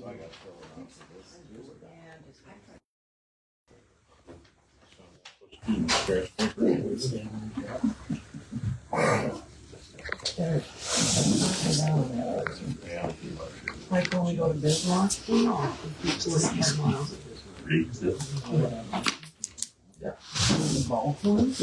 Like when we go to Bismarck, no, it's 45 miles. The ball ones?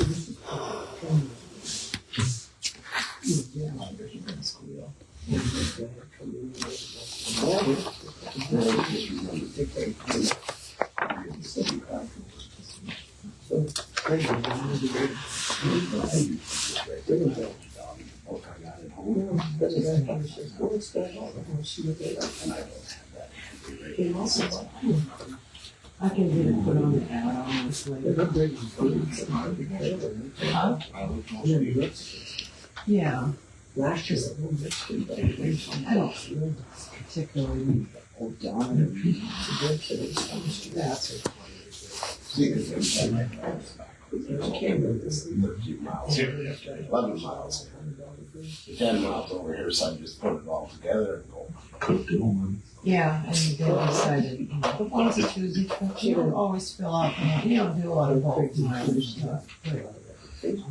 I can get it put on the ad on this later. Huh? Yeah. Last year, I don't particularly. That's it. 11 miles. 10 miles over here, so I just put it all together and go. Yeah, and they decided, you know, the ones that Tuesday trips, you don't always fill out, you don't do a lot of bulk mileage stuff. The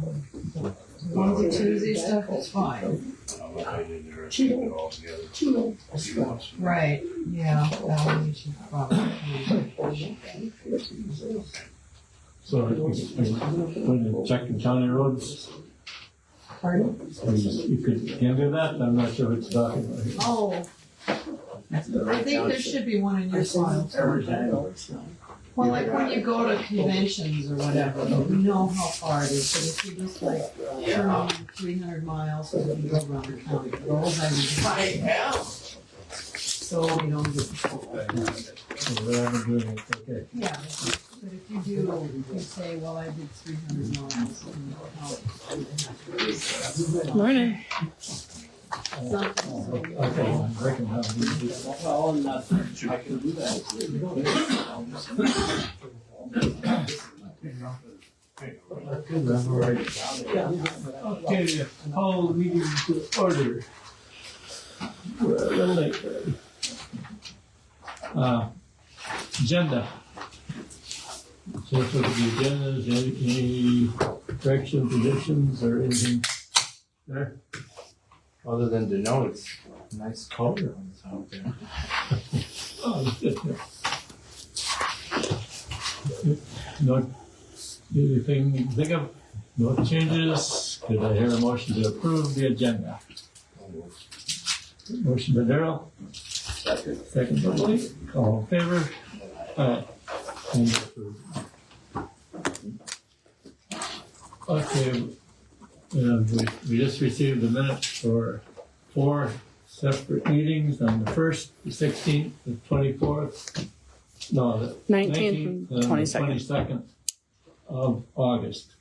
ones that Tuesday stuff, it's fine. Right, yeah, that one you should probably. So, when you're checking county roads, Pardon? you can do that, I'm not sure what you're talking about here. Oh. I think there should be one in your file. Well, like when you go to conventions or whatever, you know how far it is, but if you just like turn on 300 miles and you go around the county roads, I mean, so you don't get in trouble. So what I've been doing is, okay. Yeah, but if you do, you say, well, I did 300 miles. Morning. Okay, I'm breaking down these. Well, and I can do that. Okay, call the meeting to order. We're a little late already. Agenda. So for the agenda, is there any corrections, additions, or anything there? Other than to know it's a nice color on this out there. Oh, good. No, anything you can think of? No changes? Could I hear a motion to approve the agenda? Motion by Darrell. Second by Blake. All in favor? Aye. And approved. Okay, we just received the minutes for 4 separate meetings on the 1st, the 16th, the 24th, no, the 19th and the 22nd. 22nd of August.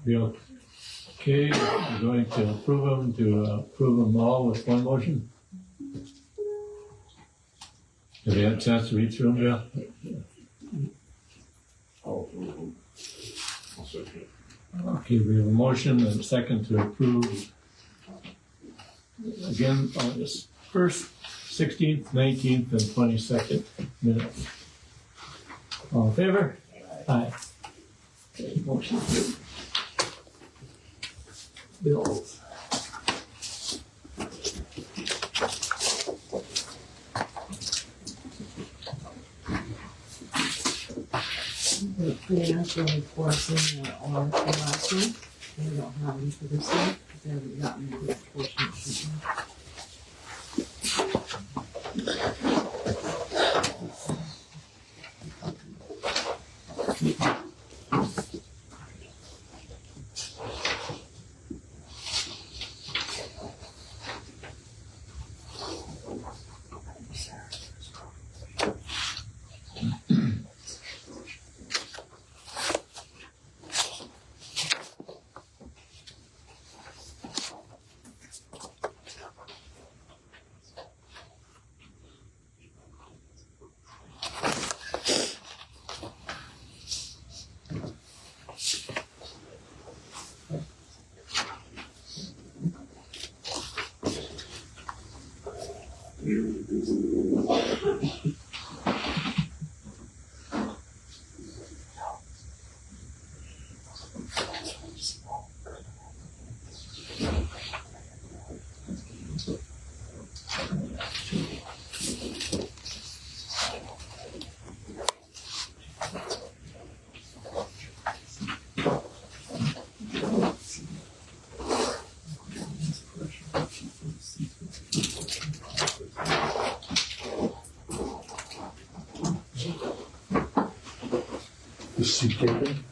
Be okay, we're going to approve them all with one motion. Have you had a chance to read through them, Bill? Okay, we have a motion and a second to approve. Again, August 1st, 16th, 19th, and 22nd minutes. All in favor? Aye. Okay, motion approved. Bills. The financial reports in there are for last week. We don't have them for this week, because they haven't gotten to that portion. Is she taken?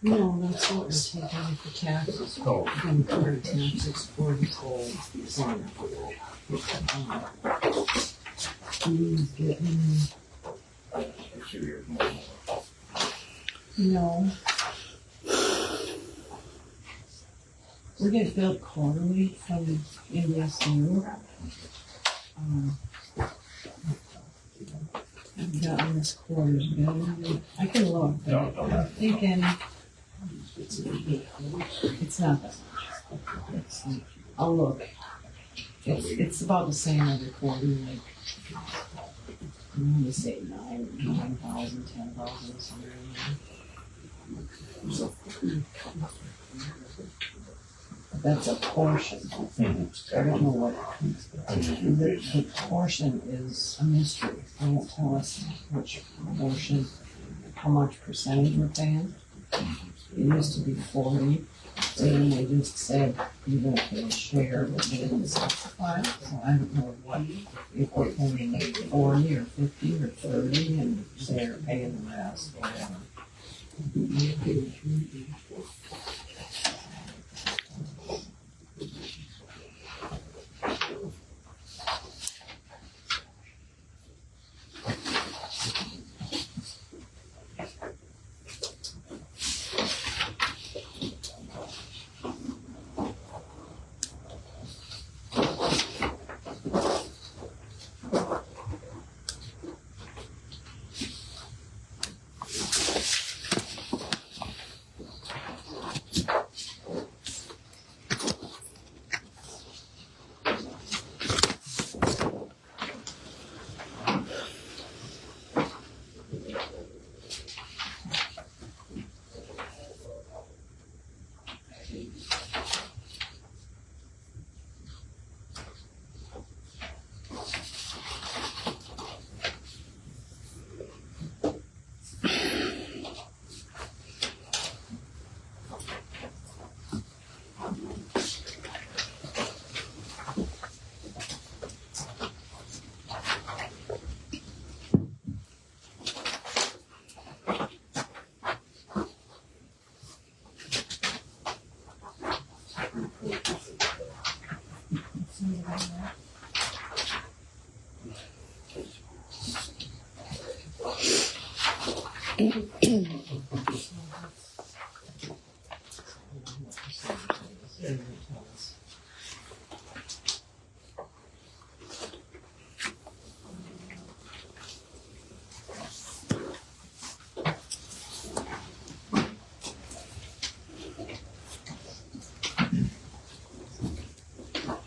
No, that's what we're taking for taxes. Oh. From current taxes for the whole fund. He's getting, no. We get billed quarterly from NDSU. I've gotten this quarter's bill. I can look, but I'm thinking it's not that much. I'll look. It's about the same every quarter, like, I'm gonna say 9,000, 10,000, somewhere in there. That's a portion. I don't know what, the portion is a mystery. They won't tell us which portion, how much percentage we're paying. It used to be 40, then they just said you're gonna pay a share, but they didn't specify. So I don't know what, if we're paying 40 or 50 or 30 and they're paying the rest, whatever.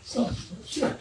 So, sure.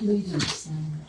Leave it sandwich.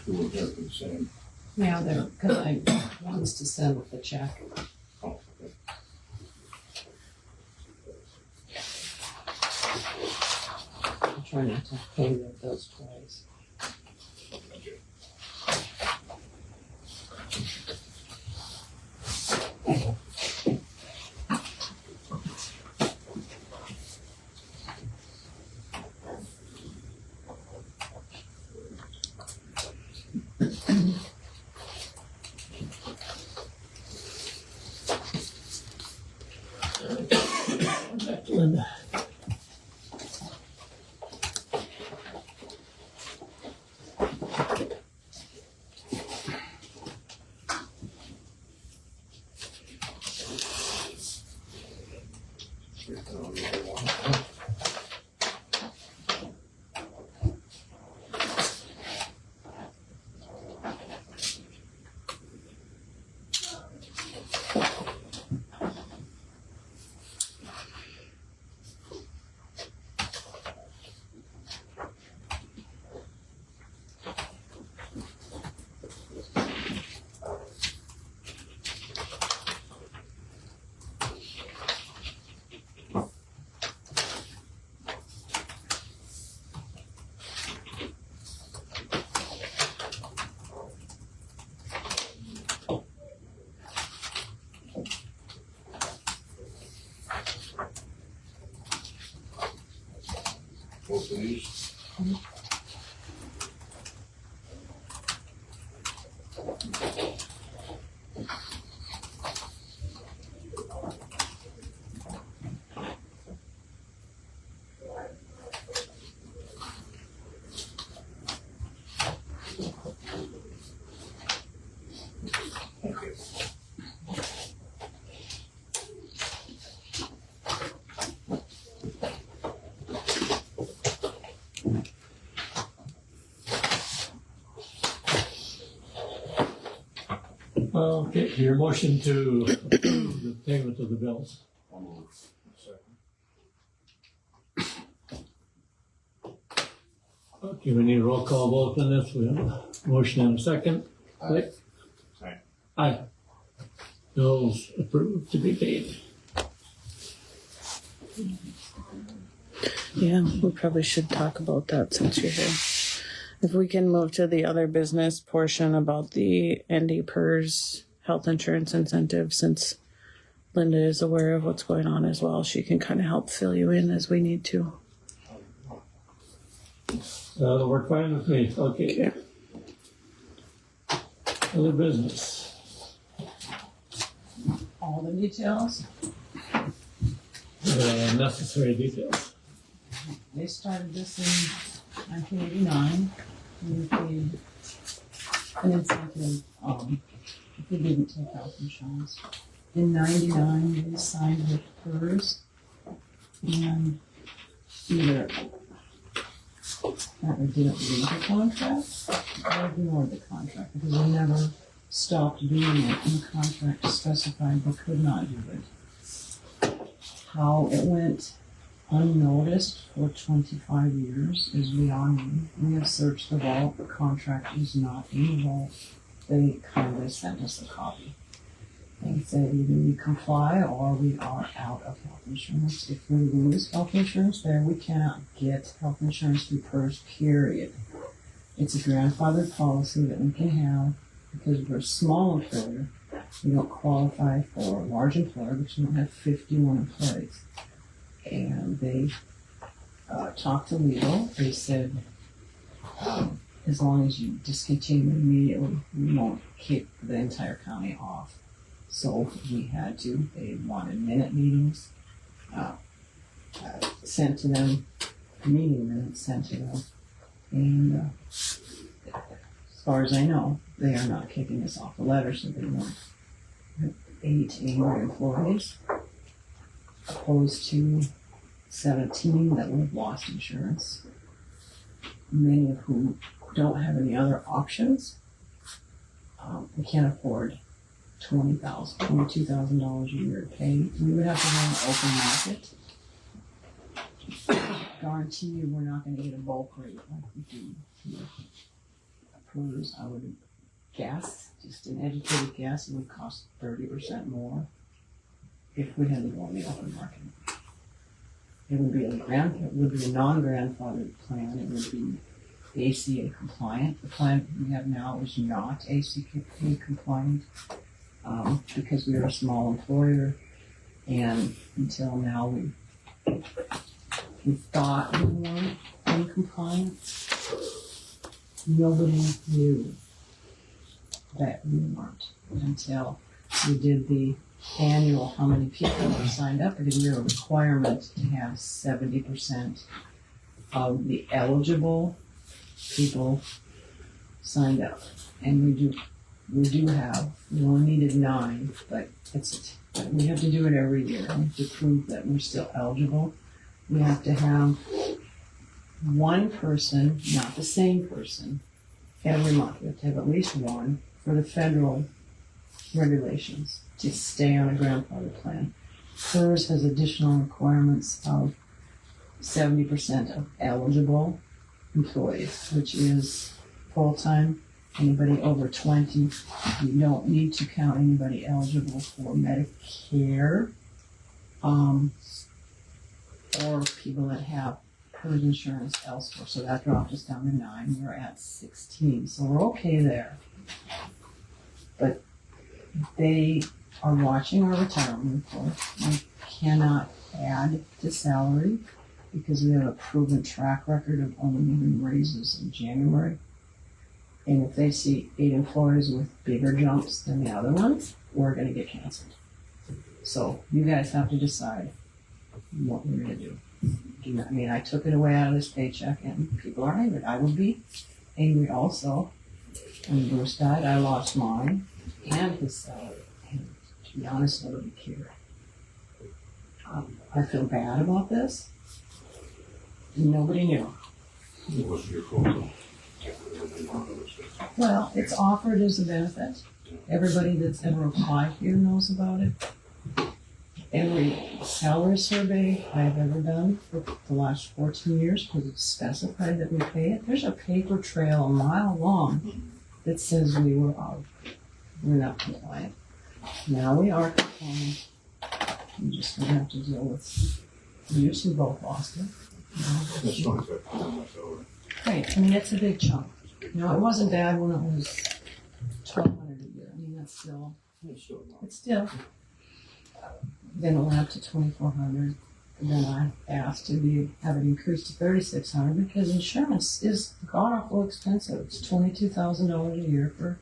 We'll have the same. Yeah, they're, cause I wants to settle the check. Oh, I'm trying not to pay their bills twice. Linda. Okay, your motion to approve the payment of the bills. Okay, we need a roll call vote on this. We have a motion and a second. Aye. Aye. Aye. Bills approved to be paid. Yeah, we probably should talk about that since you're here. If we can move to the other business portion about the ND PERS health insurance incentive, since Linda is aware of what's going on as well, she can kind of help fill you in as we need to. That'll work fine with me. Okay. Other business. All the details. Necessary details. They started this in 1989. We paid an incentive if we didn't take health insurance. In 99, we signed with PERS, and either we didn't read the contract or ignored the contract because we never stopped doing it, and the contract specified we could not do it. How it went unnoticed for 25 years is beyond me. We have searched the vault, the contract is not in the vault. They kindly sent us a copy. They said either we comply or we are out of health insurance. If we lose health insurance there, we cannot get health insurance through PERS, period. It's a grandfathered policy that we can have because we're a small employer. We don't qualify for a large employer because we don't have 51 employees. And they talked to legal. They said, as long as you discontinue immediately, we won't kick the entire county off. So we had to. They wanted minute meetings sent to them, meeting minutes sent to them. And as far as I know, they are not kicking us off. The letter said they want 8 angry employees, opposed to 17 that would have lost insurance, many of whom don't have any other options. We can't afford $22,000 a year to pay. We would have to run an open market. Guarantee you we're not going to get a bulk rate like we do here. PERS, I would guess, just an educated guess, it would cost 30% more if we had to go on the open market. It would be a non-grandfathered plan. It would be ACA compliant. The plan we have now is not ACA compliant because we are a small employer, and until now we thought we weren't in compliance. Nobody knew that we weren't until we did the annual how many people were signed up, because we have a requirement to have 70% of the eligible people signed up. And we do have, we only needed 9, but we have to do it every year. We have to prove that we're still eligible. We have to have one person, not the same person, every month. We have to have at least one for the federal regulations to stay on a grandfather plan. PERS has additional requirements of 70% of eligible employees, which is full-time. Anybody over 20, you don't need to count anybody eligible for Medicare, or people that have PERS insurance elsewhere. So that dropped us down to 9. We're at 16, so we're okay there. But they are watching our retirement report. We cannot add to salary because we have a proven track record of only giving raises in January. And if they see 8 employees with bigger jumps than the other ones, we're going to get canceled. So you guys have to decide what we're going to do. I mean, I took it away out of this paycheck and people are angry. I would be angry also. When Bruce died, I lost mine. and his salary. And to be honest, nobody cared. I feel bad about this. Nobody knew. It wasn't your fault though. Well, it's offered as a benefit. Everybody that's ever applied here knows about it. Every salary survey I've ever done for the last 14 years, because it's specified that we pay it, there's a paper trail a mile long that says we're not compliant. Now we are compliant. We're just gonna have to deal with, we usually both lost it. That's not exactly how much over. Right, I mean, it's a big chunk. No, it wasn't bad when it was $1,200 a year. I mean, that's still, it's still. Then it went up to $2,400. And then I asked to have it increased to $3,600 because insurance is god awful expensive. It's $22,000 a year for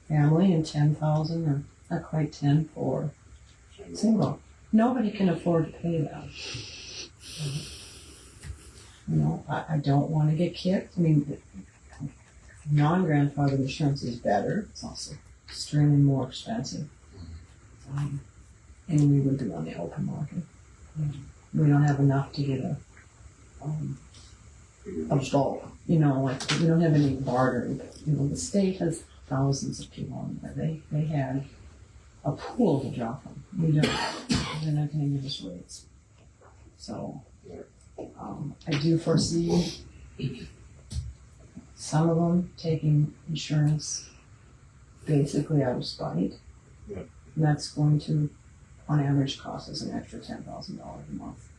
family and $10,000 or not quite 10 for single. Nobody can afford to pay that. You know, I don't want to get kicked. I mean, non-grandfathered insurance is better. It's also extremely more expensive. And we would do on the open market. We don't have enough to get a bulk. You know, like we don't have any bartering. You know, the state has thousands of people on there. They had a pool to draw from. We don't. They're not going to give us rates. So I do foresee some of them taking insurance basically out of spite. Yeah. And that's going to, on average, cost us an extra $10,000 a month.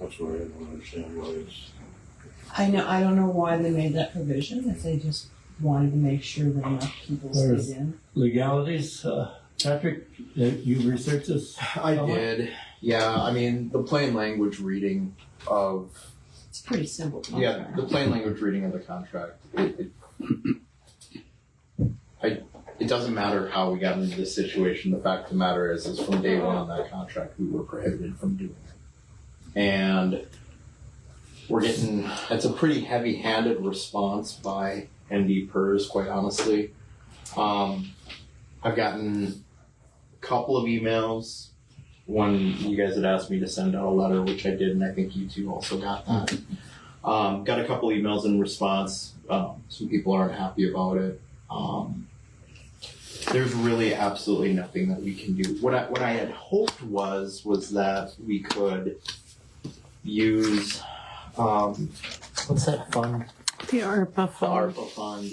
That's why I don't understand why it's. I don't know why they made that provision, if they just wanted to make sure that enough people stayed in. Legalities, Patrick, you researched this? I did. Yeah, I mean, the plain language reading of It's pretty simple. yeah, the plain language reading of the contract. It doesn't matter how we got into this situation. The fact of the matter is from day one on that contract, we were prohibited from doing it, and we're getting. It's a pretty heavy-handed response by ND PERS, quite honestly. I've gotten a couple of emails. One, you guys had asked me to send out a letter, which I did, and I think you two also got that. Got a couple emails in response. Some people aren't happy about it. There's really absolutely nothing that we can do. What I had hoped was that we could use what's that fund? The ARPA The fund. ARPA fund.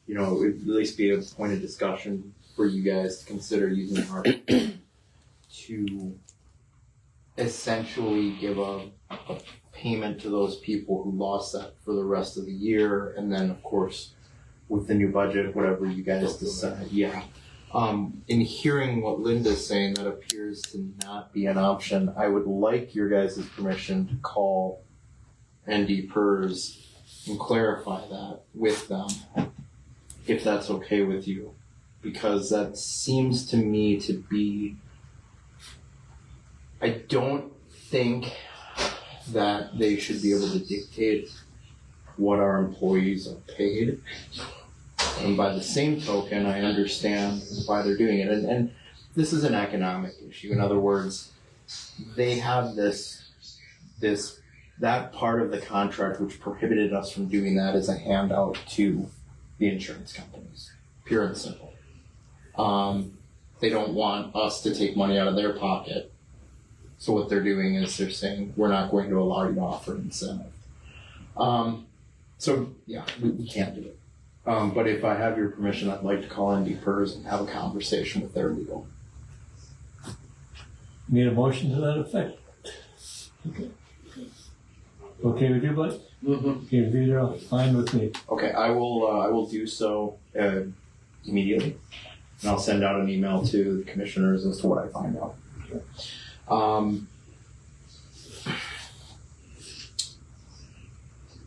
You know, it would at least be a point of discussion for you guys to consider using ARPA to essentially give a payment to those people who lost that for the rest of the year, and then of course with the new budget, whatever you guys decide. Yeah. In hearing what Linda's saying, that appears to not be an option. I would like your guys' permission to call ND PERS and clarify that with them, if that's okay with you, because that seems to me to be. I don't think that they should be able to dictate what our employees are paid. And by the same token, I understand why they're doing it. And this is an economic issue. In other words, they have that part of the contract which prohibited us from doing that as a handout to the insurance companies. Pure and simple. They don't want us to take money out of their pocket. So what they're doing is they're saying, we're not going to allow you to offer an incentive. So yeah, we can't do it. But if I have your permission, I'd like to call ND PERS and have a conversation with their legal. Need a motion to that effect? Okay. Okay with you, bud? Mm-hmm. Okay, with you, they're fine with me. Okay, I will do so immediately, and I'll send out an email to the commissioners as to what I find out.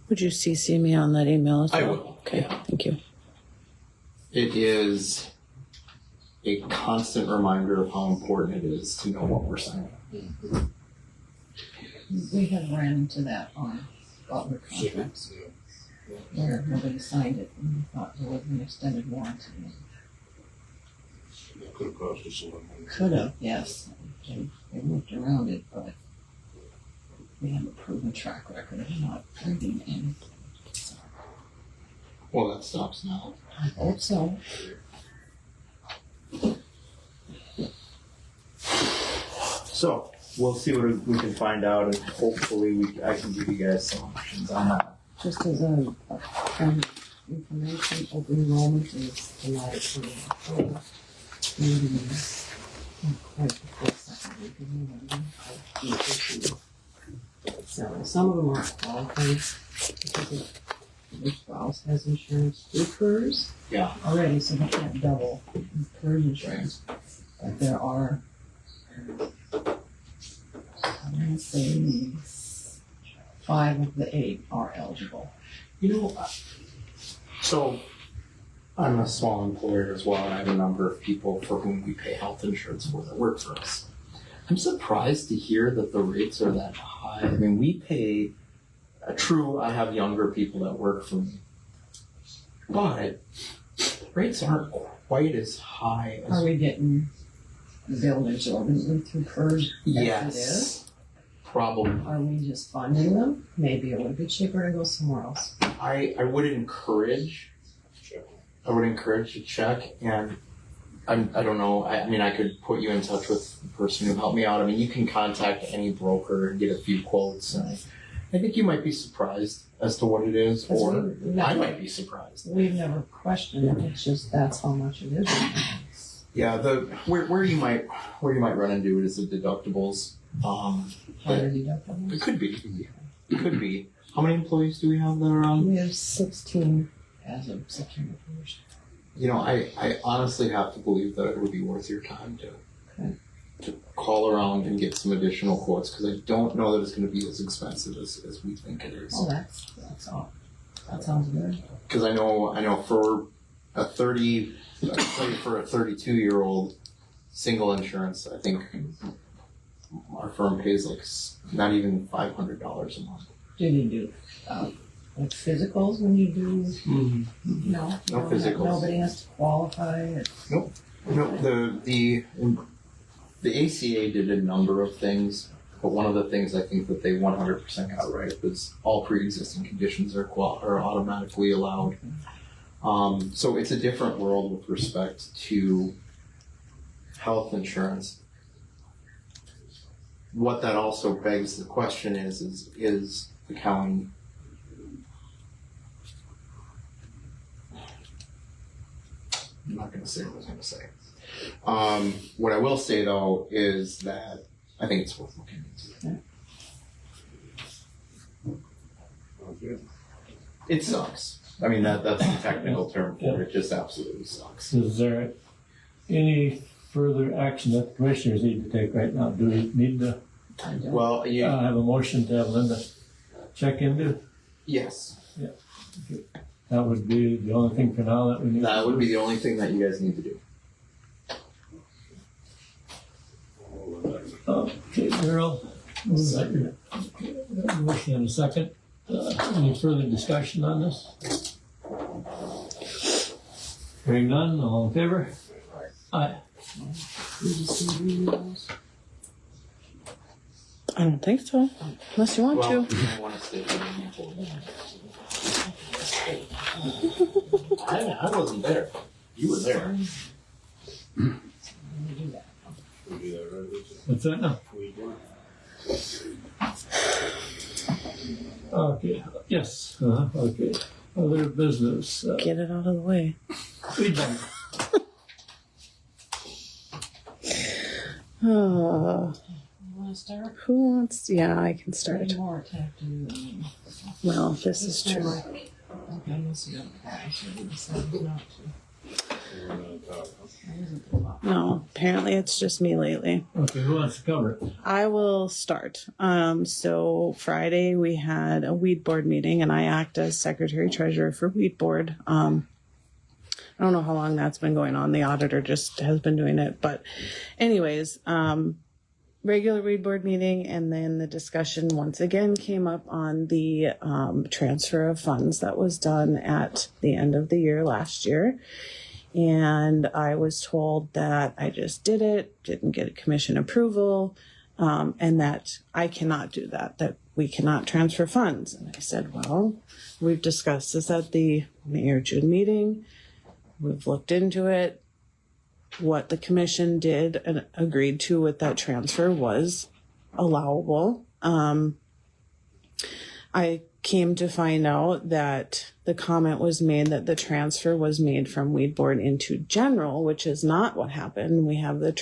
Would you CC me on that email as well? I will. Okay, Yeah. thank you. It is a constant reminder of how important it is to know what we're signing. We have ran into that on Butler contracts, where nobody signed it and we thought there was an extended warranty. That could have cost us a lot of money. Could have, yes. They worked around it, but we have a proven track record of not bringing in. So, Well, that stops now. I hope so. So, we'll see what we can find out, and hopefully I can give you guys some options on that. Just as a information, open enrollment is allowed for October. Maybe quite before second week of November. So some of them aren't qualified because their spouse has insurance through PERS Yeah. already, so they can't double PERS insurance. But there are, I'm gonna say 5 of the 8 are eligible. You know, so I'm a small employer as well, and I have a number of people for whom we pay health insurance for that work for us. I'm surprised to hear that the rates are that high. I mean, we pay, I have younger people that work for me, but rates aren't quite as high as. Are we getting billed exorbitantly through PERS? Yes. It is? Probably. Are we just funding them? Maybe it would be cheaper to go somewhere else. I would encourage to check, and I don't know. I mean, I could put you in touch with the person who helped me out. I mean, you can contact any broker and get a few quotes. And I think you might be surprised as to what it is, or I might be surprised. We've never questioned it. It's just that's how much it is. Yeah, where you might run into it is the deductibles. Higher deductibles. It could be. It could be. How many employees do we have that are on? We have 16 as of September 1st. You know, I honestly have to believe that it would be worth your time to call around and get some additional quotes, because I don't know that it's going to be as expensive as we think it is. Oh, that's all. That sounds good. Because I know for a 32-year-old single insurance, I think our firm pays like not even $500 a month. Do you do like physicals when you do? Mm-hmm. No physicals. Nobody has to qualify. No, the ACA did a number of things, but one of the things I think that they 100% got right was all pre-existing conditions are automatically allowed. So it's a different world with respect to health insurance. What that also begs the question is the county I'm not going to say what I was going to say. What I will say though is that I think it's worth looking into. Okay. It sucks. I mean that's the technical term for it. It just absolutely sucks. Is there any further action that the commissioners need to take right now? Do we need to Well, have a motion to have Linda check into? yes, That would be the only thing for now that we need. that would be the only thing that you guys need to do. Okay, Earl. Motion in a second. Any further discussion on this? Hearing none, all in favor? Aye. I don't think so, unless you want Well, to. I want to stay I wasn't there. You were there. We do that right? What's that now? We do. Okay, yes, okay. Other business. Get it out of the way. Weed bank. Uh, You want to start? who wants? Yeah, I can start. Any more attack to you? Well, this is true. Okay, unless you have decided not to. We're on top. That isn't a lot. No, apparently it's just me lately. Okay, who wants to cover it? I will start. So Friday we had a weed board meeting, and I act as secretary treasurer for weed board. I don't know how long that's been going on. The auditor just has been doing it, but anyways, regular weed board meeting, and then the discussion once again came up on the transfer of funds that was done at the end of the year last year. And I was told that I just did it, didn't get commission approval, and that I cannot do that we cannot transfer funds. And I said, well, we've discussed this at the May or June meeting. We've looked into it. What the commission did and agreed to with that transfer was allowable. I came to find out that the comment was made that the transfer was made from weed board into general, which is not what happened. We have the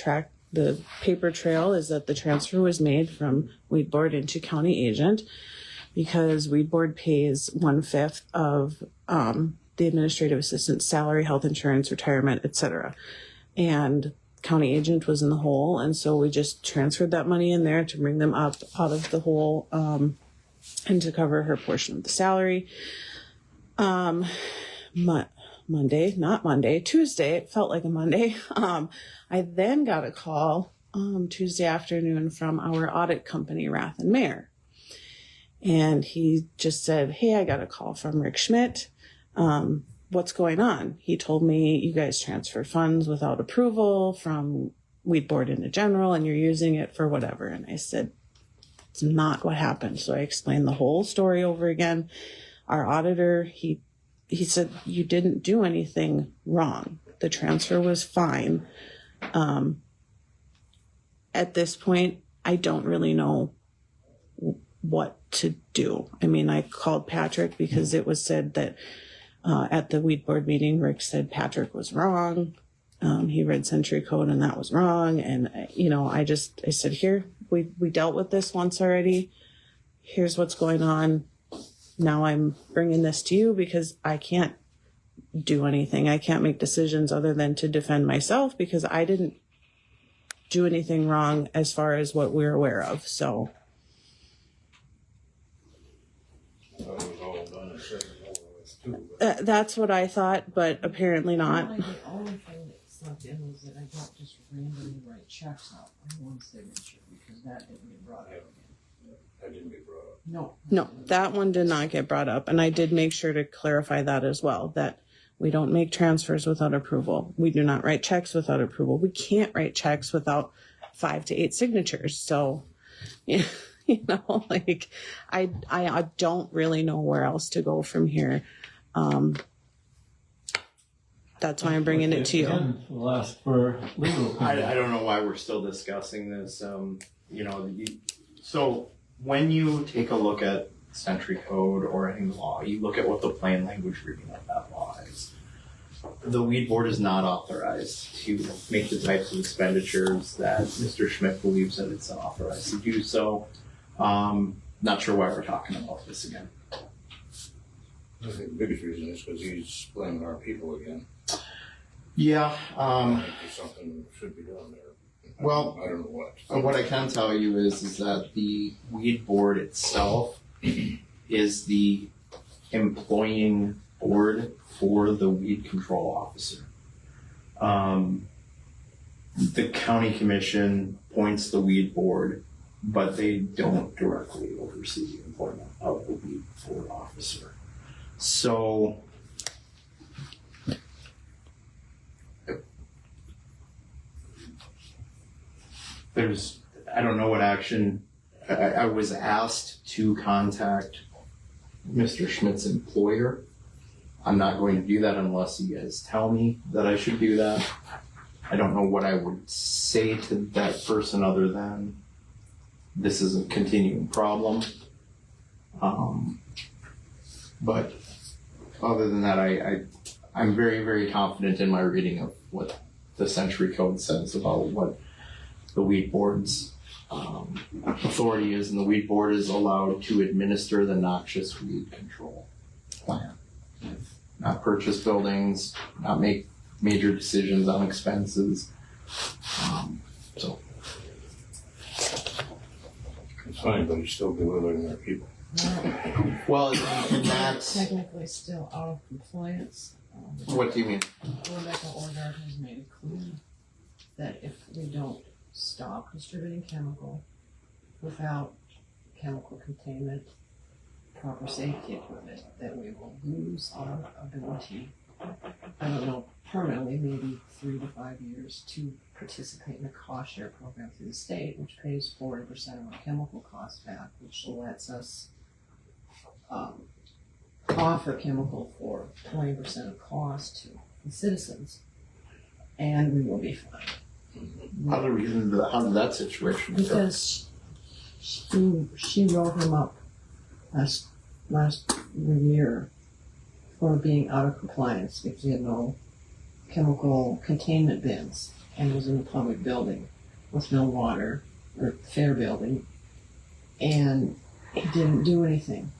paper trail is that the transfer was made from weed board into county agent because weed board pays 1/5 of the administrative assistant's salary, health insurance, retirement, etc. And county agent was in the hole, and so we just transferred that money in there to bring them up out of the hole, and to cover her portion of the salary. Tuesday, it felt like a Monday. I then got a call Tuesday afternoon from our audit company, Rath and Mayer. And he just said, hey, I got a call from Rick Schmidt. What's going on? He told me you guys transferred funds without approval from weed board into general and you're using it for whatever. And I said, it's not what happened. So I explained the whole story over again. Our auditor, he said, you didn't do anything wrong. The transfer was fine. At this point, I don't really know what to do. I mean, I called Patrick because it was said that at the weed board meeting, Rick said Patrick was wrong. He read Century Code and that was wrong. And, I said, here, we dealt with this once already. Here's what's going on. Now I'm bringing this to you because I can't do anything. I can't make decisions other than to defend myself because I didn't do anything wrong as far as what we're aware of. So. It was all done and said and over with too, but That's what I thought, but apparently not. The only thing that slipped in was that I don't just randomly write checks out on one signature because that didn't get brought up again. that didn't get brought up. No, that one did not get brought up. And I did make sure to clarify that as well, that we don't make transfers without approval. We do not write checks without approval. We can't write checks without 5 to 8 signatures. So, I don't really know where else to go from here. That's why I'm bringing it to you. Again, we'll ask for legal opinion. I don't know why we're still discussing this. So when you take a look at Century Code or any law, you look at what the plain language reading of that law is. The weed board is not authorized to make the types of expenditures that Mr. Schmidt believes that it's authorized to do so. Not sure why we're talking about this again. I think the biggest reason is because he's blaming our people again. Yeah. I think there's something that should be done there. Well, I don't know what. What I can tell you is that the weed board itself is the employing board for the weed control officer. The county commission appoints the weed board, but they don't directly oversee the employment of the weed board officer. So I don't know what action. I was asked to contact Mr. Schmidt's employer. I'm not going to do that unless you guys tell me that I should do that. I don't know what I would say to that person other than this is a continuing problem. But other than that, I'm very, very confident in my reading of what the Century Code says about what the weed board's authority is, and the weed board is allowed to administer the noxious weed control plan. Not purchase buildings, not make major decisions on expenses. So It's fine, but he's still belittling our people. well, and that's Technically still out of compliance. what do you mean? Rebecca Orgard has made it clear that if we don't stop distributing chemical without chemical containment, proper safety equipment, that we will lose our ability I don't know, permanently, maybe 3 to 5 years to participate in the cost share program through the state, which pays 40% of our chemical costs back, which lets us offer chemical for 20% of cost to the citizens, and we will be fine. How did that situation occur? Because she wrote him up last year for being out of compliance because he had no chemical containment bins and was in a public building with no water or fair building, and he didn't do anything.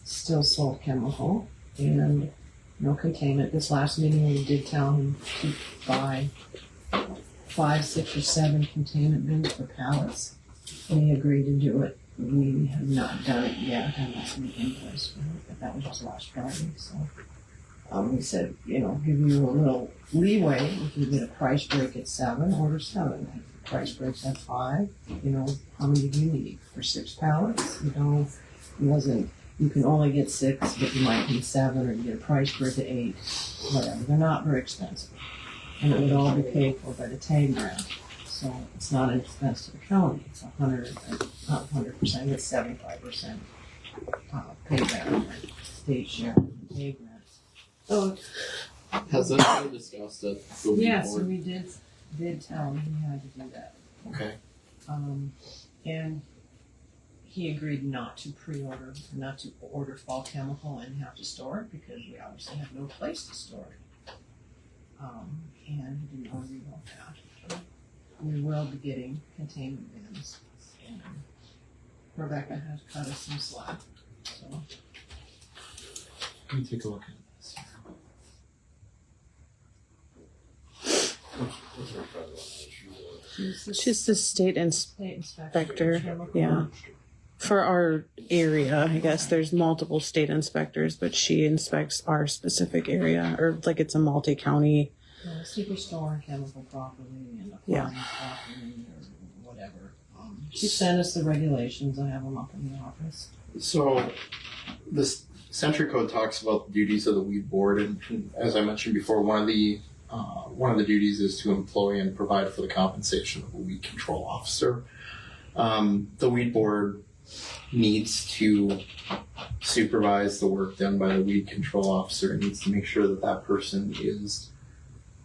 Still sold chemical and no containment. This last meeting we did tell him to buy 5, 6, or 7 containment bins for pallets, and he agreed to do it. We have not done it yet, unless we invoice for it, but that was just last Friday, so. We said, give you a little leeway, if you get a price break at 7, order 7. If the price breaks at 5, how many do you need? For 6 pallets? You can only get 6, but you might need 7, or you get a price break at 8, whatever. They're not very expensive. And it would all be paid for by the TAG grant. So it's not an expense to the county. It's not 100%, it's 75% payback, state share, TAG grant. So, Has that been discussed at the weed yes, board? we did tell him he had to do that. Okay. And he agreed not to pre-order, not to order fall chemical and have to store it because we obviously have no place to store it. And he didn't argue about that. We will be getting containment bins. And Rebecca has cut us some slack, so. Let me take a look at this. What's her title on that? She's the state State inspector, chemical. yeah. For our area, I guess there's multiple state inspectors, but she inspects our specific area, or like it's a multi-county. See if we're storing chemical properly and Yeah. applying properly or whatever. She sent us the regulations. I have them up in the office. So, this Century Code talks about the duties of the weed board, and as I mentioned before, one of the duties is to employ and provide for the compensation of a weed control officer. The weed board needs to supervise the work done by the weed control officer. It needs to make sure that that person is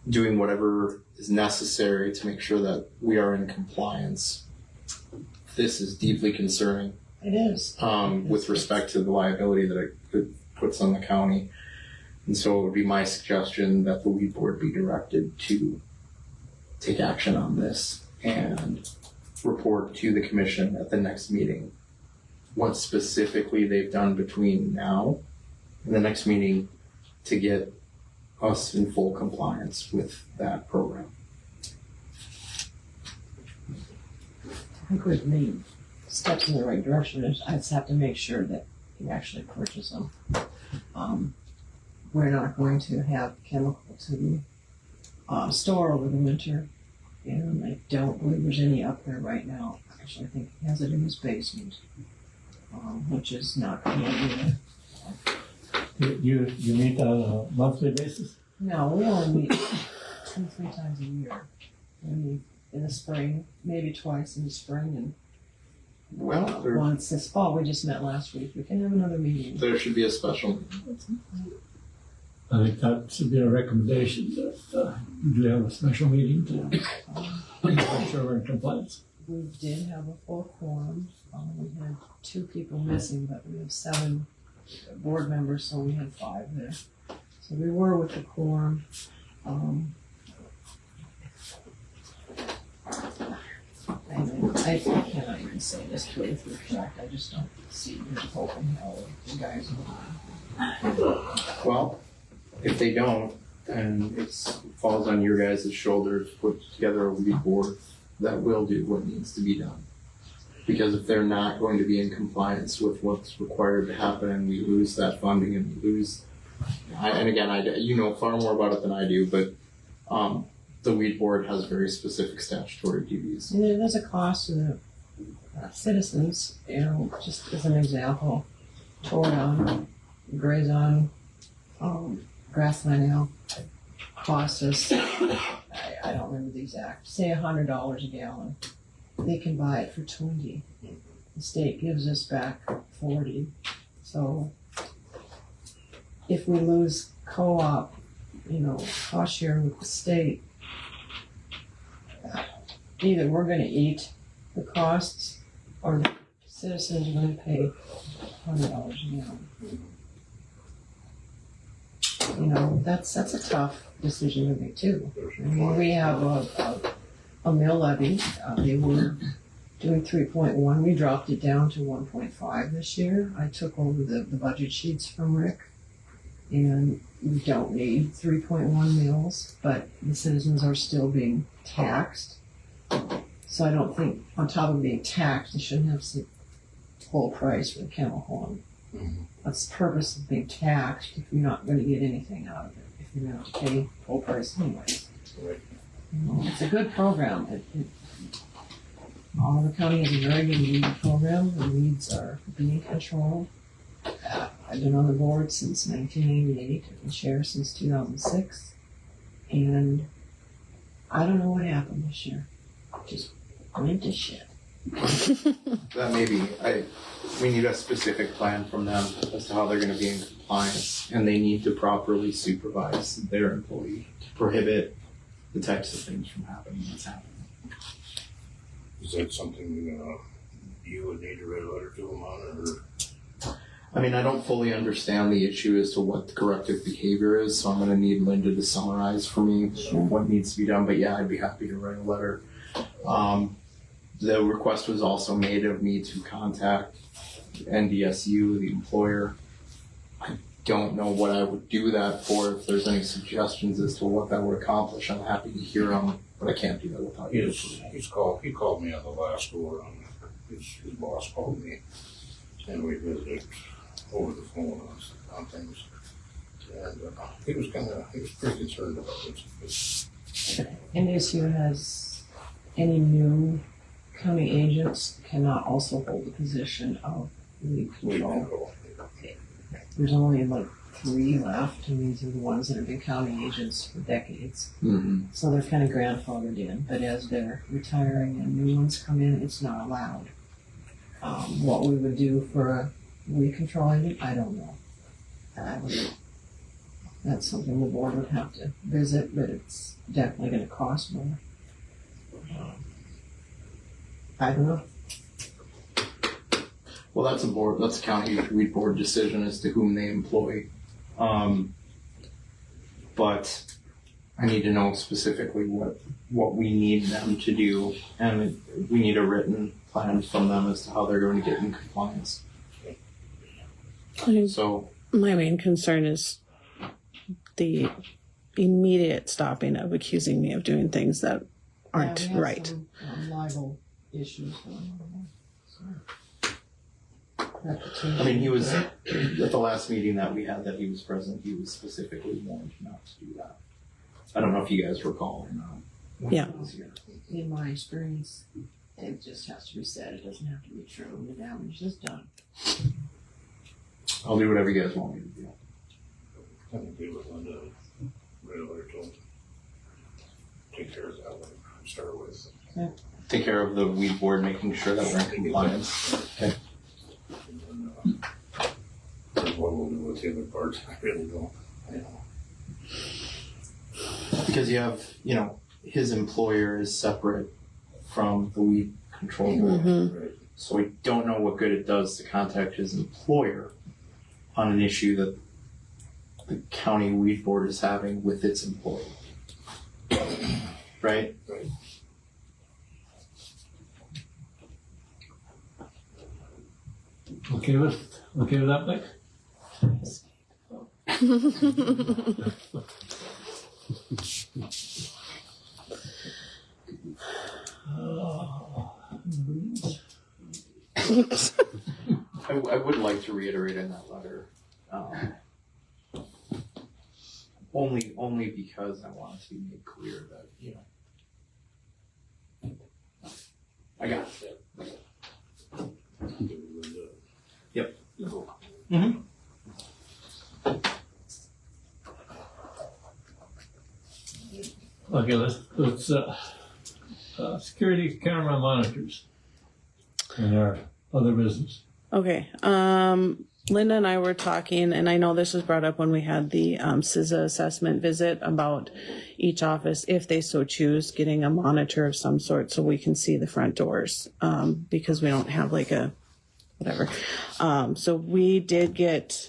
doing whatever is necessary to make sure that we are in compliance. This is deeply concerning. It is. With respect to the liability that it puts on the county. And so it would be my suggestion that the weed board be directed to take action on this and report to the commission at the next meeting what specifically they've done between now and the next meeting to get us in full compliance with that program. I think we've made steps in the right direction. I just have to make sure that you actually purchase them. We're not going to have chemical to store over the winter, and I don't believe there's any up there right now. Actually, I think he has it in his basement, which is not good either. You meet on a monthly basis? No, we only meet 2-3 times a year. We meet in the spring, maybe twice in the spring, and Well, once this fall. We just met last week. We can have another meeting. there should be a special meeting. I think that should be a recommendation that we do have a special meeting to make sure we're in compliance. We did have a full quorum. We had 2 people missing, but we have 7 board members, so we had 5 there. So we were with the quorum. I cannot even say this politically correct. I just don't see the hope in hell of the guys. Well, if they don't, then it falls on your guys' shoulder to put together a weed board that will do what needs to be done. Because if they're not going to be in compliance with what's required to happen and we lose that funding and we lose, you know far more about it than I do, but the weed board has very specific statutory duties. And it is a cost to the citizens, just as an example. Toradon, Grazon, grassland ale costs us, I don't remember the exact, say $100 a gallon. They can buy it for 20. The state gives us back 40. So if we lose co-op, cost share with the state, either we're gonna eat the costs or the citizens are gonna pay $100 a gallon. That's a tough decision to make too. I mean, we have a mill levy. They were doing 3.1. We dropped it down to 1.5 this year. I took over the budget sheets from Rick, and we don't need 3.1 mills, but the citizens are still being taxed. So I don't think, on top of being taxed, you shouldn't have the full price for the kennel horn. That's the purpose of being taxed if you're not going to get anything out of it. If you're going to have to pay full price anyways. Right. It's a good program. Oliver County has a very good weed program. The weeds are being controlled. I've been on the board since 1988. I've been chair since 2006. And I don't know what happened this year. Just went to shit. That may be, we need a specific plan from them as to how they're gonna be in compliance, and they need to properly supervise their employee to prohibit the types of things from happening that's happening. Is that something, you would need to write a letter to them on, or? I mean, I don't fully understand the issue as to what the corrective behavior is, so I'm gonna need Linda to summarize for me what needs to be done, but yeah, I'd be happy to write a letter. The request was also made of me to contact NDSU, the employer. I don't know what I would do that for. If there's any suggestions as to what that would accomplish, I'm happy to hear them, but I can't do that without you. He called me on the last go around. His boss called me, and we visited over the phone on things. And he was pretty concerned about it. NSU has any new county agents cannot also hold the position of weed control. There's only like 3 left, and these are the ones that have been county agents for decades. Mm-hmm. So they're kind of grandfathered in, but as they're retiring and new ones come in, it's not allowed. What we would do for a weed control agent, I don't know. That's something the board would have to visit, but it's definitely going to cost more. I don't know. Well, that's a county weed board decision as to whom they employ. But I need to know specifically what we need them to do, and we need a written plan from them as to how they're going to get in compliance. So My main concern is the immediate stopping of accusing me of doing things that aren't Yeah, we have right. some, libel issues going on. So. I mean, he was, at the last meeting that we had that he was present, he was specifically warned not to do that. I don't know if you guys recall or not. Yeah. He was here. In my experience, it just has to be said. It doesn't have to be true. The damage is done. I'll do whatever you guys want me to do. I agree with Linda. Write a letter to him. Take care of that one to start with. Take care of the weed board, making sure that we're in compliance. Okay. And then, what we'll do with the other parts, I really don't, Because you have, his employer is separate from the weed control board. Mhm. Right. So I don't know what good it does to contact his employer on an issue that the county weed board is having with its employee. Right? Right. Okay with that, Mike? I would like to reiterate in that letter, only because I want it to be made clear that, I got it. Yep. security camera monitors in our other business. Okay. Linda and I were talking, and I know this was brought up when we had the CISA assessment visit about each office, if they so choose, getting a monitor of some sort so we can see the front doors, because we don't have like a whatever. So we did get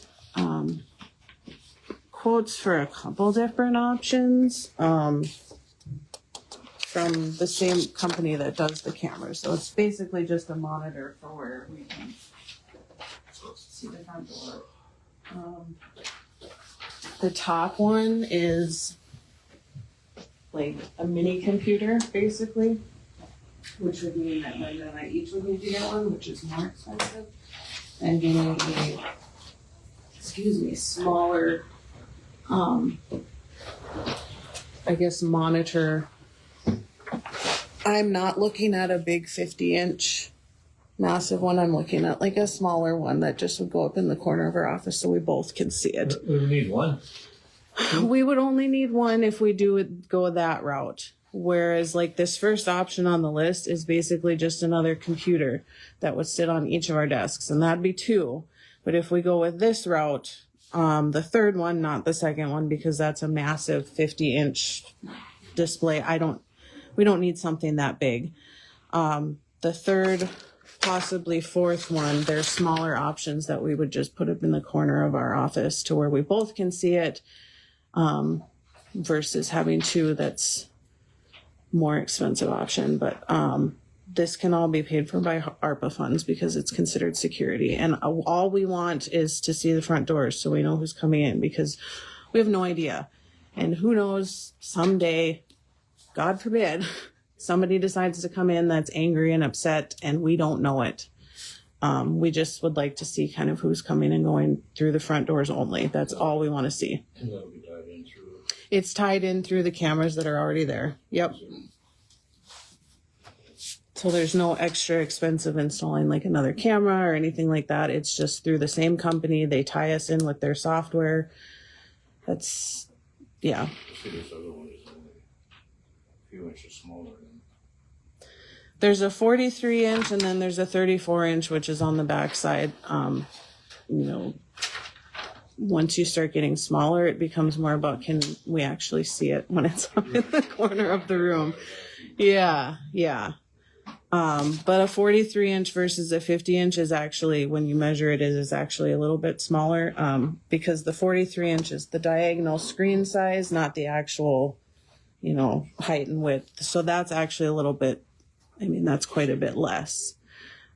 quotes for a couple different options from the same company that does the cameras. So it's basically just a monitor for where we can see the front door. The top one is like a mini computer, basically, which would mean that Linda and I each would need to get one, which is more expensive, and getting a, smaller, I guess, monitor. I'm not looking at a big 50-inch massive one. I'm looking at like a smaller one that just would go up in the corner of our office so we both can see it. We would need one. We would only need one if we go that route. Whereas like this first option on the list is basically just another computer that would sit on each of our desks, and that'd be two. But if we go with this route, the third one, not the second one, because that's a massive 50-inch display. We don't need something that big. The third, possibly fourth one, there's smaller options that we would just put up in the corner of our office to where we both can see it, versus having two that's more expensive option. But this can all be paid for by ARPA funds because it's considered security. And all we want is to see the front doors so we know who's coming in, because we have no idea. And who knows, someday, God forbid, somebody decides to come in that's angry and upset and we don't know it. We just would like to see kind of who's coming and going through the front doors only. That's all we want to see. And that'll be tied in through. It's tied in through the cameras that are already there. Yep. So there's no extra expensive installing like another camera or anything like that. It's just through the same company. They tie us in with their software. That's, yeah. See, this other one is only a few inches smaller than. There's a 43-inch and then there's a 34-inch, which is on the back side. Once you start getting smaller, it becomes more about can we actually see it when it's up in the corner of the room. Yeah. But a 43-inch versus a 50-inch is actually, when you measure it, is actually a little bit smaller, because the 43-inch is the diagonal screen size, not the actual, height and width. So that's actually a little bit, that's quite a bit less.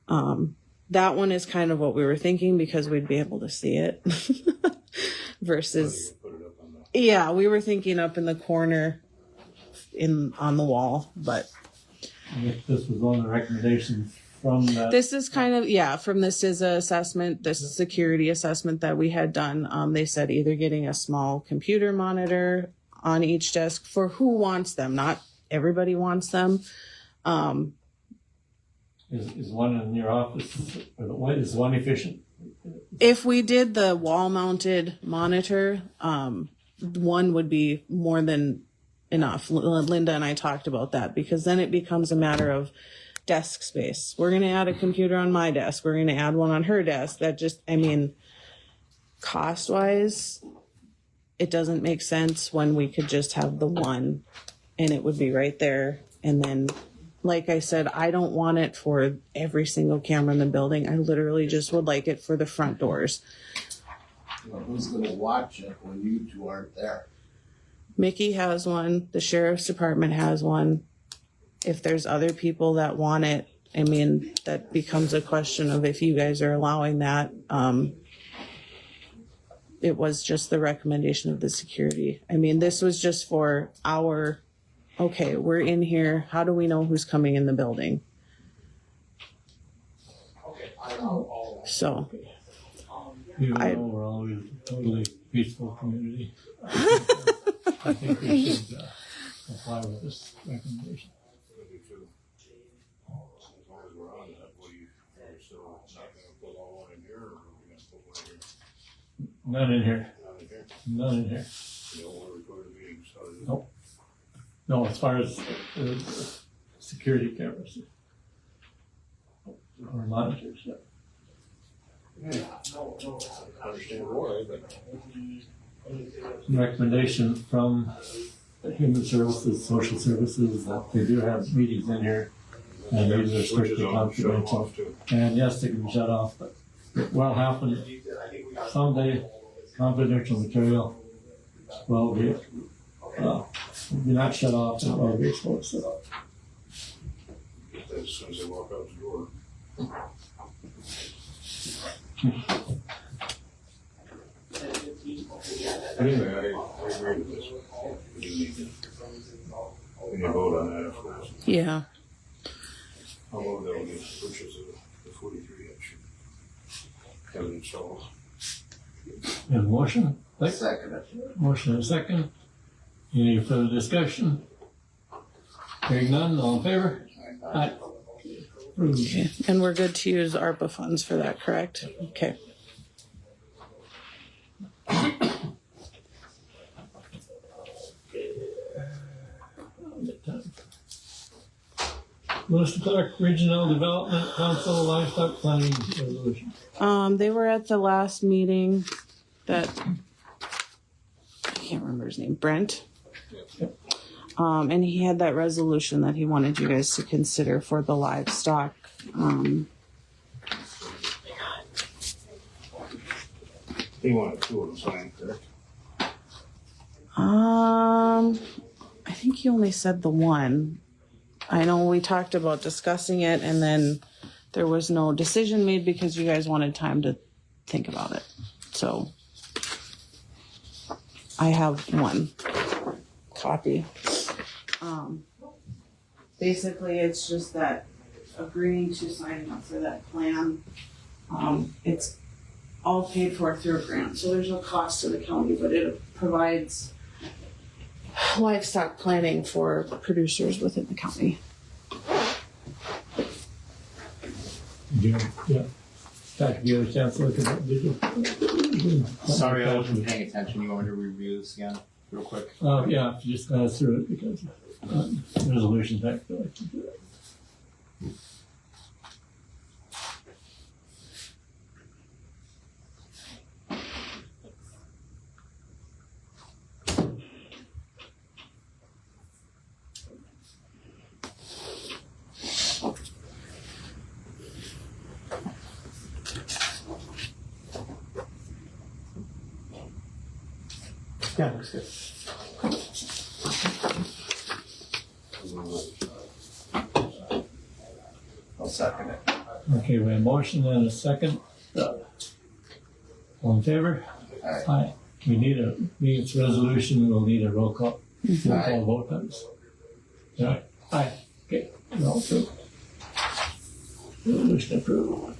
That one is kind of what we were thinking because we'd be able to see it versus, Put it up on the. yeah, we were thinking up in the corner on the wall, but I guess this was one of the recommendations from that. this is kind of, from the CISA assessment, this security assessment that we had done. They said either getting a small computer monitor on each desk for who wants them. Not everybody wants them. Is one in your office, or is one efficient? If we did the wall-mounted monitor, one would be more than enough. Linda and I talked about that because then it becomes a matter of desk space. We're going to add a computer on my desk. We're going to add one on her desk. That just, cost-wise, it doesn't make sense when we could just have the one and it would be right there. And then, like I said, I don't want it for every single camera in the building. I literally just would like it for the front doors. Well, who's gonna watch it when you two aren't there? Mickey has one. The sheriff's department has one. If there's other people that want it, that becomes a question of if you guys are allowing that. It was just the recommendation of the security. This was just for okay, we're in here. How do we know who's coming in the building? So. Even though we're always a totally peaceful community. I think we should comply with this recommendation. As long as we're on that, are you still not gonna put all one in here, or are we gonna put one here? None in here. Not in here? None in here. You don't wanna record a meeting, so. Nope. No, as far as security cameras. Or monitors, yeah. I understand why, but Recommendation from Human Services, Social Services, that they do have meetings in here. And these are strictly switches on, shut them confidential. off too. And yes, they can be shut off, but it will happen someday. Confidential material will be not shut off, it will be exposed. So, As soon as they walk out the door. Anyway, I agree with this. We do need to, we need to vote on that afterwards. Yeah. I'll move that we purchase the 43 inch. Have it installed. we have a motion, Second it. motion and a second. Any further discussion? Hearing none, all in favor? Aye. Approved. Okay. And we're good to use ARPA funds for that, correct? Okay. Melissa Clark, Regional Development Council Livestock Planning Resolution. They were at the last meeting that, I can't remember his name, Brent. And he had that resolution that he wanted you guys to consider for the livestock. He wanted two of them signed, correct? I think he only said the one. I know we talked about discussing it and then there was no decision made because you guys wanted time to think about it. So I have one copy. Basically it's just that agreeing to signing up for that plan. It's all paid for through a grant, so there's no cost to the county, but it provides livestock planning for producers within the county. Yeah. Pat, you had a chance to look at that, did you? Sorry, I wasn't paying attention. You want me to review this again, real quick? Yeah, just glance through it because resolutions act like to do it. Yeah, looks good. I'll second it. Okay, we have a motion and a second. All in favor? Aye. Aye. We need it's resolution, we'll need a roll call. Roll call vote on this. Aye. Aye. Okay, we're all approved. Resolution approved.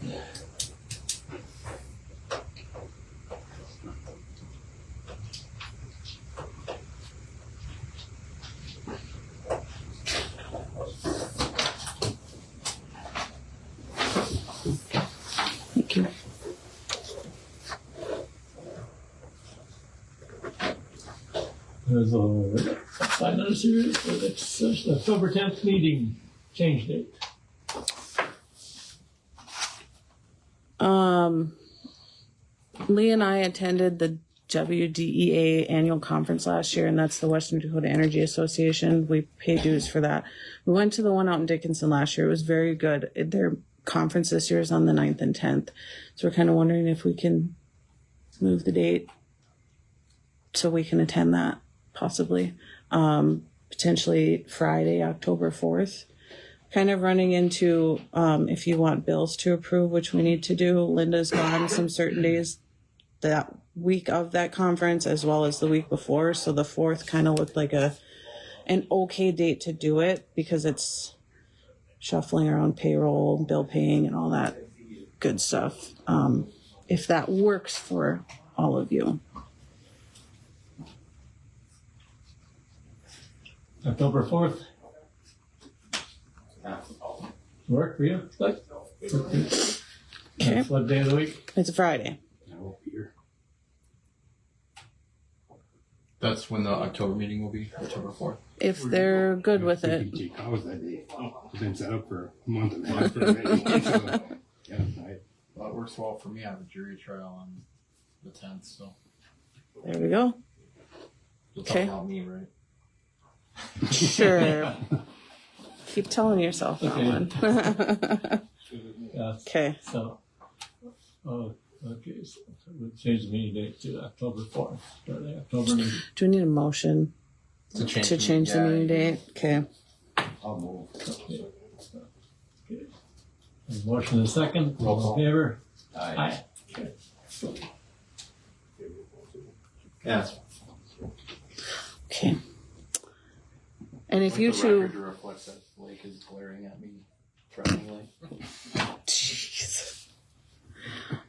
Thank you. There's a 5 minutes here for the October 10th meeting, change date. Lee and I attended the WDEA annual conference last year, and that's the Western Dakota Energy Association. We pay dues for that. We went to the one out in Dickinson last year. It was very good. Their conference this year is on the 9th and 10th. So we're kind of wondering if we can move the date so we can attend that, possibly. Potentially Friday, October 4th. Kind of running into, if you want bills to approve, which we need to do, Linda's gone some certain days that week of that conference as well as the week before. So the 4th kind of looked like an okay date to do it because it's shuffling around payroll, bill paying, and all that good stuff. If that works for all of you. October 4th. Work for you? Like? Okay. What day of the week? It's a Friday. I won't be here. That's when the October meeting will be, October 4th. If they're good with it. Jake House that day. It's been set up for a month and a half already. So, yeah, Well, it works well for me. I have a jury trial on the 10th, so. There we go. You'll Okay. talk about me, right? Sure. Keep telling yourself that Okay. one. Yeah, Okay. so, okay, so we'll change the meeting date to October 4th, start the October meeting. Do we need a motion To to change the meeting date? Okay. I'll move. Okay. Okay. A motion and a second, Roll all call. in favor? Aye. Okay. Yes. Okay. And if you The two. record to reflect that Blake is glaring at me threateningly. Jeez.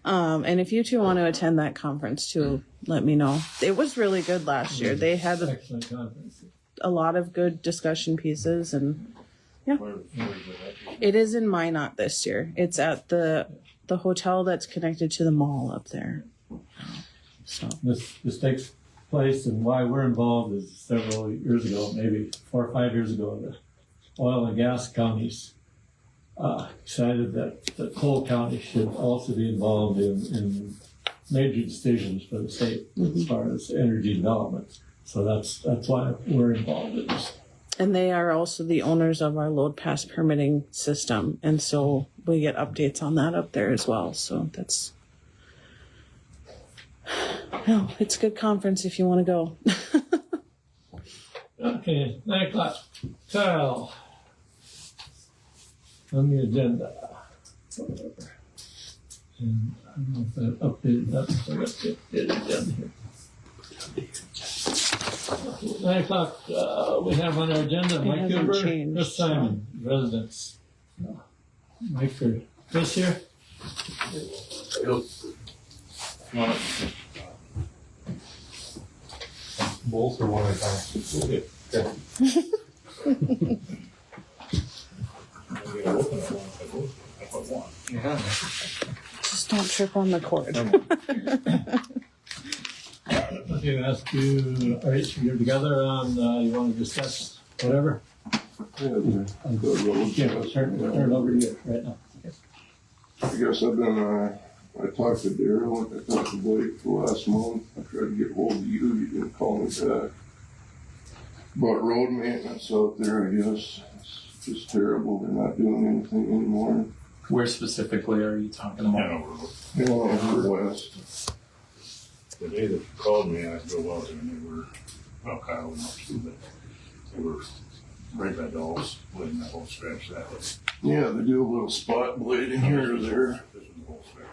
And if you two want to attend that conference too, let me know. It was really good last year. They had Excellent conference. a lot of good discussion pieces, and Where is that? it is in Minot this year. It's at the hotel that's connected to the mall up there. So This takes place, and why we're involved is several years ago, maybe 4 or 5 years ago, the oil and gas counties decided that coal county should also be involved in major decisions for the state as far as energy development. So that's why we're involved in this. and they are also the owners of our load pass permitting system, and so we get updates on that up there as well. So that's no, it's a good conference if you want to go. Okay, 9 o'clock. Kyle. On the agenda. And I don't know if I updated that, so I got to get it done here. 9 o'clock, we have on our agenda Mike hasn't Cooper, changed, Chris Simon, residents. Mike or Chris here? Both or one at a time? Just don't trip on the cord. Okay, I'll ask you, all right, you're together on, you want to discuss whatever? Okay, we'll turn it over to you right now. I guess I've been, I talked to Daryl, I talked to Blake the last month, I tried to get hold of you, you didn't call me back. About road maintenance out there, I guess, it's just terrible, they're not doing anything anymore. Where specifically are you talking about? Hanover. Over west. The day that you called me, I drove out there and they were, well, Kyle went up to, but they were right by Dolls, blading that whole stretch that way. Yeah, they do a little spot blading here or there. This was the whole stretch.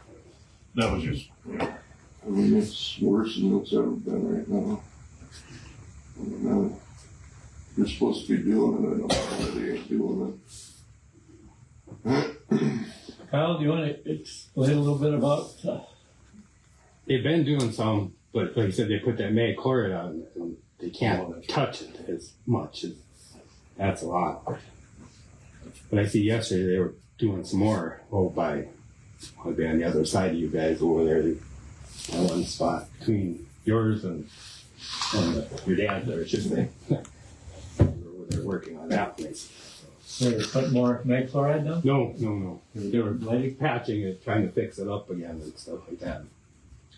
That was just, you know, I mean, it's worse than it's ever been right now. And, they're supposed to be doing it, I don't know why they ain't doing it. Kyle, do you want to explain a little bit about, they've been doing some, but like I said, they put that mag chloride on and they can't touch it as much. That's a lot. But I see yesterday they were doing some more over on the other side of you guys over there. That one spot between yours and your dad's there, I should say. They're working on that place. they're putting more mag chloride down? No. They were like patching it, trying to fix it up again and stuff like that.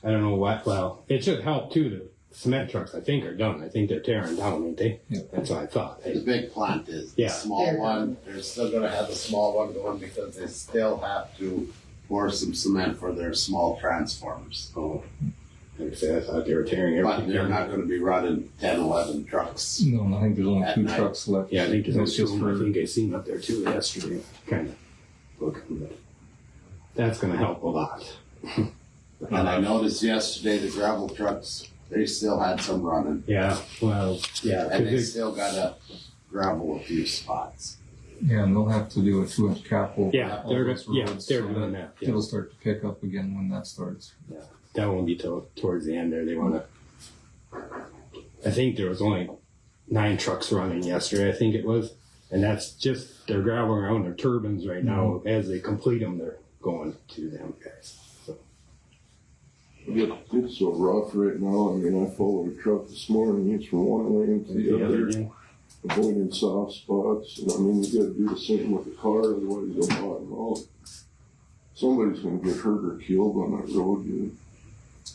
I don't know what. Well, it should help too. The cement trucks, I think, are done. I think they're tearing down, ain't they? Yeah. That's what I thought. The big plant is, the Yeah. small one, they're still gonna have the small one going because they still have to pour some cement for their small transformers. Oh, like I said, I thought they were tearing But everything they're down. not gonna be running 10, 11 trucks. No, I think there's only At 2 night. trucks left. Yeah, I think there's That's just I for, think I seen up there too yesterday. Kind of looking, but that's going to help a lot. And I noticed yesterday the gravel trucks, they still had some running. Yeah, well, yeah, And they 'cause still gotta gravel a few spots. yeah, and they'll have to do a 2-inch cap over yeah, all they're those yeah, roads, they're so doing that. Yeah. It'll start to pick up again when that starts. That won't be till towards the end there. They want to. I think there was only 9 trucks running yesterday. I think it was, and that's just they're graveling around their turbines right now. As they complete them, they're going to them guys. So It's so rough right now. I mean, I followed a truck this morning. It's from one lane to the other, avoiding soft spots. And I mean, you gotta do the same with the car, otherwise you'll bottom out. Somebody's gonna get hurt or killed on that road, dude.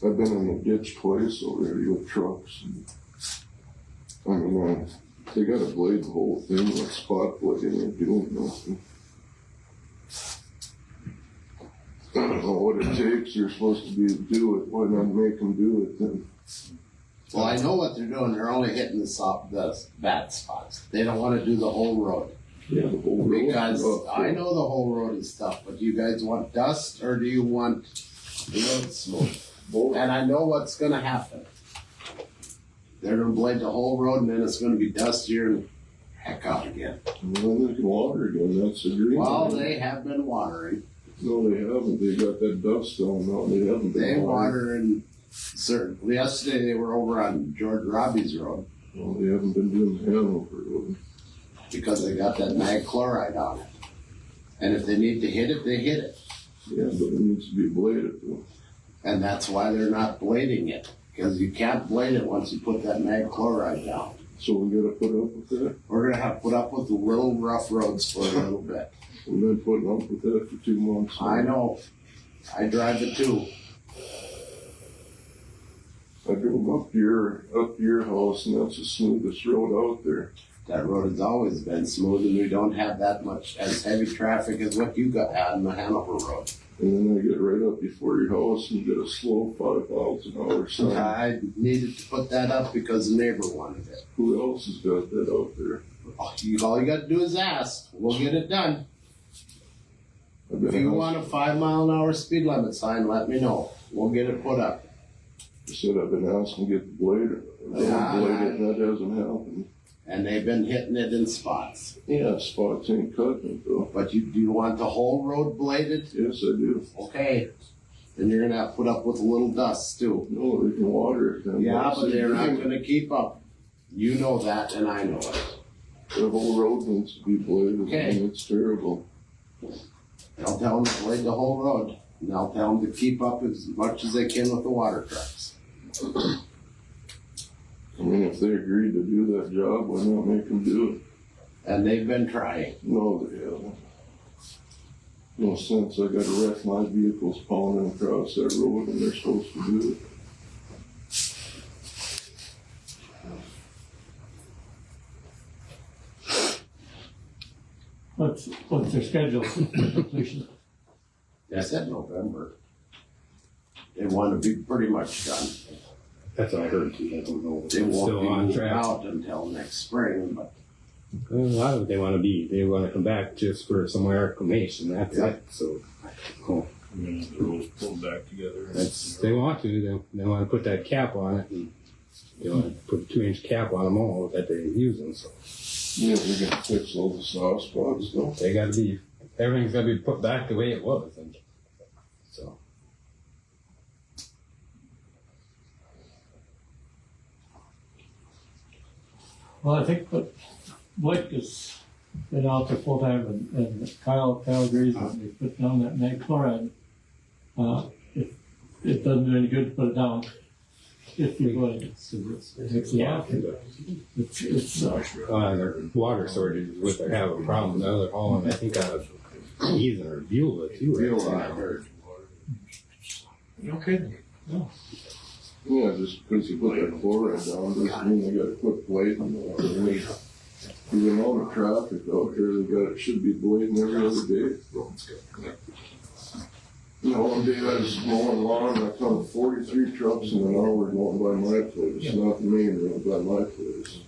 I've been in the ditch twice already with trucks. And, I mean, they gotta blade the whole thing with spot blading and doing nothing. I don't know what it takes. You're supposed to be to do it. Why not make them do it then? Well, I know what they're doing. They're only hitting the bad spots. They don't want to do the whole road. Yeah, the whole road. Because is rough, I know the whole road is tough, but do you guys want dust or do you want the road smooth? Both. And I know what's gonna happen. They're gonna blade the whole road and then it's gonna be dustier and heck out again. Well, they can water again. That's the green. Well, they have been watering. No, they haven't. They got that dust on now. They haven't been They watering. water in certain, yesterday they were over on George Robbie's road Well, they haven't been doing the Hanover Road. because they got that mag chloride on it. And if they need to hit it, they hit it. Yeah, but it needs to be bladed though. And that's why they're not blading it. Because you can't blade it once you put that mag chloride down. So we gotta put up with that. We're gonna have to put up with the little rough roads for a little bit. We've been putting up with that for 2 months. now. I know. I drive it too. I drove up to your house, and that's the smoothest road out there. That road has always been smooth and we don't have that much as heavy traffic as what you got on the Hanover Road. And then I get right up before your house and get a slow 5 miles an hour sign. I needed to put that up because the neighbor wanted it. Who else has got that out there? All you gotta do is ask. We'll get it done. I've been If you asked- want a 5-mile-an-hour speed limit sign, let me know. We'll get it put up. I said I've been asking to get the blade. Yeah, Blade it, and that hasn't happened. And they've been hitting it in spots. Yeah, spots ain't cutting it though. But do you want the whole road bladed? Yes, I do. Okay. Then you're gonna have to put up with a little dust too. No, they can water it then. Yeah, That's but the they're not thing. gonna keep up. You know that and I know it. The whole road needs to be bladed. Okay. And it's terrible. I'll tell them to blade the whole road. And I'll tell them to keep up as much as they can with the water trucks. I mean, if they agreed to do that job, why not make them do it? And they've been trying. No, they haven't. No sense. I gotta wreck my vehicles pounding across that road and they're supposed to do it. What's their schedule for completion? They said November. They want to be pretty much done. That's what I heard too. I don't know. They Still won't on be moving track. out until next spring, but A lot of it they want to come back just for some reclamation. That's Yeah. it. So, oh, And then the roads pulled back together. that's they want to. They want to put that cap on it, and they want to put a 2-inch cap on them all that they're using. So Yeah, they're gonna fix all the soft spots though. they got to be everything's got to be put back the way it was. And so Well, I think what Blake has been out there full time and Kyle agrees when they put down that mag chloride. It doesn't do any good to put it down. If you would, it's a lot. It's their water shortage is what they're having a problem. Now they're hauling, I think, out of Eason or Beulah too. Beulah, I Right heard. No kidding. Yeah, just because you put that chloride down doesn't mean they gotta quit blading. I mean, even all the traffic out there, should be blading every other day. You know, one day I was mowing lawn and I found 43 trucks in an hour going by my place, not the main road, by my place.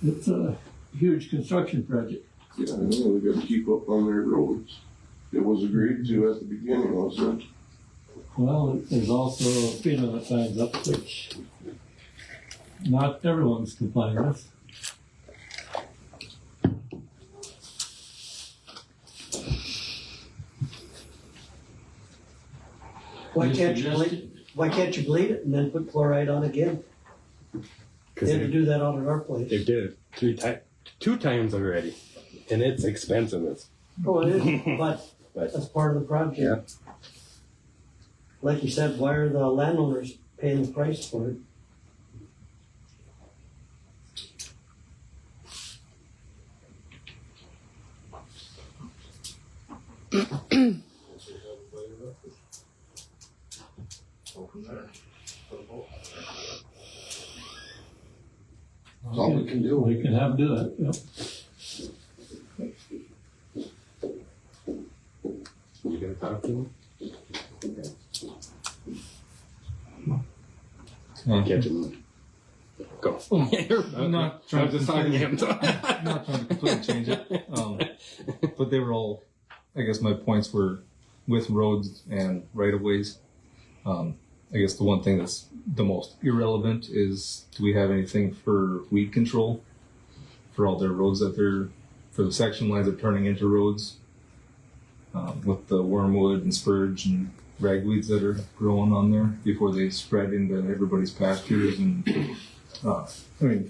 it's a huge construction project. Yeah, I know, they gotta keep up on their roads. It was agreed to at the beginning, wasn't it? Well, there's also speed limit signs up, which not everyone's complying with. Why You can't you suggested- bleed it and then put chloride on again? Because They had to they do that out at our place. did it 2 times already, and it's expensive. Oh, it is, but But that's part of the project. Yeah. like you said, why are the landowners paying the price for it? Go from there. That's all we can do. We can have do that, yep. You gonna talk to him? Catch him. Go. I'm not I trying was just to talking to him. I'm not trying to completely change it. But they were all, I guess my points were with roads and right of ways. I guess the one thing that's the most irrelevant is, do we have anything for weed control for all their roads for the section lines that are turning into roads? With the wormwood and spurge and ragweeds that are growing on there before they spread into everybody's pastures and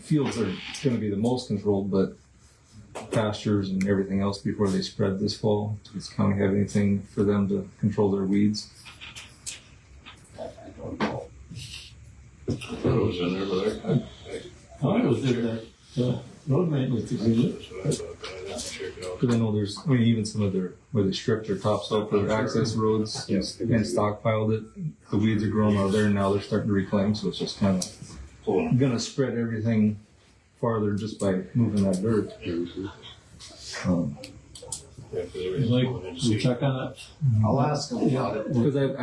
fields are going to be the most controlled, but pastures and everything else before they spread this fall. Does the county have anything for them to control their weeds? I was in there, but I was in the road maintenance agreement. that's what I thought, but I didn't check it out. Because I know there's, even some of where they stripped their tops for access roads and stockpiled it, the weeds are growing out there and now they're starting to reclaim, so it's just kind of gonna spread everything farther just by moving that dirt. Like, we check on that. I'll ask them about it. Because I've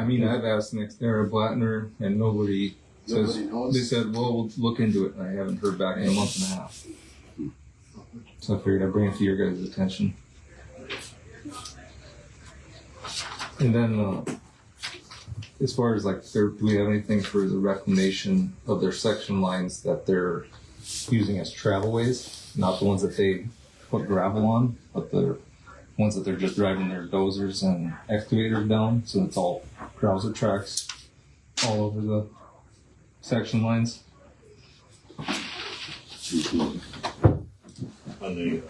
asked NextEra, Blattner, and nobody says, Nobody knows. they said, well, we'll look into it, and I haven't heard back in a month and a half. So I figured I'd bring it to your guys' attention. And then, as far as do we have anything for the reclamation of their section lines that they're using as travelways? Not the ones that they put gravel on, but the ones that they're just driving their dozers and excavators down. So it's all Krauser tracks all over the section lines. On the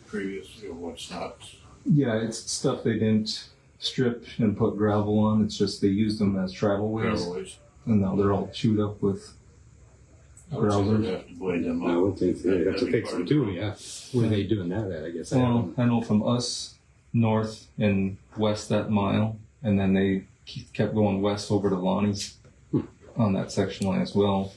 previous, what's not, Yeah, it's stuff they didn't strip and put gravel on. It's just they used them as travelways. travelways. And now they're all chewed up with I would say Browsers. we'd have to blade them up. I would think so. You'd have to That'd be fix part them of too, the- yeah. Where are they doing that at, I guess? I Well, don't know. I know from us north and west that mile, and then they kept going west over to Lonnie's on that section line as well.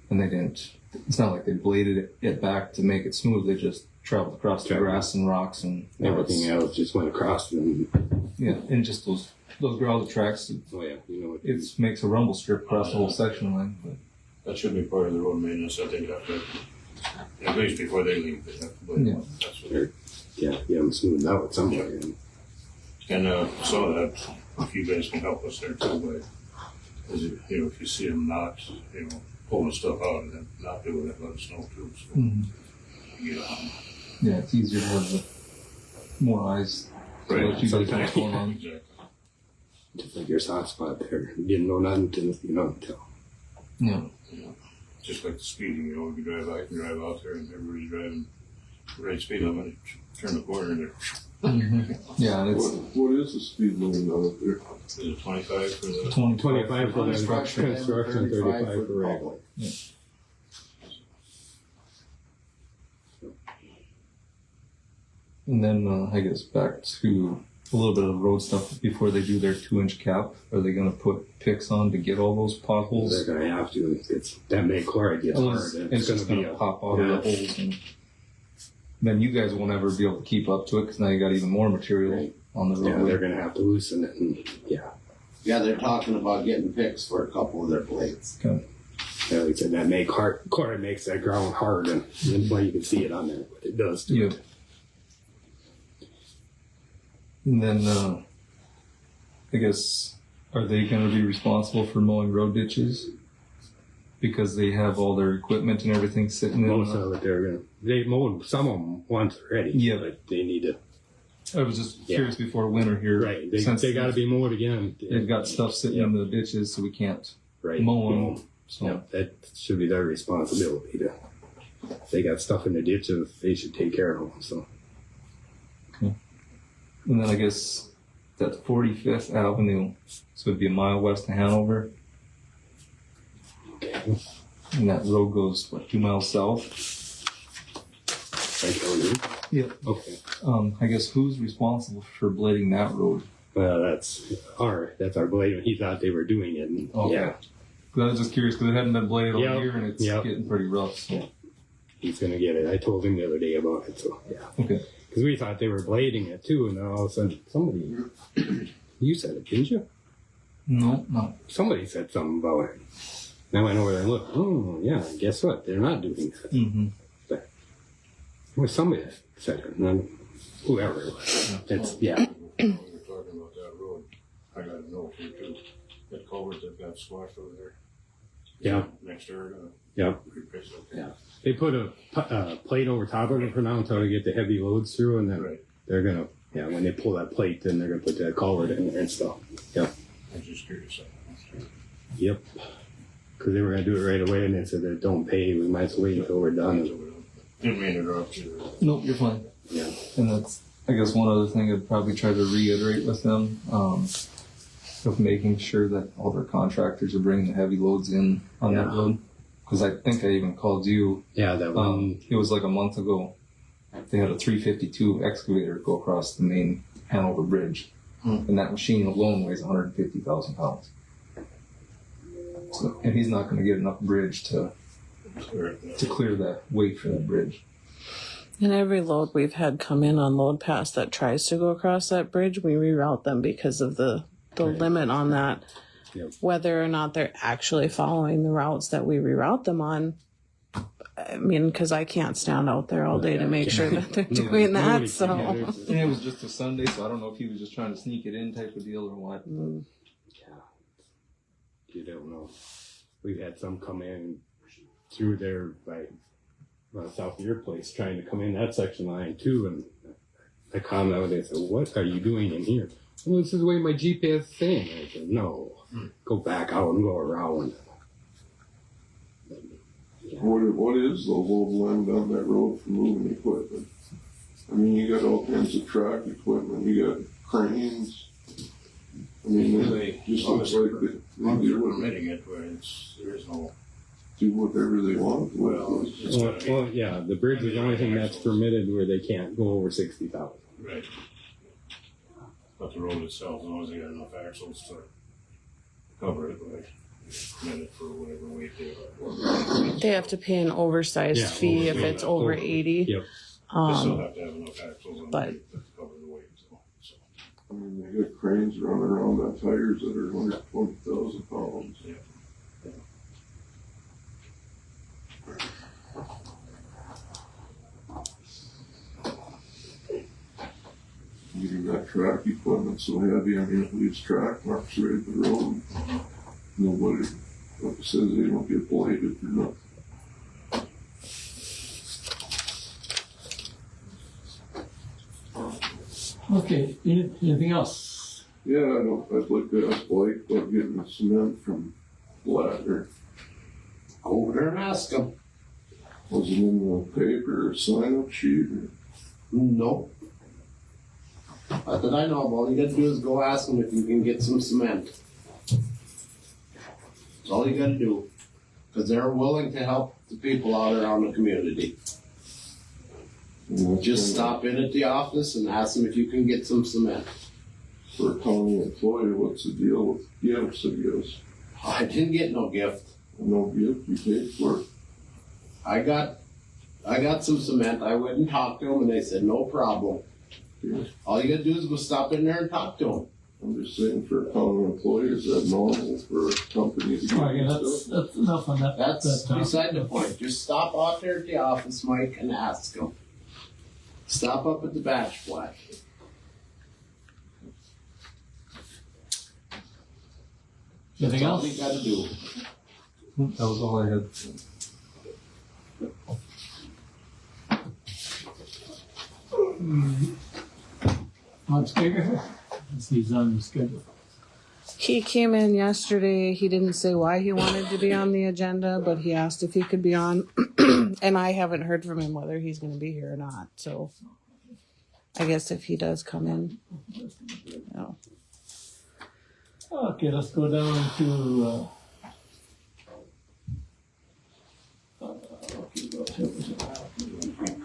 And they didn't. It's not like they bladed it back to make it smooth. They just traveled across the grass and rocks and Everything else just went across and, Yeah, and just those gravel tracks. oh yeah, you know what. It makes a rumble strip across the whole section line. But That should be part of the road maintenance, I think, have to, at least before they leave, they have to blade them up. That's what, Yeah, I'm smoothed out at some point. and, some of that, if you guys can help us there too, but, is it, if you see them not, pulling stuff out and then not doing it, let us know too, so. You know, yeah, it's easier to have more eyes to Right. let you guys know what's going on. exactly. Just like your soft spot there. You didn't know nothing until. Yeah. Just like the speeding, if you drive, I can drive out there and everybody's driving the right speed limit, turn the corner and they're, Yeah, and it's What is the speed limit out there? is it 25 for the? 25 for the Construction, construction, 35 for the regular. public. And then I guess back to a little bit of road stuff before they do their 2-inch cap. Are they going to put picks on to get all those potholes? They're gonna have to. It's that May chloride gets hard. And It's just going to pop out of the holes, and then you guys won't ever be able to keep up to it because now you got even more material Right. on the Yeah, roadway. they're gonna have to loosen it, and Yeah, they're talking about getting picks for a couple of their blades. yeah, like I said, that May chloride makes that ground hard, and well, you can see it on there, but it does to Yeah. it. And then I guess, are they going to be responsible for mowing road ditches? Because they have all their equipment and everything sitting in. Most of it, they mowed some of them once already. Yeah. but they need to. I was just curious before winter here. Right, since they got to be mowed again. They've got stuff sitting in the ditches, so we can't right. mow them. So Yeah, that should be their responsibility to. If they got stuff in the ditches, they should take care of them. So and then I guess That's 45th Avenue, so it'd be a mile west of Hanover. Okay. And that road goes, what, 2 miles south? Like O'Neill? Yep. Okay. I guess who's responsible for blading that road? Well, that's our blade. He thought they were doing it. And, Okay. Yeah. 'Cause I was just curious, because it hadn't been bladed all Yep. year, and it's Yep. getting pretty rough, so. He's gonna get it. I told him the other day about it. So yeah. Okay. Because we thought they were blading it too, and then all of a sudden somebody, you said it, didn't you? No. Somebody said something about it. And I went over there and looked. Oh yeah, guess what? They're not doing that. Mm-hmm. It was somebody that said it, and then whoever it was. It's yeah. When you're talking about that road, I got a note here too. That culvert that got squashed over there. Yeah. Next door, Yeah. replace it. Yeah. They put a plate over top of it for now until they get the heavy loads through, and then Right. they're gonna when they pull that plate, then they're gonna put that culvert in there and stuff. Yep. I'm just curious. Yep. Because they were gonna do it right away, and they said that don't pay. We might as well wait until we're done. Didn't mean to interrupt you. Nope, you're fine. Yeah. And that's, I guess, one other thing I'd probably try to reiterate with them, of making sure that all their contractors are bringing the heavy loads in on that road. Because I think I even called you. Yeah, that one. It was like a month ago. They had a 352 excavator go across the main Hanover Bridge, and that machine alone weighs 150,000 pounds. So, and he's not going to get enough bridge to clear that weight for that bridge. And every load we've had come in on Load Pass that tries to go across that bridge, we reroute them because of the limit on that. Yep. Whether or not they're actually following the routes that we reroute them on, I mean, because I can't stand out there all day to make sure that they're doing that. So And it was just a Sunday, so I don't know if he was just trying to sneak it in type of deal or what. Yeah. You don't know. We've had some come in through there by south of your place trying to come in that section line too, and I commented and said, "What are you doing in here?" Well, this is the way my GPS is saying. I said, "No, go back out and go around." What is the load limit on that road for moving equipment? I mean, you got all kinds of track equipment, you got cranes. I mean, They just looks like they Long as do they're what- permitting it, where there is no, do whatever they want. well, it's Well, gotta be. well, yeah, the bridge is the only thing that's permitted where they can't go over 60,000. Right. But the road itself, as long as they got enough axles to cover it, right? Permitted for whatever weight they are. they have to pay an oversized Yeah, fee if it's over 80. Yep. They still have to have enough axles on but- it to cover the weight, so. I mean, they got cranes running around on tires that are 120,000 pounds. Yeah. You got track equipment so heavy, I mean, it leaves track marks right at the road. Nobody, like I said, they don't get bladed or nothing. Okay, anything else? Yeah, I'd like to ask Blake about getting the cement from Blattner. Go over there and ask them. Was it in the paper or sign-up sheet? Or? No. Not that I know of. All you gotta do is go ask them if you can get some cement. That's all you gotta do. Because they're willing to help the people out around the community. Just stop in at the office and ask them if you can get some cement. For a county employee, what's the deal with gifts, I guess? I didn't get no gift. No gift, you paid for it. I got some cement. I went and talked to them and they said, no problem. Yeah. All you gotta do is go stop in there and talk to them. I'm just saying, for a county employee, is that normal for a company to All right, give yeah, you that's, stuff? that's enough on that. That's that topic. beside the point. Just stop out there at the office, Mike, and ask them. Stop up at the batch flat. Anything That's all else? you gotta do. That was all I had. On speaker? He's on the schedule. He came in yesterday. He didn't say why he wanted to be on the agenda, but he asked if he could be on. And I haven't heard from him whether he's going to be here or not. So I guess if he does come in. No. Okay, let's go down to,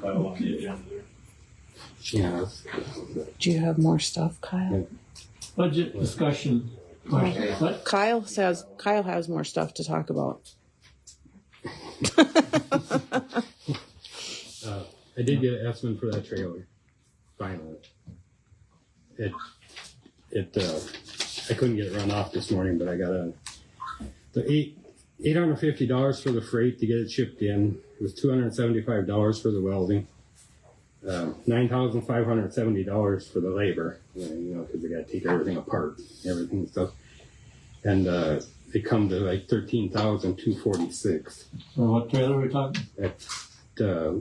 Kyle on the agenda there. Yeah. Do you have more stuff, Kyle? budget discussion. What? Kyle has more stuff to talk about. I did get an estimate for that trailer, finally. I couldn't get it run off this morning, but I got the $850 for the freight to get it shipped in. It was $275 for the welding. $9,570 for the labor, because they got to take everything apart, everything and stuff. And it come to like $13,246. So what trailer are we talking? At Trail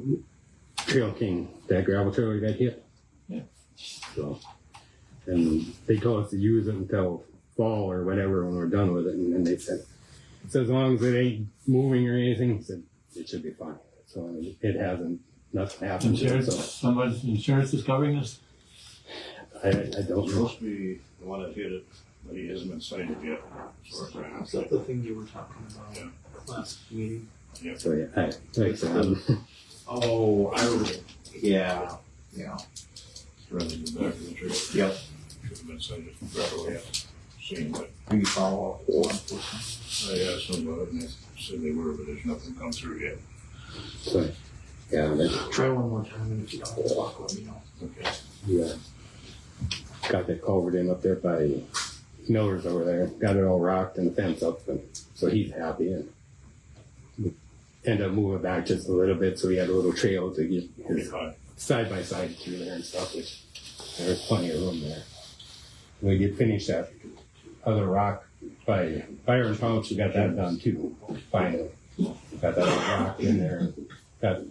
King, that gravel trailer got hit. Yeah. So, and they told us to use it until fall or whatever when we're done with it. And then they said, as long as it ain't moving or anything, it should be fine. So it hasn't. Nothing happened. Insurance, So somebody's insurance is covering this? I don't It's know. supposed to be the one that hit it, but he hasn't been cited yet. As far as I Is understand. that the thing you were talking about Yeah. last meeting? So yeah, like I said, Oh, yeah. Running in the back of the trailer. Yep. Should have been cited right away. Seen, but Do you follow up with law enforcement? I asked them about it and they said they were, but there's nothing come through yet. so yeah, Try one more time, and if you don't talk, let me know. Okay. yeah, got that culvert in up there by Miller's over there. Got it all rocked and the fence up, and so he's happy. And we ended up moving back just a little bit, so he had a little trail to get his side by side through there and stuff. Which there's plenty of room there. We did finish that other rock by Byron Pumps. We got that done too. Finally, got that other rock in there. Got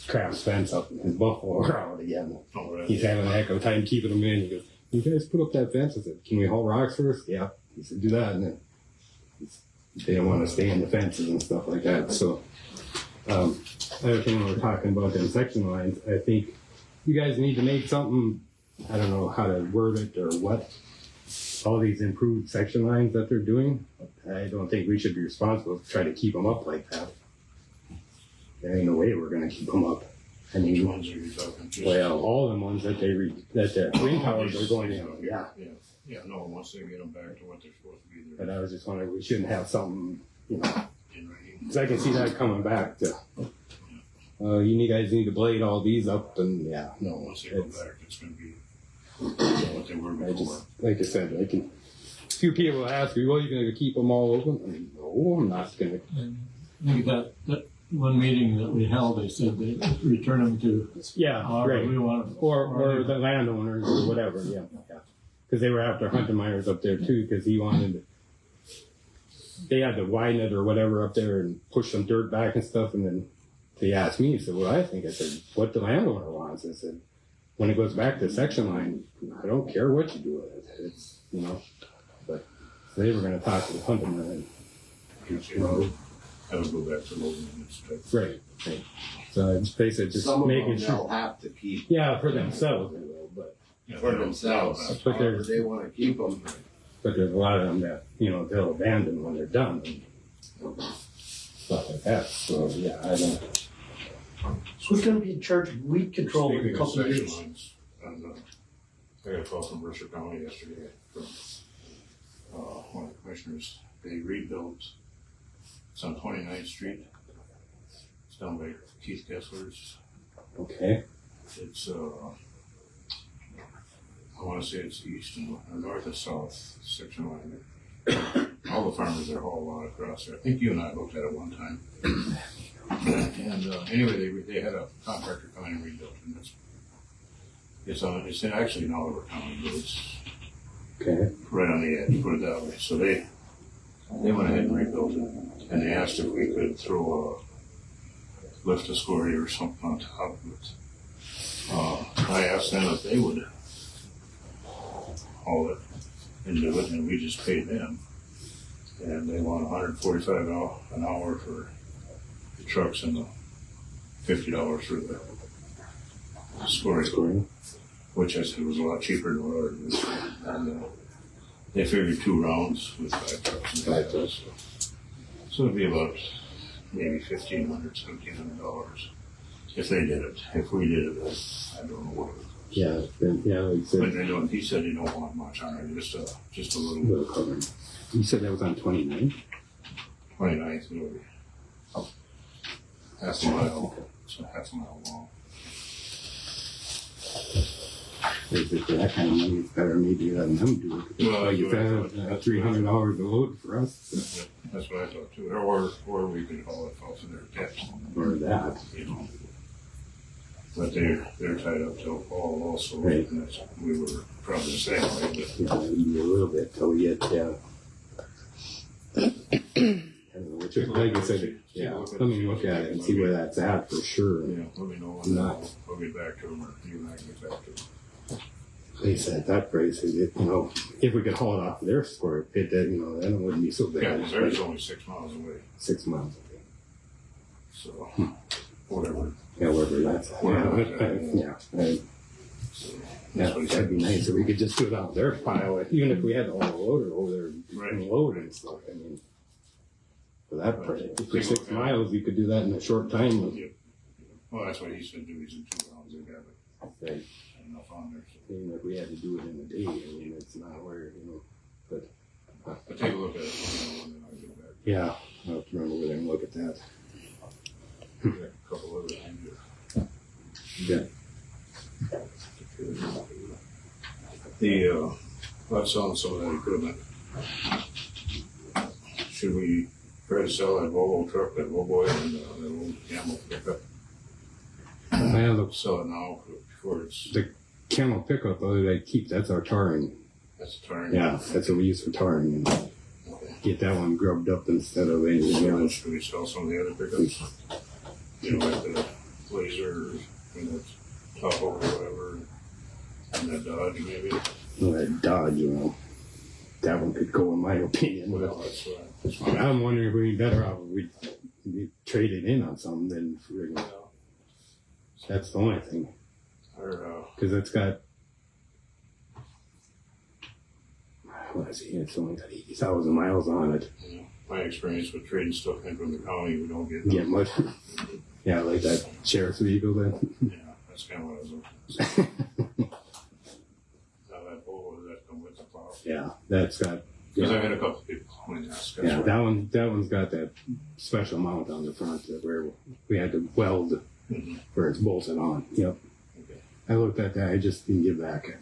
Kraft's fence up, his buffalo around again. All right. He's having a heck of a time keeping them in. He goes, "You guys put up that fence?" I said, "Can we haul rocks first?" Yeah. He said, "Do that." And then they don't want to stay in the fences and stuff like that. So, other thing we're talking about them section lines, I think you guys need to make something. I don't know how to word it or what. All these improved section lines that they're doing, I don't think we should be responsible to try to keep them up like that. There ain't no way we're gonna keep them up. I Which mean, ones are you talking? Just- well, all the ones that the wind towers are going in. Yeah, Yeah, no, once they get them back to what they're supposed to be, but they're I was just wondering, we shouldn't have something, in writing. because I can see that coming back to. You guys need to blade all these up, and yeah, no, Once they go back, it's gonna be what they were I before. just, like I said, a few people ask me, "Well, you gonna keep them all open?" I mean, no, I'm not gonna. I think that one meeting that we held, they said they return them to Yeah, however right. we want them. Or the landowners or whatever, yeah. Because they were after Hunter Myers up there too, because he wanted they had to widen it or whatever up there and push some dirt back and stuff, and then they asked me, he said, "What I think?" I said, "What the landowner wants." I said, "When it goes back to the section line, I don't care what you do with it. It's, but so they were going to talk to the Hunter Myers. Have them go back to Logan and it's Right. So it's basically just Some of them making they'll sure. have to keep Yeah, for themselves they will, but for themselves. But However there's- they want to keep them. there's a lot of them that, they'll abandon when they're done and stuff like that. So yeah, I don't. Who's gonna be in charge of weed control in a Speaking of couple of section years? lines, and, I got a call from Mercer County yesterday from, one of the commissioners. They rebuilt, it's on 29th Street. It's down by Keith Kessler's. Okay. It's, I wanna say it's east and north and south section line. All the farmers are all out across there. I think you and I looked at it one time. And, anyway, they had a contractor come in and rebuild it, and it's actually in Oliver County, but it's Okay. right on the edge, put it that way. So they went ahead and rebuilt it, and they asked if we could lift a scoria or something on top of it. I asked them if they would haul it and do it, and we just paid them. And they want $145 an hour for the trucks and the $50 for the scoring, which I said was a lot cheaper than what ours is. And they figured 2 rounds with 5 trucks. And so it'd be about maybe $1,500, $1,700 if they did it. If we did it, I don't know what it was. Yeah, like I said, But they don't, he said he don't want much on it, just a little little cover. You said that was on 29th? 29th, maybe. Half a mile, so half a mile long. Basically, that kind of money is better maybe letting them do it. Well, Like you that's said, what- $300 a load for us, Yeah, that's what I thought too. Or we could haul it off of their tips, or that. you know. But they're tied up till fall also, Right. and that's, we were probably the same way, but Yeah, maybe a little bit till we get, which is, like I said, yeah, let me look at it and see where that's at for sure. yeah, let me know. Not- I'll get back to them, or you and I can get back to them. Like I said, that price is, if we could haul it off their square pit, then, then it wouldn't be so Yeah, bad. 'cause theirs is only 6 miles away, 6 months. so whatever. Yeah, wherever that's at. Yeah, So, yeah, that's what he that'd be said. nice if we could just do it out their pile, even if we had to haul a loader over there Right. and load and stuff. I mean, for that Right. price, for 6 miles, you could do that in a short time. Yeah. Well, that's what he said, do these in 2 rounds, they got it, Right. enough on there. So. Even if we had to do it in a day, I mean, it's not where, but. But take a look at it, and then I'll get back. Yeah, I'll have to run over there and look at that. Got a couple other things here. Yeah. Let's sell some of that equipment. Should we try to sell that Volvo truck, that Volvo and that old Camel pickup? Well, Sell it now before it's, the Camel pickup, I keep, that's our tarring. that's a turn. Yeah, that's what we use for tarring, and Okay. get that one grubbed up instead of anything So then else. should we sell some of the other pickups? You know, like the Blazer, and the Tahoe or whatever, and that Dodge maybe? Well, that Dodge, that one could go in my opinion. Well, But that's fine. I'm wondering if we'd be better off if we trade it in on something than friggin'. That's the only thing, Or, because it's got. What is it? It's only got 80,000 miles on it. you know, my experience with trading stuff in from the county, we don't get. Get much. Yeah, like that sheriff's vehicle then. Yeah, that's kind of what I was looking at. Now that Volvo, does that come with the plow? Yeah, that's got. Because Yeah. I've had a couple people call and ask. That's Yeah, why. that one's got that special mount on the front that where we had to weld Mhm. where it's bolted on. Yep. Okay. I looked at that. I just didn't give back.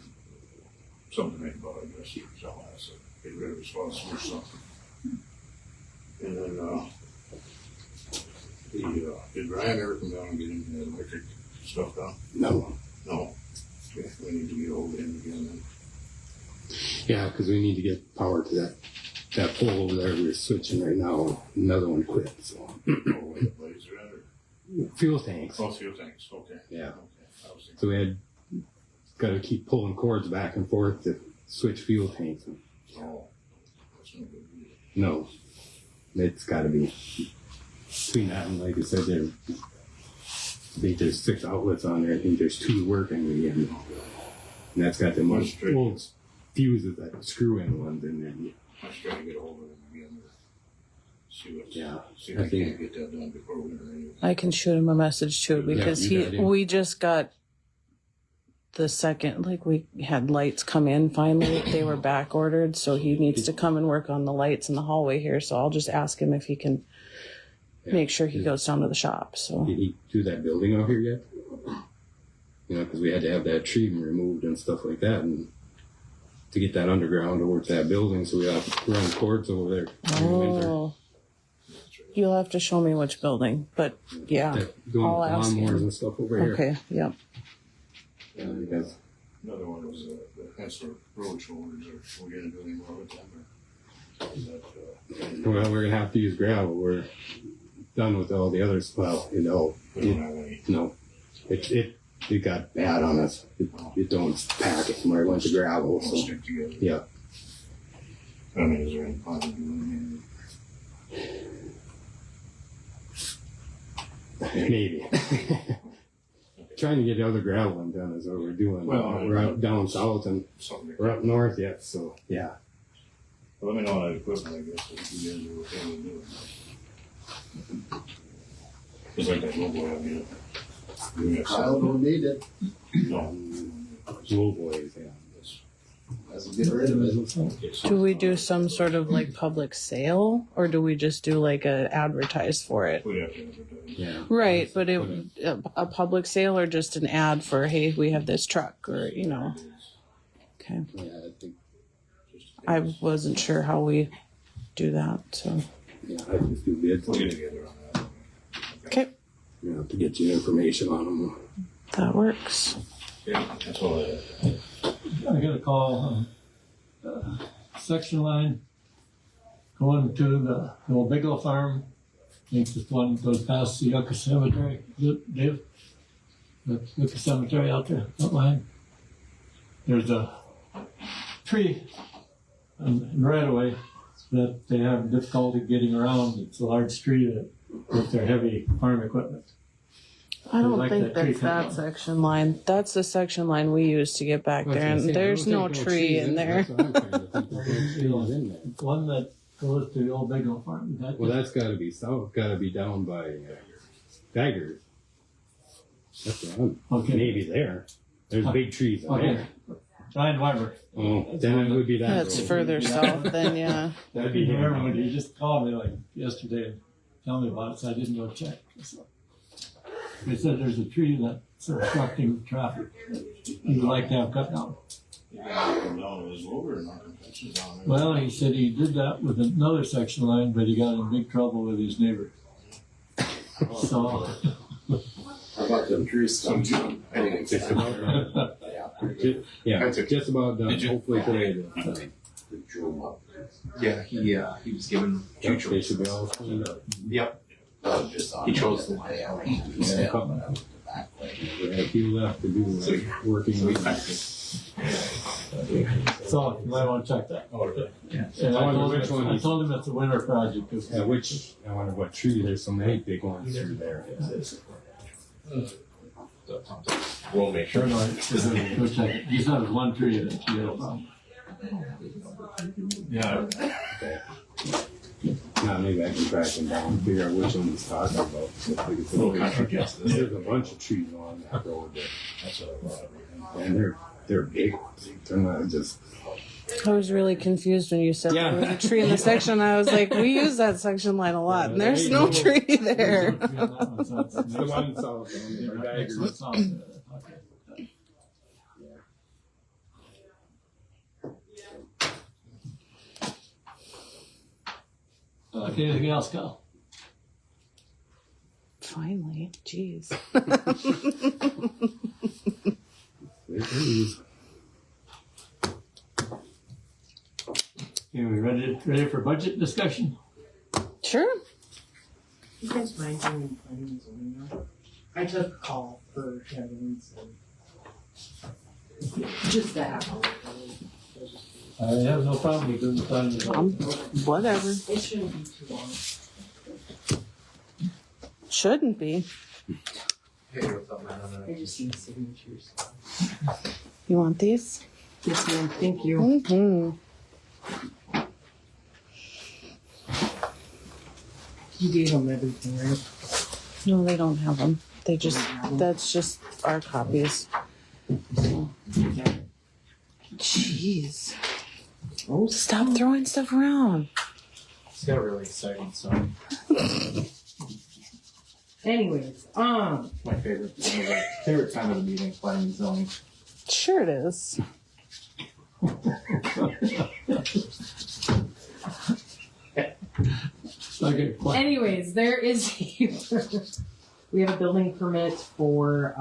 Something to think about, I guess, so I said, get rid of his sponsor or something. And then, did Ryan ever come down and get into the electric stuff done? No. No. Okay, we need to get hold of him again then. Yeah, because we need to get power to that pole over there. We're switching right now. Another one quit. So Oh, wait, the Blazer or? fuel tanks. Oh, fuel tanks, okay. Yeah. Okay, I was thinking, So we had got to keep pulling cords back and forth to switch fuel tanks. oh, that's no good. either. No, it's got to be between that and like I said, I think there's 6 outlets on there. I think there's 2 working again, and that's got the much Straight. old fuses that screw in ones in there. I should try to get hold of him again or see what, Yeah, see if I we think- can't get that done before winter anyway. I can shoot him a message too because you got it. we just got the second, like we had lights come in finally. They were back ordered, so he needs to come and work on the lights in the hallway here. So I'll just ask him if he can Yeah. make sure he goes down to the shop. So Did he do that building out here yet? Because we had to have that tree removed and stuff like that, and to get that underground to work that building, so we have to run cords over there in the winter. oh, you'll have to show me which building, but yeah, Doing I'll with ask lawnmowers him. and stuff over here. Okay, yep. Yeah, because Another one was the Hensler Road shoulders, are we gonna do any more with them, or is that, well, we're gonna have to use gravel. We're done with all the others. Well, we don't have any? no, it got bad on us. It don't pack it when I went to gravel. Won't So stick together. yeah, I mean, is there any point in doing maybe. trying to get the other gravel one done is what we're doing. Well, we're out down south and Something. we're up north yet, so yeah. Let me know on that equipment, I guess, if you guys are okay with doing it. It's like that logo, I mean. Kyle don't need it. No. Little boys, yeah. Let's get rid of it. Do we do some sort of like public sale, or do we just do like a advertise for it? We'd have to advertise. Yeah. Right, but a public sale or just an ad for, hey, we have this truck, or you know. Okay, Yeah, I think I wasn't sure how we do that, so yeah, I just do bids. We'll get together on that. okay, You know, to get you information on them. that works. Yeah, that's all I have. I got a call on section line going to the old Bigelow farm. I think this one goes past the Yucca Cemetery. Dave, the Yucca Cemetery out there, that line. There's a tree right away that they have difficulty getting around. It's a large tree that with their heavy farm equipment. I don't Like think that tree that's that cut section line. That's the section line we use to get back there, and there's no tree in there. One that goes to the old Bigelow farm. Well, that's got to be south. Got to be down by Daggers. That's one. Okay. Maybe there. There's big trees in Okay. there. Ryan Weber. Oh, then it would be that. That's road. further south than yeah. That'd be Remember him. when he just called me like yesterday and told me about it, so I didn't go check. So they said there's a tree that's obstructing traffic that he would like to have cut down. You gotta come down with his loader and not confessions down there. Well, he said he did that with another section line, but he got in big trouble with his neighbor. So, How about them trees stumps? Just about done. Yeah, just about done. Hopefully today. Yeah, he was given two They should choices. be all cleaned up. Yep. Just on He chose the the line. Yeah, back way. We have a few left to do working. So we on. packed it. so you might want to check that. Yeah. And I wonder which one I he's- told him it's a winter project. 'Cause Yeah, which I wonder what tree. There's so many big ones through there. We'll make sure. Sure, no, go check it. He said it was one tree that he had a problem. Yeah. Now maybe I can track them down and figure out which one he's talking about. Little country guess this. There's a bunch of trees along that road there, That's what I thought. and they're big ones. They're not just. I was really confused when you said there was a tree in the section. I was like, we use that section line a lot, and there's no tree there. There's a tree on that one, so it's It's the one south on Yeah, the right next to Daggers. the south there. Okay. Okay, anything else, Kyle? Finally, jeez. There's these. Okay, we ready for budget discussion? Sure. You guys mind doing planning and zoning now? I took a call for Kevin's and just that. I have no problem with doing the planning. Whatever. It shouldn't be too long. Shouldn't be. Hey, what's up, man? I just need signatures. You want these? Yes, ma'am. Thank you. Mm-hmm. You gave them everything, right? No, they don't have them. They just, that's just our copies. So. Jeez. Oh, Stop throwing stuff around. It's got really exciting stuff. anyways, My favorite time of the meeting, planning and zoning. Sure it is. Okay, what? anyways, there is we have a building permit for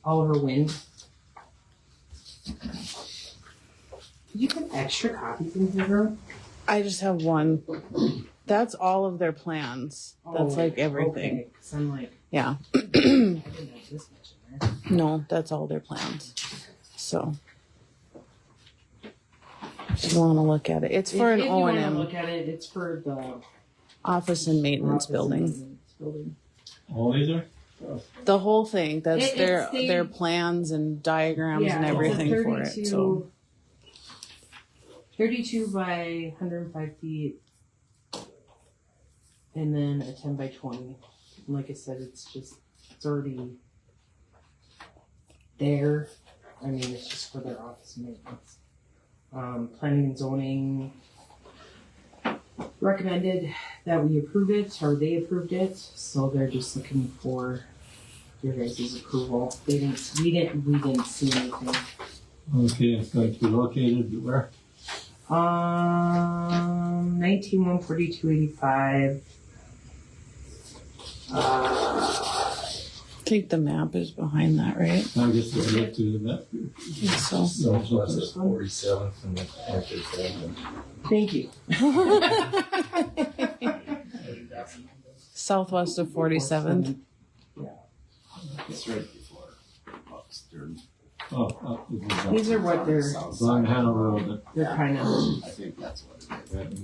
Oliver Wind. Did you put extra copies in here? I just have one. That's all of their plans. That's like everything. Okay, 'cause I'm like, Yeah. I didn't have this much in there. No, that's all their plans. So. If you want to look at it, it's for an If you O wanna and look M at it, it's for the office and maintenance office building. maintenance building. All these are? The whole thing. That's It their stayed- plans and diagrams Yeah, and it's a everything for it. So 32 by 105 feet, and then a 10 by 20. And like I said, it's already there. I mean, it's just for their office maintenance. Planning and zoning recommended that we approve it, or they approved it, so they're just looking for your guys' approval. We didn't see anything. Okay, it's going to be located where? 1914285. I think the map is behind that, right? I guess we'll get to the map. So Southwest is 47th and after 7. Thank you. southwest of 47th. It's right before Buxton. Oh, These are what they're Long Hanover Road. kind of. I think that's what it is.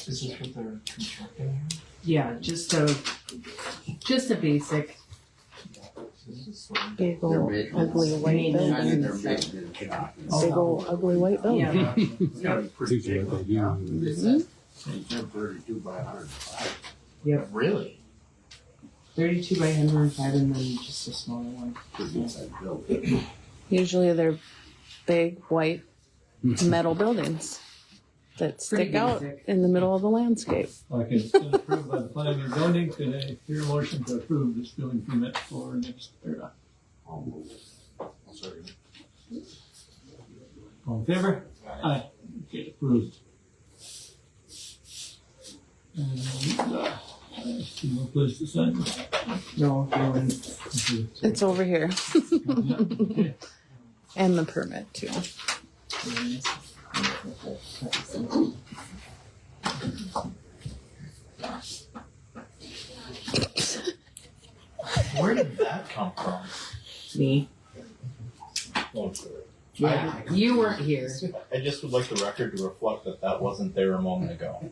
Is this what they're constructing? Yeah, just a basic. Big ol' They're ugly white I mean, they're building. making shop. Big ol' ugly white building. Yeah. It's gotta be pretty Teach you big. what they do. They said 32 by 105. Yep. Really? 32 by 105, and then just a smaller one. Pretty good size building. Usually they're big white metal buildings that stick Pretty out basic. in the middle of the landscape. Okay, it's been approved by the planning and zoning. Can I hear a motion to approve this building permit for next era? I'll move it. I'll second it. All in favor? Aye. Okay, approved. And, I see no place to sign this. No, no. Okay. It's over here. Yeah, okay. And the permit too. Where did that come from? Me. Don't do it. Yeah, you weren't here. I just would like the record to reflect that that wasn't there a moment ago.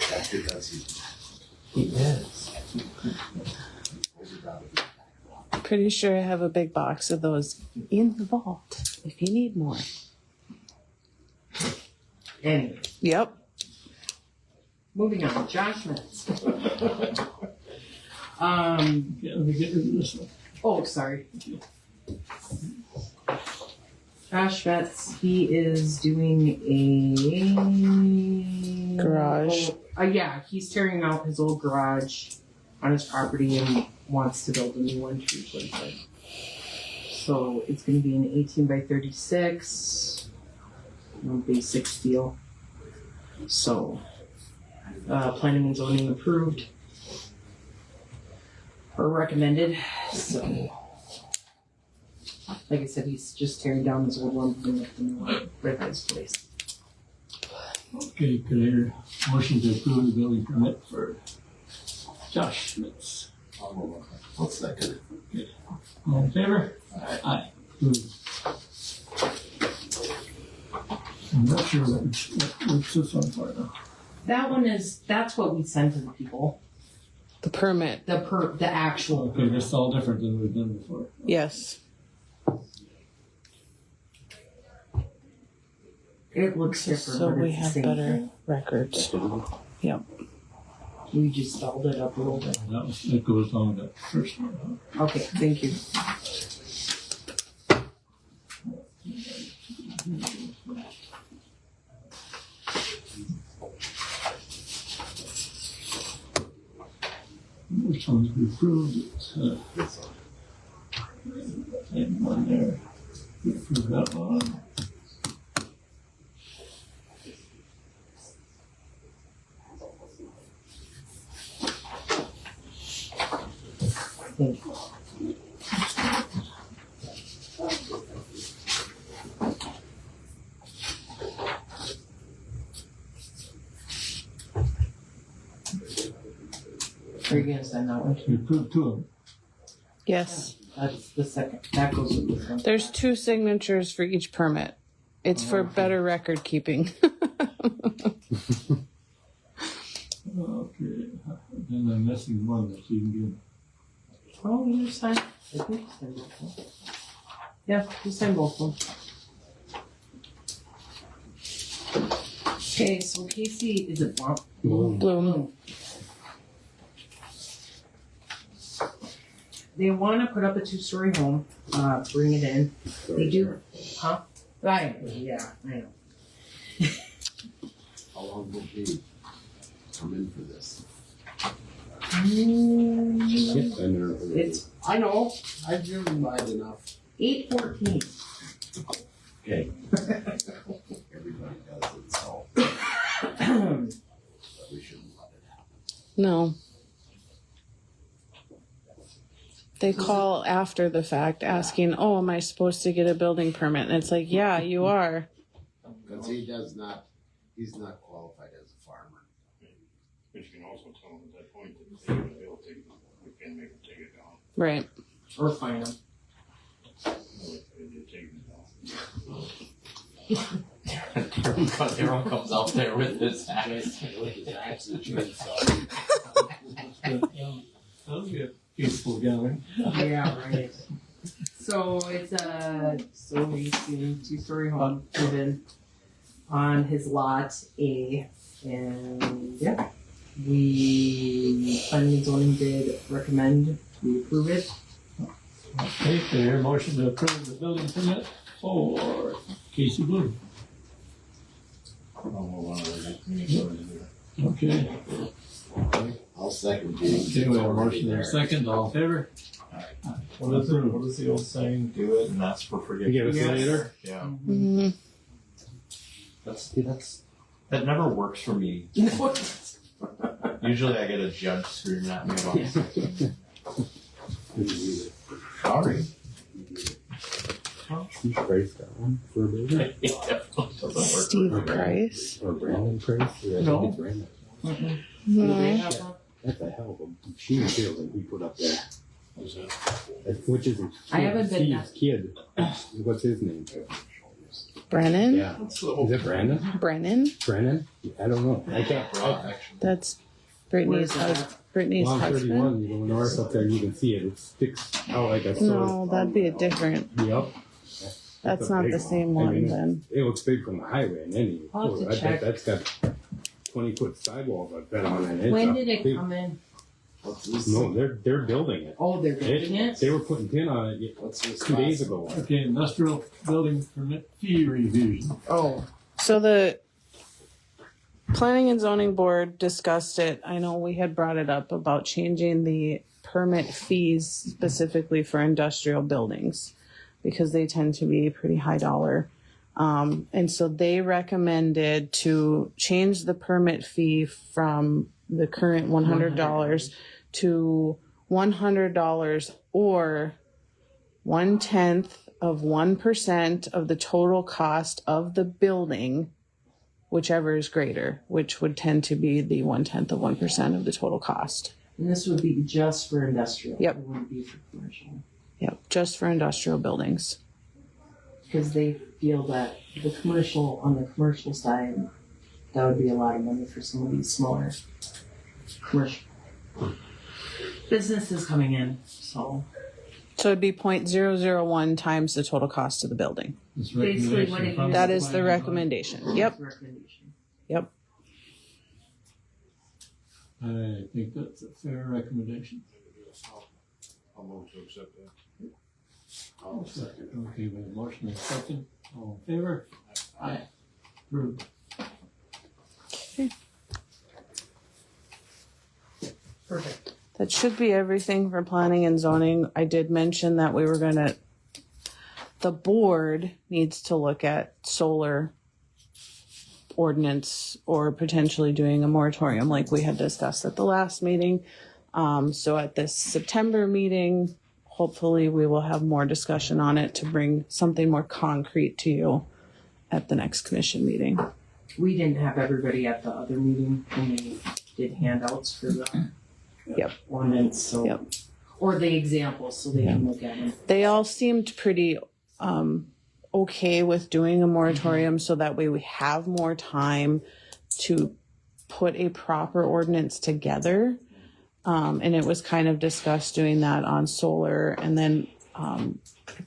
That's because He is. Pretty sure I have a big box of those in the vault if you need more. Anyway, Yep. moving on. Josh Metz. Okay, let me get rid of this one. Oh, sorry. Josh Metz, he is doing a Garage. Yeah, he's tearing out his old garage on his property and wants to build a new one to replace it. So it's going to be an 18 by 36, basic steel. So, planning and zoning approved or recommended. So, like I said, he's just tearing down his old one, putting up the new one right by his place. Okay, could I hear a motion to approve the building permit for Josh Schmitz? I'll move on. I'll second it. All in favor? Aye. Approved. I'm not sure what's this one for now. That one that's what we send to the people. The permit. The actual. Okay, that's all different than we've done before. Yes. It looks different, So but we it's the have same better thing. records. Yep. We just spelled it up a little bit. That goes on that first one, huh? Okay, thank you. Which ones we approved? It's, and one there. We approved that one. Thank you. Are you gonna send that one? We approved two of them. Yes. That's the second. That goes with this one. There's 2 signatures for each permit. It's for better record keeping. Okay, then I'm missing one that you can Oh, you signed, I think you signed both of them. Yeah, you signed both of them. Okay, so Casey, is it Bloom? Bloom. They wanna put up a 2-story home, bring it in. They do, huh? Right, yeah, I know. How long will he come in for this? It's, I know, I've driven by it enough. 8:14. Okay. Everybody does it, so. But we shouldn't let it happen. No. They call after the fact asking, oh, am I supposed to get a building permit? And it's like, yeah, you are. Because he's not qualified as a farmer. But you can also tell them at that point that they're gonna be able to take, we can make them take it down. Right. Or fine them. They take it down. Everyone comes out there with his axe. That'll be a peaceful gathering. Yeah, right. So it's so he's seen 2-story home put in on his lot A, and yeah, we planning and zoning did recommend we approve it. Okay, do I hear a motion to approve the building permit for Casey Bloom? I'll move on to the next meeting. Okay, I'll second James. okay, we have a motion and a second, all in favor? What is the old saying? Do it and ask for forgiveness. Forgive us Yes. later. Yeah. Mm-hmm. That never works for me. Usually I get a judge screaming at me about something. Sorry. Steve Price got one for a building. Steve Price. Or Brandon Price. Yeah, I No. think it's Brandon. Do they No. have one? That's a hell of a machine building he put up there. What's that? Which is I haven't been Steve's kid. What's his name? Brennan? Yeah. Is it Brandon? Brennan? Brennan? I don't know. I can't. That's Where's Brittany's that? Brittany's On husband. 31, you go north up there, you can see it. It sticks out like a sword. No, that'd be a different. Yep. That's a not big the same one. I one mean, then. It looks big from the highway and then you, I'll have to I bet check. that's got 20-foot sidewalls, I bet on it. It's When a did it big- come in? What's this? No, they're building it. Oh, they're building it? They were putting tin on it What's this? 2 days ago. Okay, industrial building permit fee revision. Oh, So the planning and zoning board discussed it. I know we had brought it up about changing the permit fees specifically for industrial buildings because they tend to be pretty high dollar. And so they recommended to change the permit fee from the current $100 to $100 or 0.1% of the total cost of the building, whichever is greater, which would tend to be the 0.1% of the total cost. and this would be just for industrial. Yep. It wouldn't be for commercial. Yep, just for industrial buildings. Because they feel that the commercial, on the commercial side, that would be a lot of money for some of these smaller commercial businesses coming in, so. So it'd be 0.001 times the total cost of the building. This Basically what it recommendation from That the is the planning recommendation. Yep, Recommendation. yep. board. I think that's a fair recommendation. I'll move to accept that. I'll second. Okay, we have a motion and a second, all in favor? Aye. Approved. Perfect. That should be everything for planning and zoning. I did mention that we were gonna, the board needs to look at solar ordinance or potentially doing a moratorium like we had discussed at the last meeting. So at this September meeting, hopefully we will have more discussion on it to bring something more concrete to you at the next commission meeting. We didn't have everybody at the other meeting when we did handouts for the Yep. ordinance, so. Yep. Or the examples, so they can look at them. They all seemed pretty okay with doing a moratorium so that way we have more time to put a proper ordinance together. And it was kind of discussed doing that on solar. And then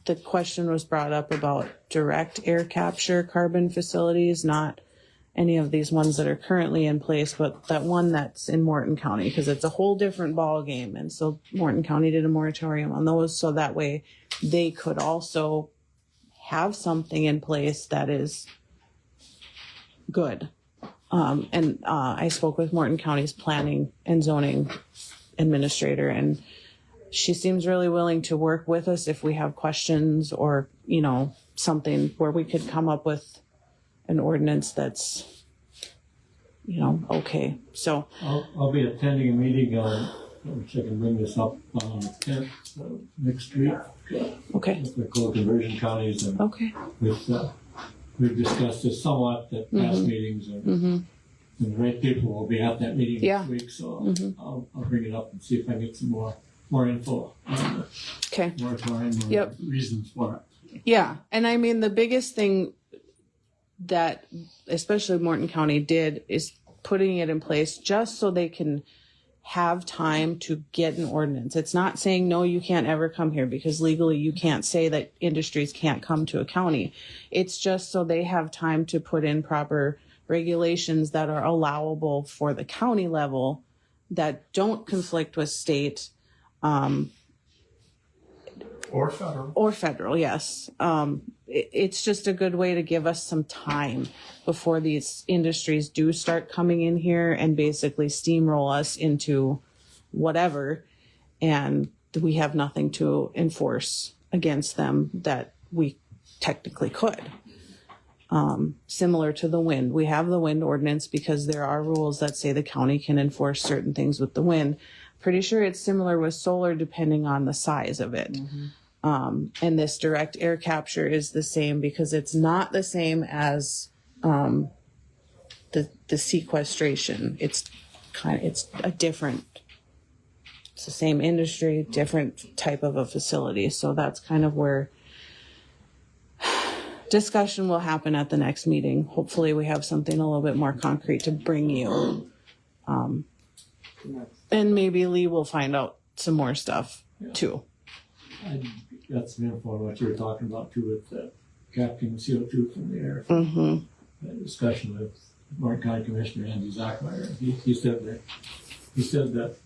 the question was brought up about direct air capture carbon facilities, not any of these ones that are currently in place, but that one that's in Morton County, because it's a whole different ball game. And so Morton County did a moratorium on those, so that way they could also have something in place that is good. I spoke with Morton County's planning and zoning administrator, and she seems really willing to work with us if we have questions or, something where we could come up with an ordinance that's, okay. So I'll be attending a meeting on, which I can bring this up on the 10th next week. Okay. With the coal conversion counties, and Okay. we've discussed this somewhat at past meetings, and the right people will be at that meeting Yeah. next week, so I'll bring it up and see if I can get some more info on Okay. the moratorium or Yep. reasons for it. Yeah. And I mean, the biggest thing that especially Morton County did is putting it in place just so they can have time to get an ordinance. It's not saying, no, you can't ever come here, because legally you can't say that industries can't come to a county. It's just so they have time to put in proper regulations that are allowable for the county level that don't conflict with state, or federal, yes. It's just a good way to give us some time before these industries do start coming in here and basically steamroll us into whatever, and we have nothing to enforce against them that we technically could. Similar to the wind. We have the wind ordinance because there are rules that say the county can enforce certain things with the wind. Pretty sure it's similar with solar depending on the size of it. And this direct air capture is the same because it's not the same as the sequestration. It's a different, it's the same industry, different type of a facility. So that's kind of where discussion will happen at the next meeting. Hopefully we have something a little bit more concrete to bring you. And maybe Lee will find out some more stuff too. I got some info on what you were talking about too, with capturing CO2 from the air. A discussion with Martin County Commissioner Andy Zachmeyer. He said that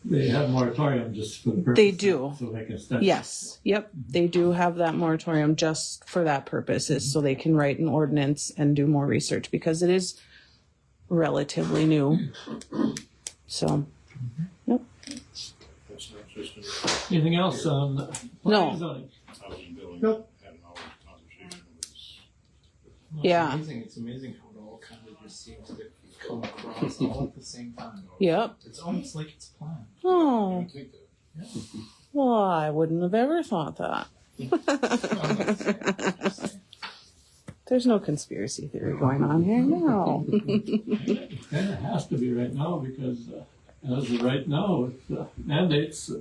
they have a moratorium just for the purpose. They do. So they can study. Yes. Yep. They do have that moratorium just for that purpose, is so they can write an ordinance and do more research, because it is relatively new. So, yep. That's not just Anything else on No. planning and zoning? housing building. Nope. Had an hour conversation with Yeah. It's amazing how it all kind of just seems to come across all at the same time. Yep. It's almost like it's planned. Oh, I think that well, I wouldn't have ever thought that. There's no conspiracy theory going on here. No. It kind of has to be right now because as of right now, with mandates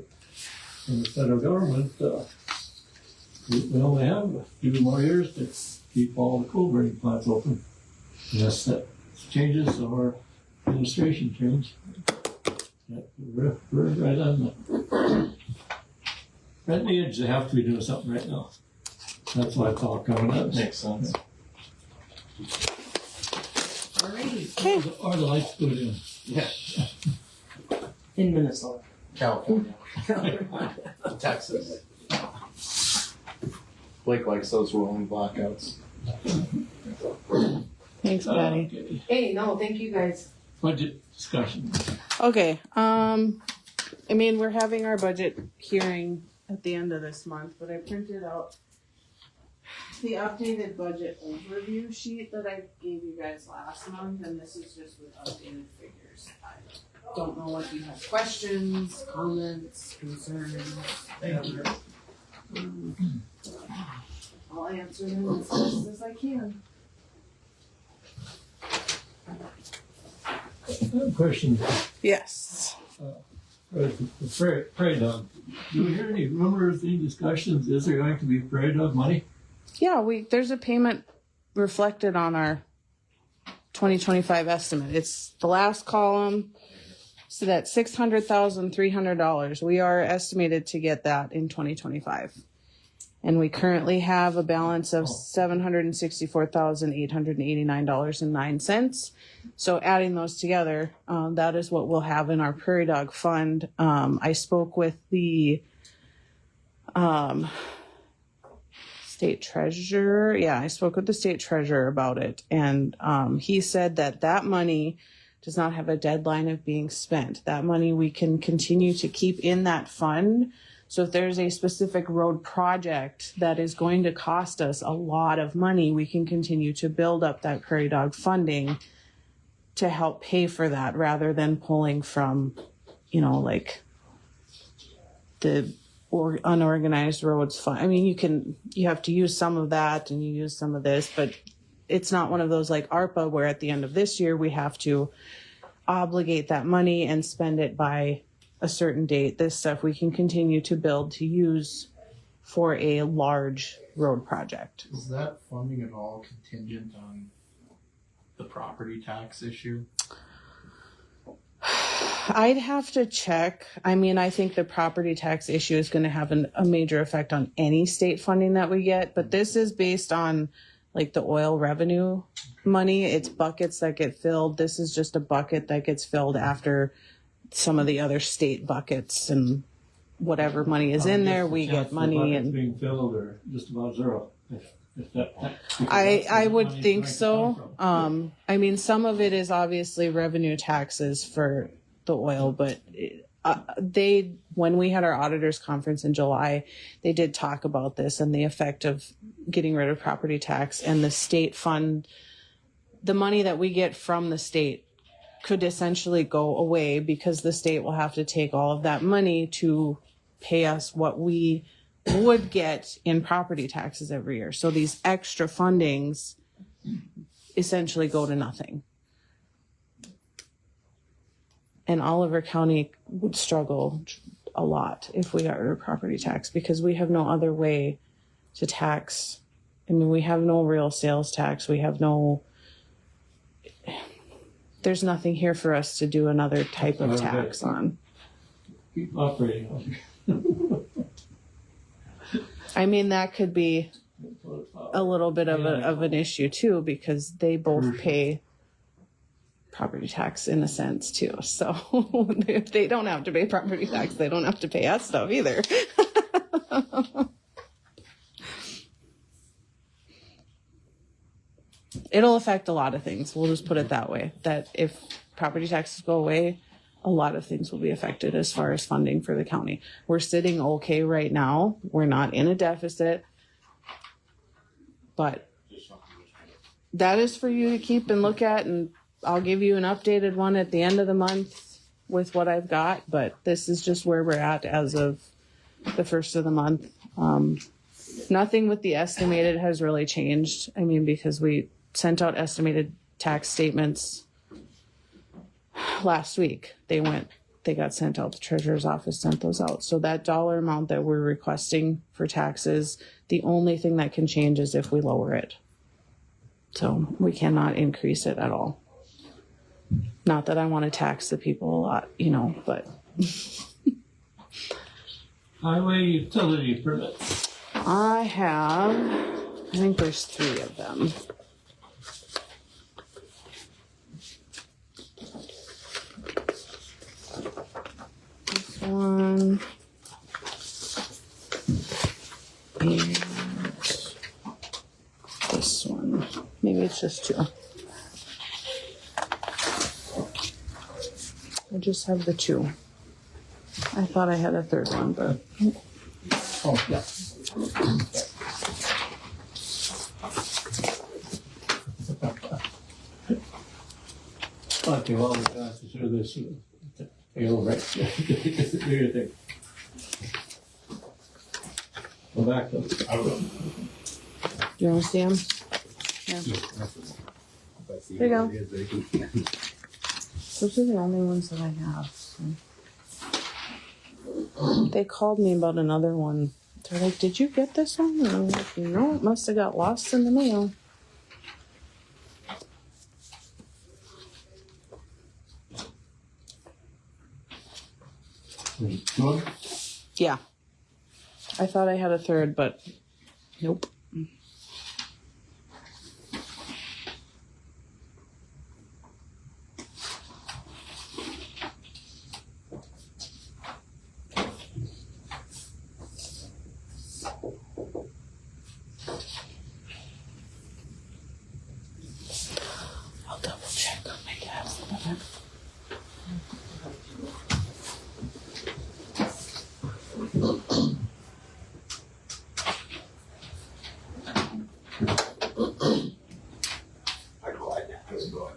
from the federal government, we only have a few more years to keep all the coal burning plants open. Unless that changes or administration change. We're right on the edge. They have to be doing something right now. That's why it's all coming up. Makes sense. Okay. Or the lights put in. Yeah. In Minnesota. California. Texas. Blake likes those rolling blackouts. Thanks, Patty. Okay. Hey, no, thank you guys. Budget discussion. Okay. I mean, we're having our budget hearing at the end of this month, but I printed out the updated budget overview sheet that I gave you guys last month, and this is just with updated figures. I don't know if you have questions, comments, concerns. Thank you. I'll answer them as best as I can. Question. Yes. The prairie dog. Do we hear any rumors, any discussions? Is there going to be prairie dog money? Yeah, there's a payment reflected on our 2025 estimate. It's the last column. So that's $600,300. We are estimated to get that in 2025. And we currently have a balance of $764,889.09. So adding those together, that is what we'll have in our Prairie Dog Fund. I spoke with the state treasurer. Yeah, I spoke with the state treasurer about it. And he said that that money does not have a deadline of being spent. That money we can continue to keep in that fund. So if there's a specific road project that is going to cost us a lot of money, we can continue to build up that Prairie Dog funding to help pay for that rather than pulling from, you know, like the unorganized roads fund. I mean, you have to use some of that and you use some of this, but it's not one of those like ARPA where at the end of this year we have to obligate that money and spend it by a certain date. This stuff we can continue to build to use for a large road project. Is that funding at all contingent on the property tax issue? I'd have to check. I mean, I think the property tax issue is going to have a major effect on any state funding that we get, but this is based on like the oil revenue money. It's buckets that get filled. This is just a bucket that gets filled after some of the other state buckets, and whatever money is in there, we get money. And being filled or just about zero. If that, I would think so. I mean, some of it is obviously revenue taxes for the oil, but when we had our auditors conference in July, they did talk about this and the effect of getting rid of property tax, and the state fund, the money that we get from the state could essentially go away because the state will have to take all of that money to pay us what we would get in property taxes every year. So these extra fundings essentially go to nothing. And Oliver County would struggle a lot if we got rid of property tax because we have no other way to tax. I mean, we have no real sales tax. We have no... There's nothing here for us to do another type of tax on. keep operating. I mean, that could be a little bit of an issue too, because they both pay property tax in a sense too. So if they don't have to pay property tax, they don't have to pay us stuff either. It'll affect a lot of things. We'll just put it that way, that if property taxes go away, a lot of things will be affected as far as funding for the county. We're sitting okay right now. We're not in a deficit, but that is for you to keep and look at, and I'll give you an updated one at the end of the month with what I've got, but this is just where we're at as of the first of the month. Nothing with the estimated has really changed. I mean, because we sent out estimated tax statements last week. They got sent out. The treasurer's office sent those out. So that dollar amount that we're requesting for taxes, the only thing that can change is if we lower it. So we cannot increase it at all. Not that I want to tax the people a lot, but. Highway utility permits. I think there's 3 of them. This one. And this one. Maybe it's just 2. I just have the 2. I thought I had a 3rd one, but. Oh, yeah. Okay, well, we have to do this. You're right. Do your thing. Go back to. You want to see them? Yeah. There you go. Those are the only ones that I have. So. They called me about another one. They're like, "Did you get this one?" And I'm like, "No, it must have got lost in the mail." Good. Yeah. I thought I had a third, but nope. I'll double check on my tabs. I'm glad. How's it going?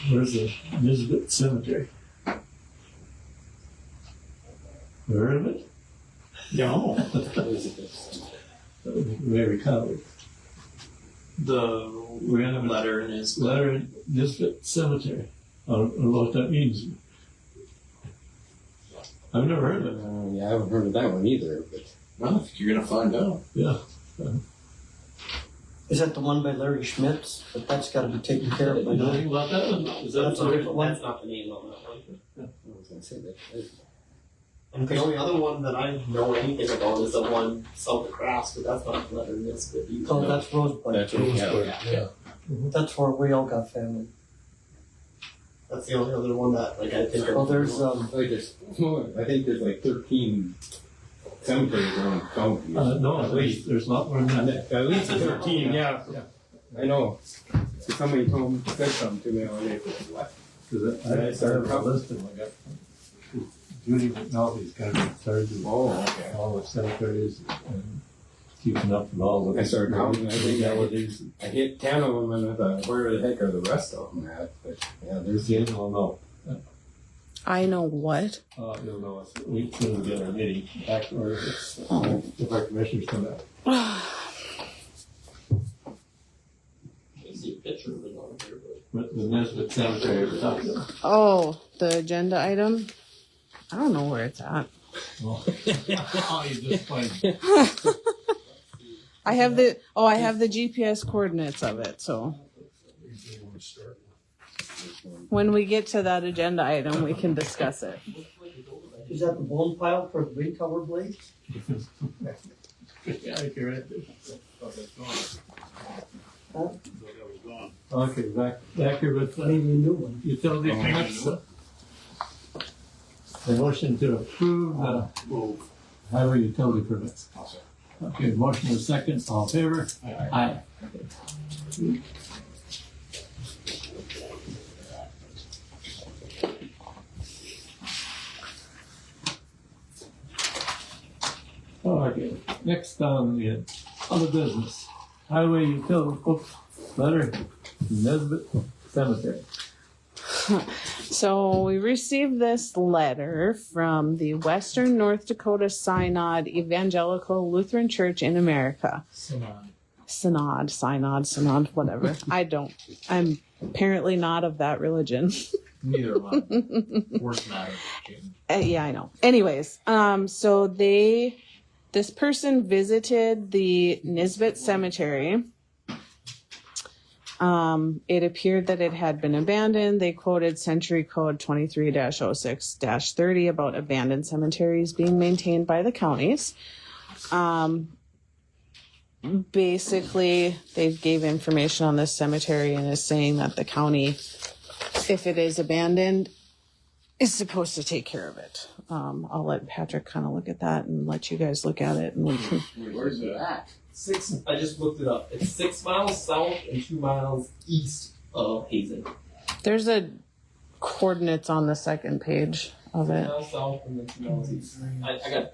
Where's the Nisbet Cemetery? You heard of it? No. Mary Conley. The We're gonna have a letter in his letter in Nisbet Cemetery. I don't know what that means. I've never heard of it. Yeah, I haven't heard of that one either. But Well, I think you're gonna find out. Yeah. Is that the one by Larry Schmitz? But that's got to be taken care of by You know now. anything about that one? Is that That's a different one. That's not the name on that one. I was gonna say that. And the only other one that I know anything about is the one south of Crafts, but that's not letter in this, but you Oh, that's Rosebud. That's what, yeah. That's where we all got family. that's the only other one that like I think of. Well, there's Like I think there's like 13 cemeteries around the county. No, at least there's not more than that. At least 13, yeah. I know. Somebody said something to me on it. Because I started a list of them. I got Judy McNalty's got in charge of all the cemeteries and keeping up with all the. I started counting. I think legalities. I hit 10 of them and I thought, where the heck are the rest of them at? But yeah, there's Jane will know. I know what. You'll know us. We couldn't get our meeting back or if our commissioners come back. I see a picture of it on here, but The Nesbitt Cemetery we're talking about. Oh, the agenda item? I don't know where it's at. Oh, you just find I have the GPS coordinates of it, so when we get to that agenda item, we can discuss it. is that the bone pile for the wind tower blades? Yeah, you're right. Huh? Okay, back here with Maybe a new one. utility payments. The motion to approve the highway utility permits. Okay, motion is second, all in favor? Aye. Okay, next on the other business, highway utility, letter, Nesbitt Cemetery. So we received this letter from the Western North Dakota Synod Evangelical Lutheran Church in America. Synod, whatever. I'm apparently not of that religion. Neither of them. Worse matter. Yeah, I know. Anyways, so this person visited the Nisbet Cemetery. It appeared that it had been abandoned. They quoted Century Code 23-06-30 about abandoned cemeteries being maintained by the counties. Basically, they gave information on this cemetery and is saying that the county, if it is abandoned, is supposed to take care of it. I'll let Patrick kind of look at that and let you guys look at it, and we can. Where's it at? I just looked it up. It's 6 miles south and 2 miles east of Hazen. There's a coordinates on the second page of 2 it. miles south and then 2 miles east. I got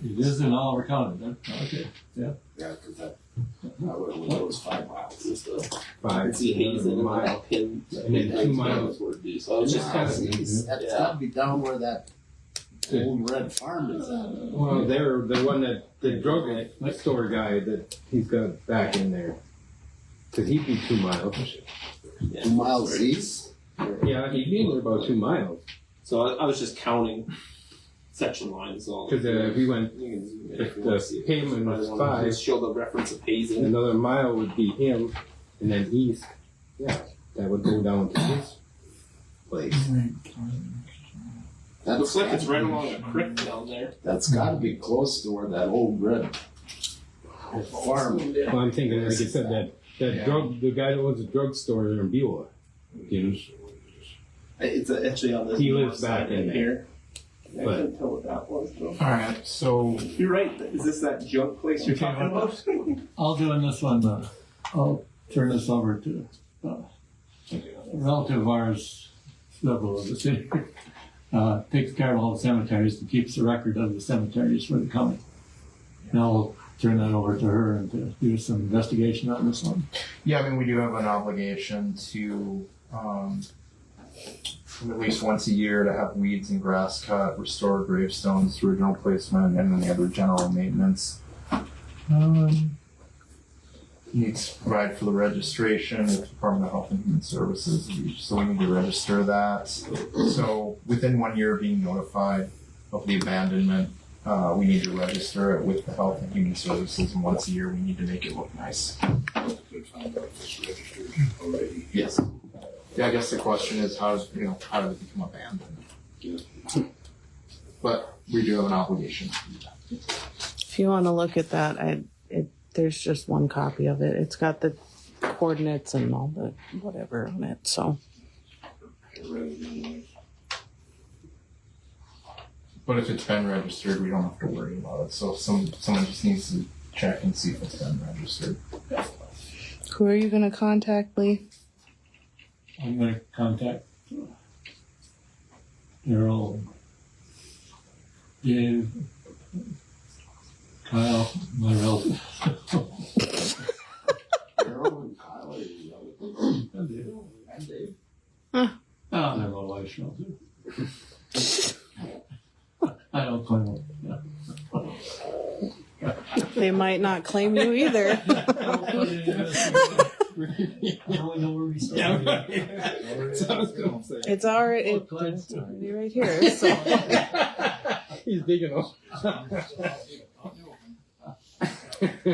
It is in Oliver County, then? Okay, yeah. Yeah, because that was 5 miles. It's the I see Hazen and then that pin. And then 2 miles. would be. So it's just kind of That's gotta be down where that old red farm is at. Well, they're the one that the drug store guy that he's got back in there. Cause he'd be 2 miles. 2 miles east? Yeah, he'd be in there about 2 miles. So I was just counting section lines. So Cause we went, if the pavement was 5, just show the reference of Hazen. another mile would be him, and then east, yeah, that would go down to his place. That Looks like it's right along a creek down there. That's gotta be close to where that old red farm. Well, I'm thinking, like you said, that the guy that owns the drugstore in Beulah, you know, It's actually on this. He north lives back side in there. here. I But- couldn't tell what that was though. Alright, so You're right. Is this that junk place you're Okay, talking about? I'll do in this one, I'll turn this over to a relative of ours, several of the city, takes care of all the cemeteries and keeps the record of the cemeteries for the county. And I'll turn that over to her and to do some investigation on this one. yeah, I mean, we do have an obligation to, at least once a year to have weeds and grass cut, restore gravestones, original placement, and any other general maintenance. Needs to provide for the registration with the Department of Health and Human Services, so we need to register that. So within 1 year of being notified of the abandonment, we need to register it with the Health and Human Services, and once a year we need to make it look nice. Could find out if it's registered already. Yes. Yeah, I guess the question is how did it become abandoned? But we do have an obligation to do that. If you want to look at that, there's just one copy of it. It's got the coordinates and all the whatever on it. So But if it's been registered, we don't have to worry about it. So someone just needs to check and see if it's been registered. who are you going to contact, Lee? I'm gonna contact Daryl, Dave, Kyle, my relative. Daryl and Kyle are relative. And Dave. And Dave. Oh, and my wife's relative. I don't claim it. Yeah. They might not claim you either. I only know where we stand. It's already right here. So. He's big enough.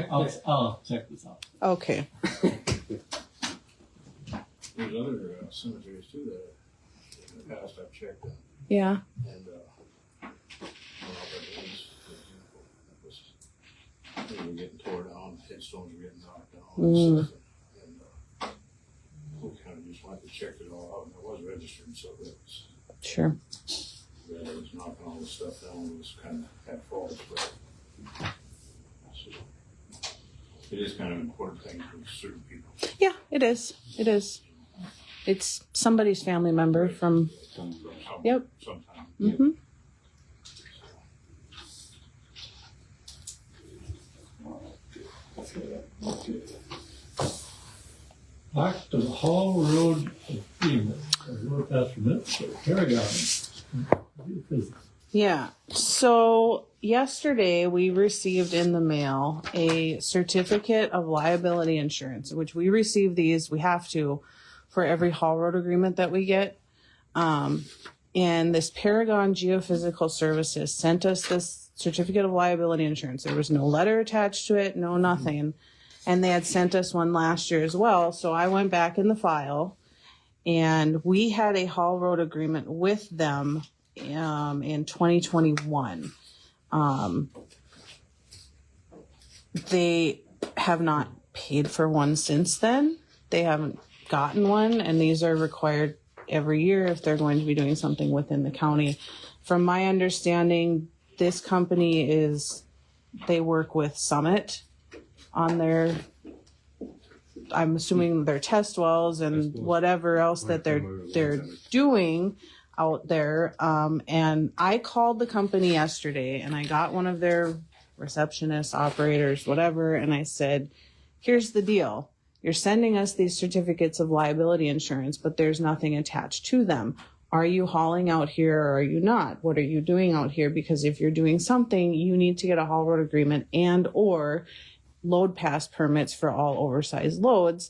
I'll check this out. Okay. There's other cemeteries too that in the past I've checked on. Yeah. And, they were getting tore down, headstones were getting knocked down. And stuff. And we kind of just went and checked it all out, and it was registered, so that was, Sure. that it was knocking all the stuff down, it was kind of at fault, but so, it is kind of an important thing for certain people. Yeah, it is. It is. It's somebody's family member from. Yep. Sometime. Mm-hmm. Back to the Hall Road agreement. I wrote that from it, so Paragon. Yeah. So yesterday we received in the mail a certificate of liability insurance, which we receive these. We have to for every Hall Road agreement that we get. And this Paragon Geophysical Services sent us this certificate of liability insurance. There was no letter attached to it, no nothing. And they had sent us one last year as well. So I went back in the file and we had a Hall Road agreement with them in 2021. They have not paid for one since then. They haven't gotten one, and these are required every year if they're going to be doing something within the county. From my understanding, this company they work with Summit on their, I'm assuming their test wells and whatever else that they're doing out there. And I called the company yesterday and I got one of their receptionists, operators, whatever, and I said, here's the deal. You're sending us these certificates of liability insurance, but there's nothing attached to them. Are you hauling out here or are you not? What are you doing out here? Because if you're doing something, you need to get a haul road agreement and or load pass permits for all oversized loads.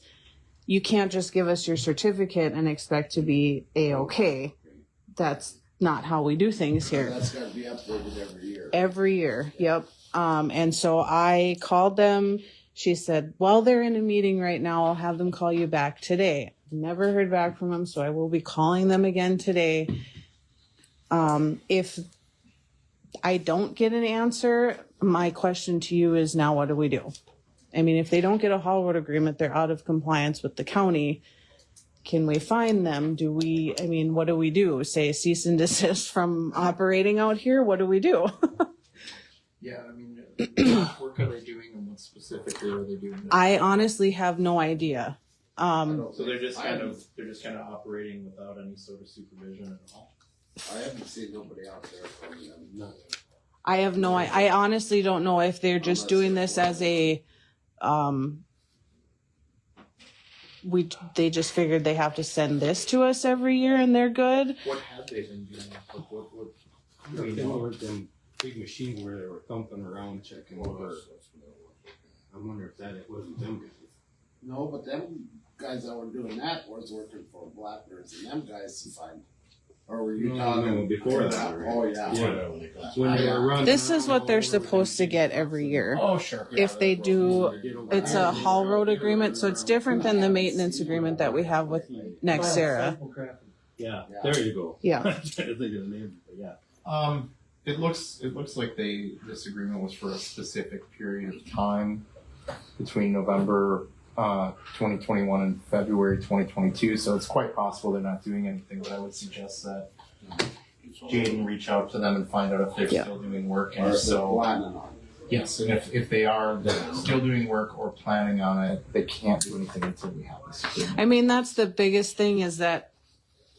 You can't just give us your certificate and expect to be A-okay. That's not how we do things here. That's gotta be updated every year. Every year, yep. And so I called them. She said, well, they're in a meeting right now. I'll have them call you back today. Never heard back from them, so I will be calling them again today. If I don't get an answer, my question to you is now what do we do? I mean, if they don't get a haul road agreement, they're out of compliance with the county. Can we fine them? What do we do? Say cease and desist from operating out here? What do we do? Yeah, I mean, what work are they doing and what specifically are they doing? I honestly have no idea. So they're just kind of operating without any sort of supervision at all. I haven't seen nobody out there from them. I honestly don't know if they're just doing this as a, they just figured they have to send this to us every year and they're good. What have they been doing? Like what They weren't them big machines where they were thumping around checking over. I wonder if it wasn't them guys. No, but them guys that were doing that was working for Blackbirds and them guys to find. Or were you talking? No, before that. Oh, yeah. When they were running This is around what they're all over supposed to get every year. Oh, sure. If they do, it's a haul road agreement, so it's different than the maintenance agreement that we have with Nexera. Yeah, there you go. Yeah. I'm trying to think of the name, but yeah. It looks like this agreement was for a specific period of time between November 2021 and February 2022. So it's quite possible they're not doing anything. But I would suggest that Jaden reach out to them and find out if they're still doing work. And Or if if they're so, planning on it. yes. And if they are still doing work or planning on it, they can't do anything until we have this agreement. I mean, that's the biggest thing is that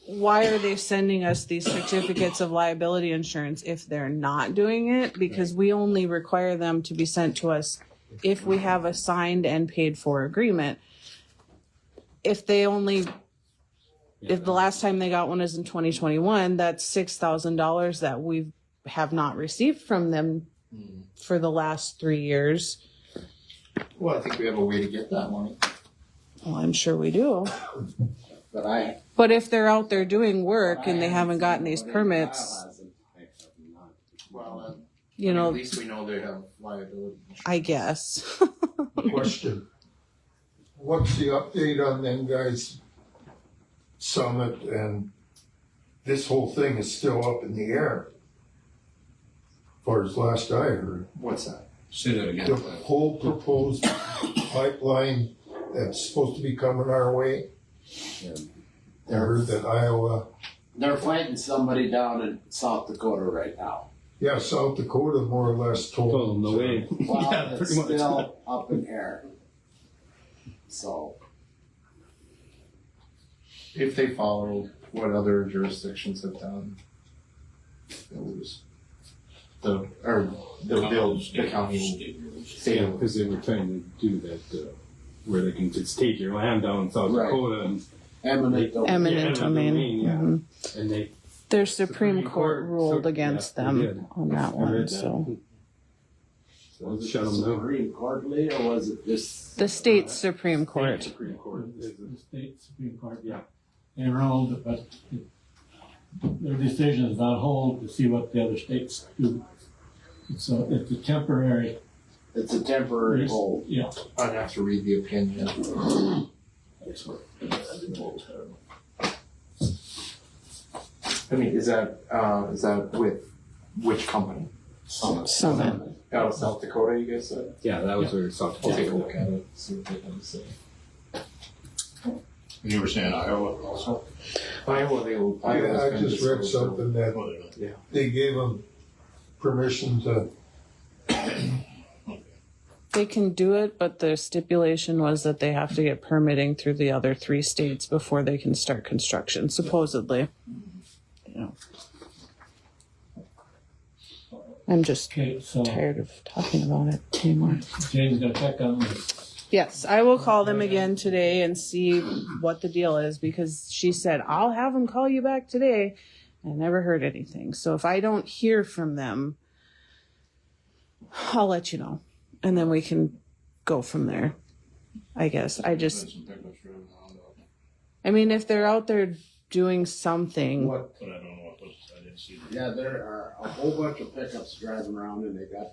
why are they sending us these certificates of liability insurance if they're not doing it? Because we only require them to be sent to us if we have a signed and paid for agreement. If the last time they got one is in 2021, that's $6,000 that we have not received from them for the last 3 years. Well, I think we have a way to get that money. Well, I'm sure we do. But if they're out there doing work and they haven't gotten these permits, Well, you know, at least we know they have liability insurance. I guess. Question. What's the update on them guys' Summit, and this whole thing is still up in the air? As far as last I heard. What's that? Say that again. The whole proposed pipeline that's supposed to be coming our way. I heard that Iowa, They're fighting somebody down in South Dakota right now. yeah, South Dakota more or less told them no way. Well, Yeah, it's pretty much. still up in air. So, If they follow what other jurisdictions have done, they'll lose. The county will Yeah, because they were trying to do that where they can just take your land down in South Right. Dakota and eminent domain. Eminent domain. yeah. Mhm. And they Their Supreme Court ruled so- against yeah, they them did. on that I one, read that. so. Was it Shut the 'em down. Supreme Court, Lee, or was it just? The state Supreme Court. Supreme Court. The state Supreme Court. Yeah. They ruled, but their decision is on hold to see what the other states do. So it's a temporary. It's a temporary hold. Yeah. I'd have to read the opinion. I mean, is that with which company? Summit. Out of South Dakota, you guys said? Yeah, that was where South I'll Dakota. take a look at it, see what they have to say. You were saying Iowa also? Iowa, they will. Yeah, I just read something that Yeah. they gave them permission to, They can do it, but the stipulation was that they have to get permitting through the other 3 states before they can start construction, supposedly. You know. I'm just Okay, so tired of talking about it anymore. Jane's gonna check on this. Yes, I will call them again today and see what the deal is, because she said, I'll have them call you back today. I never heard anything. So if I don't hear from them, I'll let you know. And then we can go from there. I guess. I mean, if they're out there doing something. But I don't know what those, I didn't see. Yeah, there are a whole bunch of pickups driving around and they got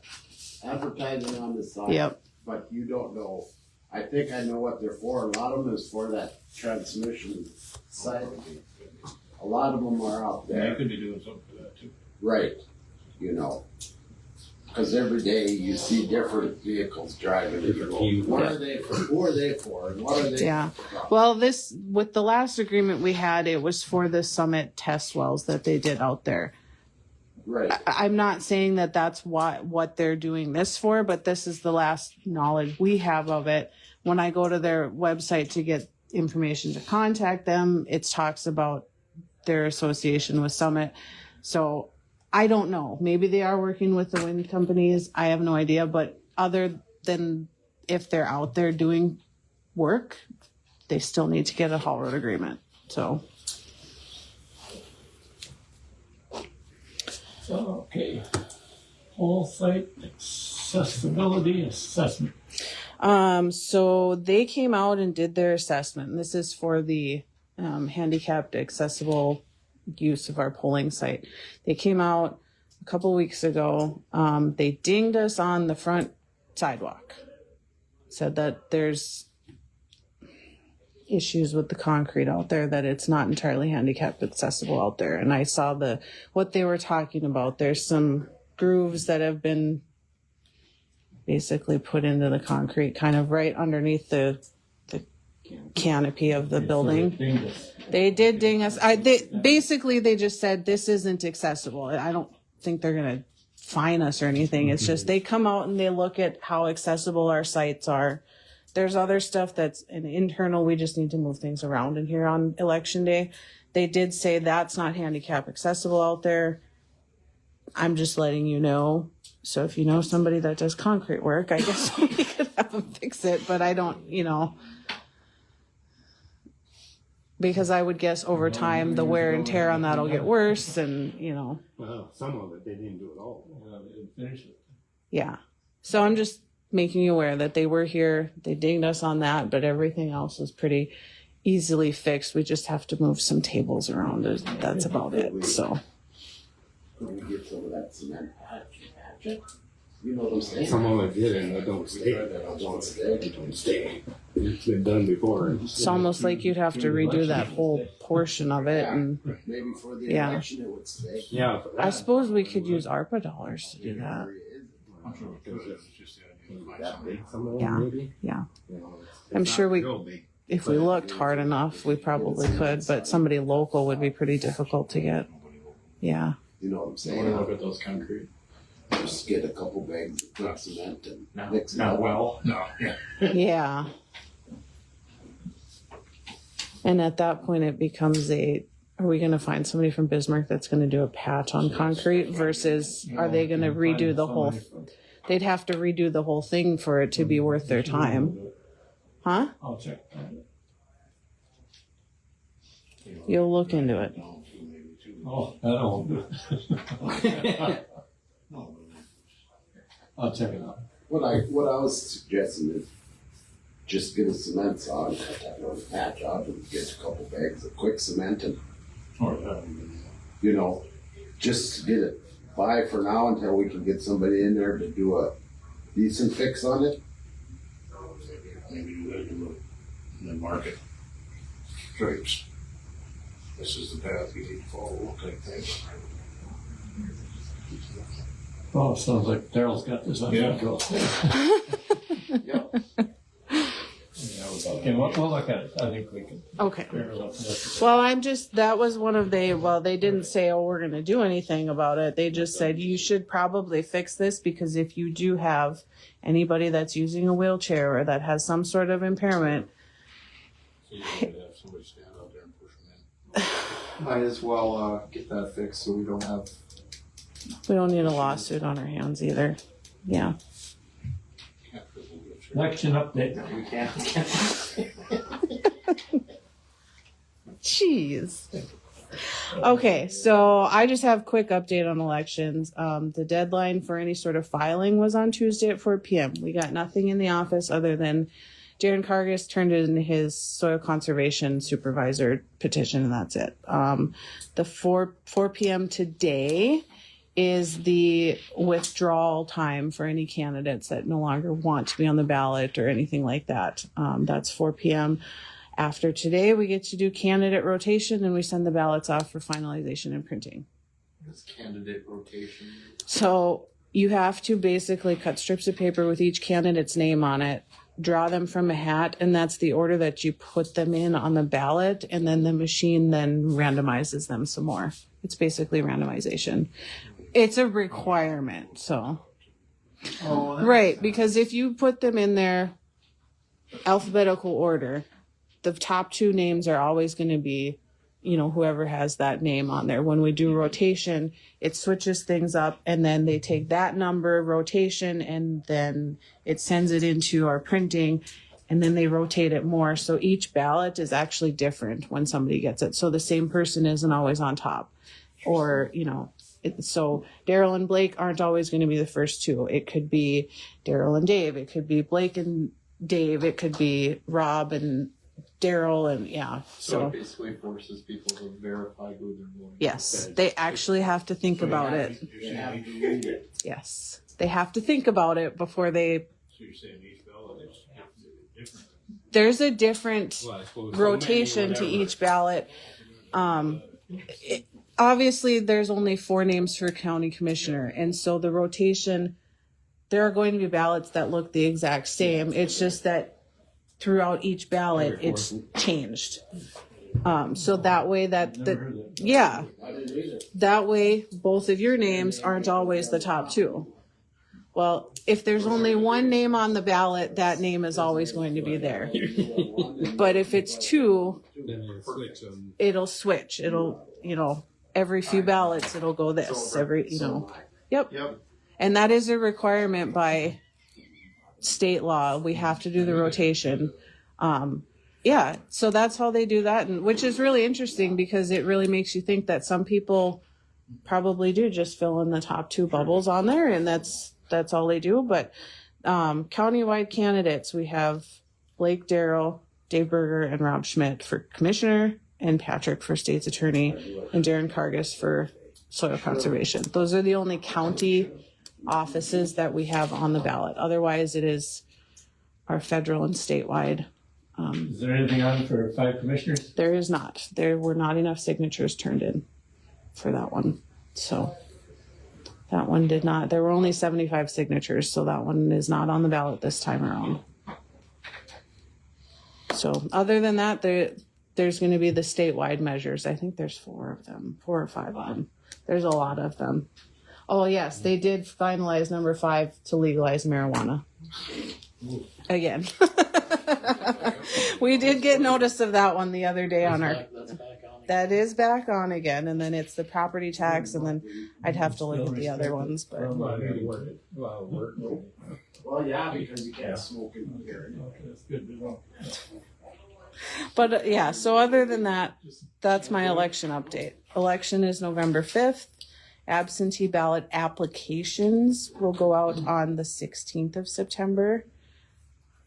advertising on the side. Yep. But you don't know. I think I know what they're for. A lot of them is for that transmission side. A lot of them are out Yeah, there. you could be doing something for that too. Right. You know. Because every day you see different vehicles driving. And you go, what are they for? Who are they for? And what are they Yeah. for? Well, this, with the last agreement we had, it was for the Summit test wells that they did out there. Right. I'm not saying that that's what they're doing this for, but this is the last knowledge we have of it. When I go to their website to get information to contact them, it talks about their association with Summit. So I don't know. Maybe they are working with the wind companies. I have no idea. But other than if they're out there doing work, they still need to get a haul road agreement. So. Okay. Whole site accessibility assessment. So they came out and did their assessment. And this is for the handicapped accessible use of our polling site. They came out a couple weeks ago. They dinged us on the front sidewalk. Said that there's issues with the concrete out there, that it's not entirely handicapped accessible out there. And I saw what they were talking about. There's some grooves that have been basically put into the concrete kind of right underneath the canopy of the building. They did ding us. Basically they just said this isn't accessible. I don't think they're gonna fine us or anything. It's just they come out and they look at how accessible our sites are. There's other stuff that's an internal. We just need to move things around in here on election day. They did say that's not handicap accessible out there. I'm just letting you know. So if you know somebody that does concrete work, I guess we could have them fix it. But I don't, because I would guess over time the wear and tear on that'll get worse, and Well, some of it they didn't do at all. They didn't finish it. yeah. So I'm just making you aware that they were here. They dinged us on that, but everything else is pretty easily fixed. We just have to move some tables around. That's about it. So. When you get some of that cement patch it. You know what I'm saying? Some of it did and they don't stay. They don't stay. It's been done before. It's almost like you'd have to redo that whole portion of it, and Maybe for the Yeah. election it would stay. Yeah. I suppose we could use ARPA dollars to do that. I'm sure we could, it's just the idea of That big. Some of them Yeah. maybe. Yeah. It's I'm not sure we- real big. If we looked hard enough, we probably could, but somebody local would be pretty difficult to get. Yeah. You know what I'm I saying? want to look at those concrete. Just get a couple bags of quick cement and Not, mix it not up. well. No, yeah. Yeah. And at that point, it becomes are we going to find somebody from Bismarck that's going to do a patch on concrete versus are they going to redo the whole, they'd have to redo the whole thing for it to be worth their time. Huh? I'll check. You'll look into it. Oh, that won't do it. I'll check it out. What I was suggesting is just get a cement saw and cut that little patch out and get a couple bags of quick cement and just get it by for now until we can get somebody in there to do a decent fix on it. Maybe do that and then market stripes. This is the path you need to follow, type thing. Oh, sounds like Daryl's got this under Yeah. control. Yep. Yeah, Okay, we'll look at it. I think we can. Okay. figure it out. Well, that was one of they didn't say, oh, we're going to do anything about it. They just said, you should probably fix this because if you do have anybody that's using a wheelchair or that has some sort of impairment, So you have somebody stand out there and push them in. Might as well get that fixed so we don't have. we don't need a lawsuit on our hands either. Yeah. Election update. We can't. Jeez. Okay, so I just have a quick update on elections. The deadline for any sort of filing was on Tuesday at 4 p.m. We got nothing in the office other than Darren Cargus turned in his soil conservation supervisor petition, and that's it. The 4 p.m. today is the withdrawal time for any candidates that no longer want to be on the ballot or anything like that. That's 4 p.m. After today, we get to do candidate rotation and we send the ballots off for finalization and printing. It's candidate rotation. So you have to basically cut strips of paper with each candidate's name on it, draw them from a hat, and that's the order that you put them in on the ballot, and then the machine then randomizes them some more. It's basically randomization. It's a requirement, so. Right, because if you put them in their alphabetical order, the top two names are always going to be, whoever has that name on there. When we do rotation, it switches things up, and then they take that number rotation, and then it sends it into our printing, and then they rotate it more. So each ballot is actually different when somebody gets it. So the same person isn't always on top, or, so Daryl and Blake aren't always going to be the first two. It could be Daryl and Dave. It could be Blake and Dave. It could be Rob and Daryl, and yeah. So it basically forces people to verify who they're voting. Yes, they actually have to think about it. They have to read it. Yes, they have to think about it before they. So you're saying each ballot is different? There's a different Well, I suppose rotation to whatever. each ballot. Obviously, there's only 4 names for county commissioner, and so the rotation, there are going to be ballots that look the exact same. It's just that throughout each ballot, it's changed. So that way that way both of your names aren't always the top 2. Well, if there's only one name on the ballot, that name is always going to be there. But if it's 2, Then we'll switch them. it'll switch. It'll, every few ballots, it'll go this. Yep. And that is a requirement by state law. We have to do the rotation. So that's how they do that, and which is really interesting because it really makes you think that some people probably do just fill in the top 2 bubbles on there, and that's all they do. But countywide candidates, we have Blake Darrell, Dave Berger, and Rob Schmidt for commissioner, and Patrick for state's attorney, and Darren Cargus for soil conservation. Those are the only county offices that we have on the ballot. Otherwise, it is our federal and statewide. Is there anything on for 5 commissioners? There is not. There were not enough signatures turned in for that one. So that one did not. There were only 75 signatures, so that one is not on the ballot this time around. So other than that, there's going to be the statewide measures. I think there's 4 of them, 4 or 5 of them. There's a lot of them. Oh, yes, they did finalize number 5 to legalize marijuana. Again. We did get notice of that one the other day on our. That is back on again, and then it's the property tax, and then I'd have to look at the other ones, but. Well, yeah, because you can't smoke in here. That's good to know. But yeah, so other than that, that's my election update. Election is November 5th. Absentee ballot applications will go out on the 16th of September.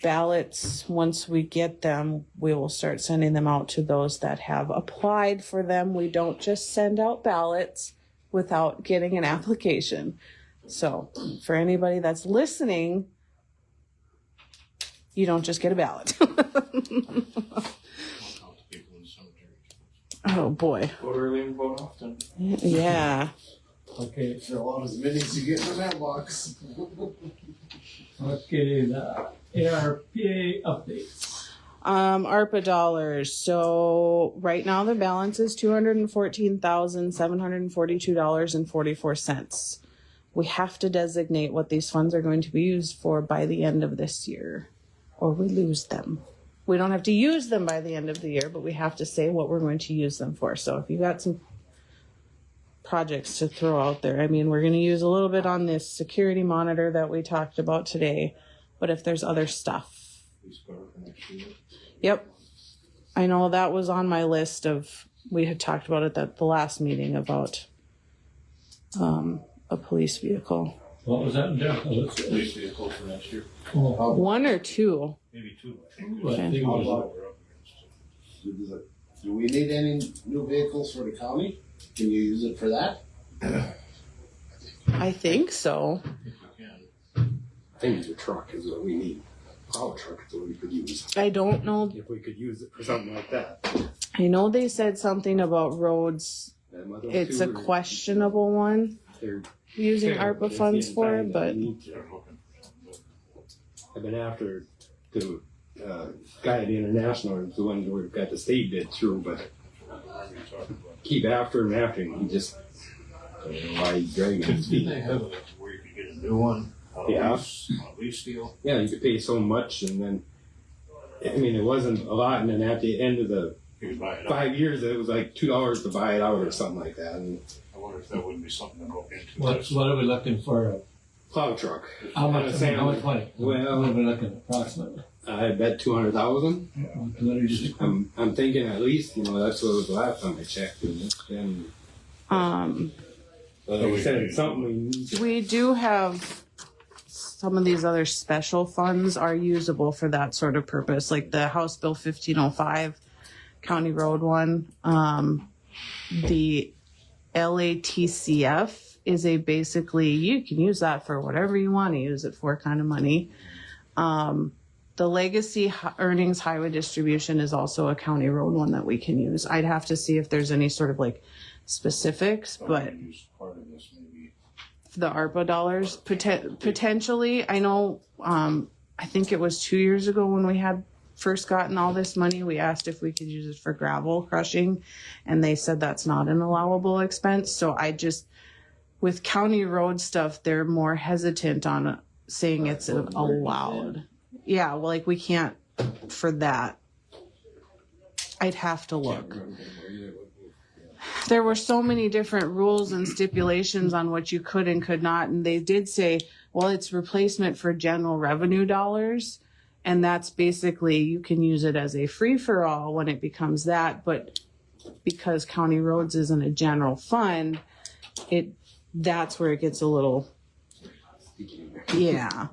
Ballots, once we get them, we will start sending them out to those that have applied for them. We don't just send out ballots without getting an application. So for anybody that's listening, you don't just get a ballot. Oh boy. Vote early and vote often. Yeah. Okay. Fill out as many as you get in the mailbox. Okay, the ARPA updates. ARPA dollars. So right now the balance is $214,742.44. We have to designate what these funds are going to be used for by the end of this year, or we lose them. We don't have to use them by the end of the year, but we have to say what we're going to use them for. So if you got some projects to throw out there, I mean, we're going to use a little bit on this security monitor that we talked about today, but if there's other stuff. Yep. I know that was on my list of, we had talked about it at the last meeting about a police vehicle. What was that, Jeff? Police vehicle for next year. One or two? Maybe two, I think. I think it was- Do we need any new vehicles for the county? Can you use it for that? I think so. I think the truck is what we need. Plow truck is what we could use. I don't know. If we could use it for something like that. I know they said something about roads. Them other It's two a are- questionable one They're using fair, ARPA it's funds the for time it, that but we need to. I've been after the guy at the International is the one where we've got the state bid through, but keep after him, he just, I don't know why he's dragging his Didn't feet. they have it where you could get a new one? On a Yeah. lease, on a lease deal? Yeah, you could pay so much and then, I mean, it wasn't a lot, and then at the end of the You could buy it out. 5 years, it was like $2 to buy it out or something like that, and I wonder if that wouldn't be something to look into. What are we looking for? plow truck. How much, Sand. how much money? Well- What are we looking approximately? I bet 200,000. $200,000. I'm thinking at least, that's what it was the last time I checked, and it's been, like I said, it's something we need to. we do have some of these other special funds are usable for that sort of purpose, like the House Bill 1505 County Road one. The LATCF is a basically, you can use that for whatever you want to use it for kind of money. The Legacy Earnings Highway Distribution is also a county road one that we can use. I'd have to see if there's any sort of like specifics, but Use part of this maybe. the ARPA dollars potentially. I know, I think it was 2 years ago when we had first gotten all this money, we asked if we could use it for gravel crushing, and they said that's not an allowable expense. So I just, with county road stuff, they're more hesitant on saying it's allowed. Yeah, well, like we can't for that. I'd have to look. There were so many different rules and stipulations on what you could and could not, and they did say, well, it's replacement for general revenue dollars, and that's basically, you can use it as a free-for-all when it becomes that, but because county roads isn't a general fund, that's where it gets a little, yeah.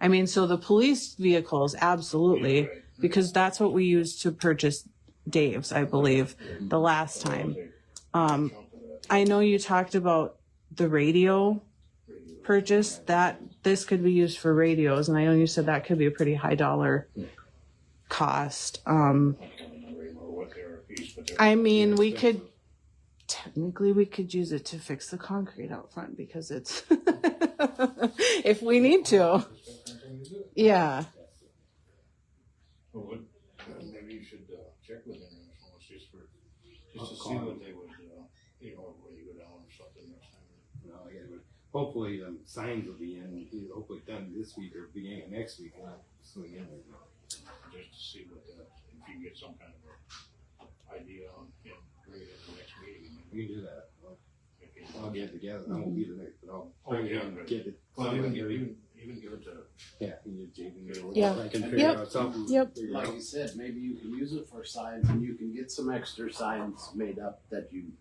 I mean, so the police vehicles, absolutely, because that's what we used to purchase Dave's, I believe, the last time. I know you talked about the radio purchase, that this could be used for radios, and I know you said that could be a pretty high dollar cost. I mean, technically we could use it to fix the concrete out front because it's, if we need to. Yeah. Well, maybe you should check with International just to see what they would, when you go down or something next time. Hopefully, the signs will be in, hopefully done this week or beginning of next week, and I'll swing in there. Just to see what, if you can get some kind of idea on, bring it at the next meeting. We can do that. I'll get it together. I won't be the next, but I'll Oh, yeah, get it. Well, even give it to. Yeah, you get Jaden. Yeah. I can figure Yep. out something. Yep. Like you said, maybe you can use it for signs and you can get some extra signs made up that you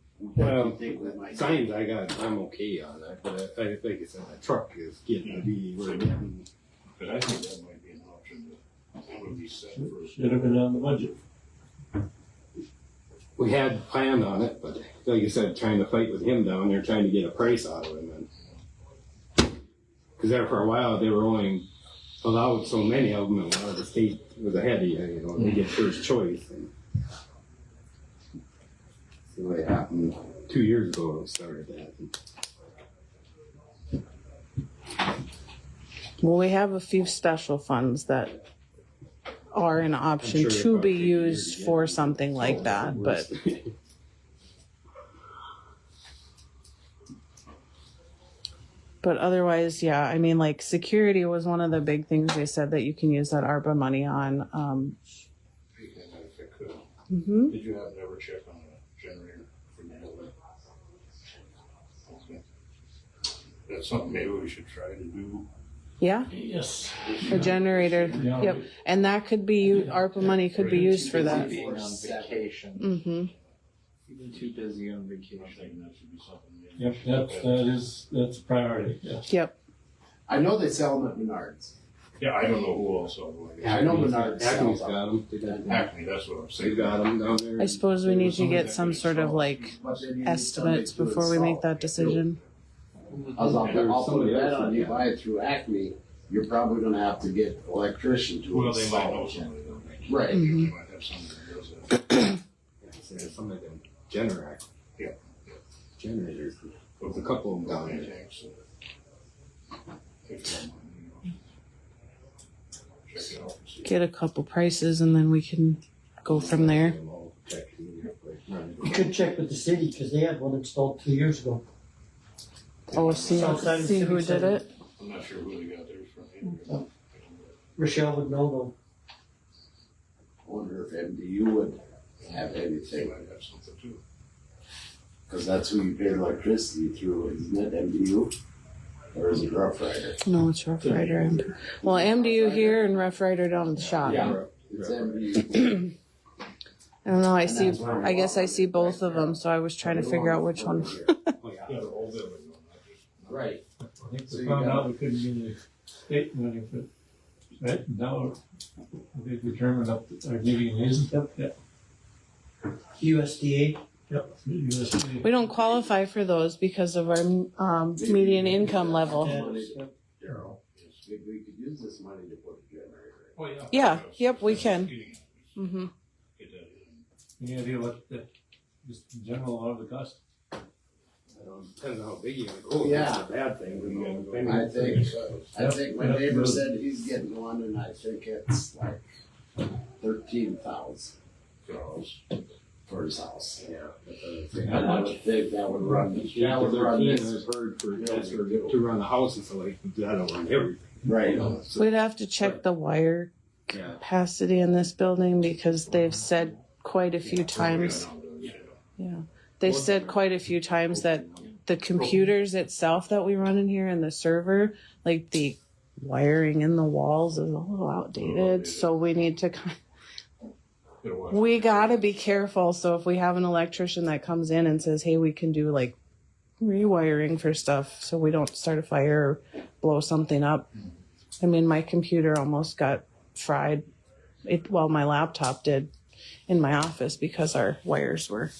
think we might. Signs I'm okay on that, but like I said, that truck is getting to be, we're getting. But I think that might be an option that would be set for. Should have been on the budget. We had planned on it, but like you said, trying to fight with him down there, trying to get a price out of him. Because there for a while, they were only allowed so many of them, and the state was ahead of you, they get first choice. And so what happened 2 years ago when we started that. Well, we have a few special funds that are an option I'm sure to they're be probably used figured for it. something like that, but otherwise, yeah, I mean, like security was one of the big things they said that you can use that ARPA money on. Speaking of that, if I could, Mhm. did you happen to ever check on the generator for the building? Okay. That's something maybe we should try to do. Yeah, Yes. a generator. Yeah. Yep, and that could be ARPA money could be used for that. Being on vacation. Mm-hmm. Even too busy on I'm vacation. thinking that should be something. maybe Yep, we should that's a priority, yes. Yep. I know they sell them at Menards. Yeah, I don't know who else. Yeah, I know Menards Acme's sells them. got them. They got them. Acme, that's what I'm They saying. got them down there. I suppose we need to get some sort of like But then you need estimates somebody to before we make install that it. decision. I'll put Somebody a bet else on you would, buy it through Acme, you're probably gonna have to get an electrician to Well, they might know install it. somebody. don't they? Right. They might have somebody that does that. There's some of them Generac. Yeah. Generators. There's a couple of them down there. Tanks, if you don't mind, you know. Check it out and see. Get a couple prices and then we can go from there. You could check with the city, cause they had one installed 2 years ago. Oh, see Southside of who Civic did Center. it. I'm not sure who they got theirs from either. Rochelle would know I wonder if MDU would have They anything, might have something too. cause that's who you pay electricity through, isn't it, MDU? Or is it Rough Rider? No, it's Rough Rider. Well, MDU here and Rough Rider down at the shop. Yeah, it's MDU. I don't know. I guess I see both of them, so I was trying to figure out which one. Oh, yeah. Yeah, the whole building, not Right. I think So we you found got- out we couldn't get any state money for, right, now, they determined up at our meeting in Hazen. Yep. Yeah, though. USDA. yep. USDA. We don't qualify for those because of our median income level. Daryl, we could use this money to put a generator in. Oh, yeah. Yeah. Yep. We can. Mm-hmm. Get that in. Any idea what the, just in general, what it cost? Depends on how big you want to go. Yeah. That's a bad thing. You know, depending- I think my neighbor said he's getting one, and I think it's like 13,000 for his house. Yeah. And I would think that would run, that would run 13 this. I've heard for, that's for, to run the house and so like, that'll run everything. Right. We'd have to check the wire Yeah. capacity in this building because they've said quite a few times. Yeah. They've said quite a few times that the computers itself that we run in here and the server, like the wiring in the walls is a little outdated. So we need to we gotta be careful. So if we have an electrician that comes in and says, hey, we can do like rewiring for stuff so we don't start a fire or blow something up. I mean, my computer almost got fried. My laptop did in my office because our wires were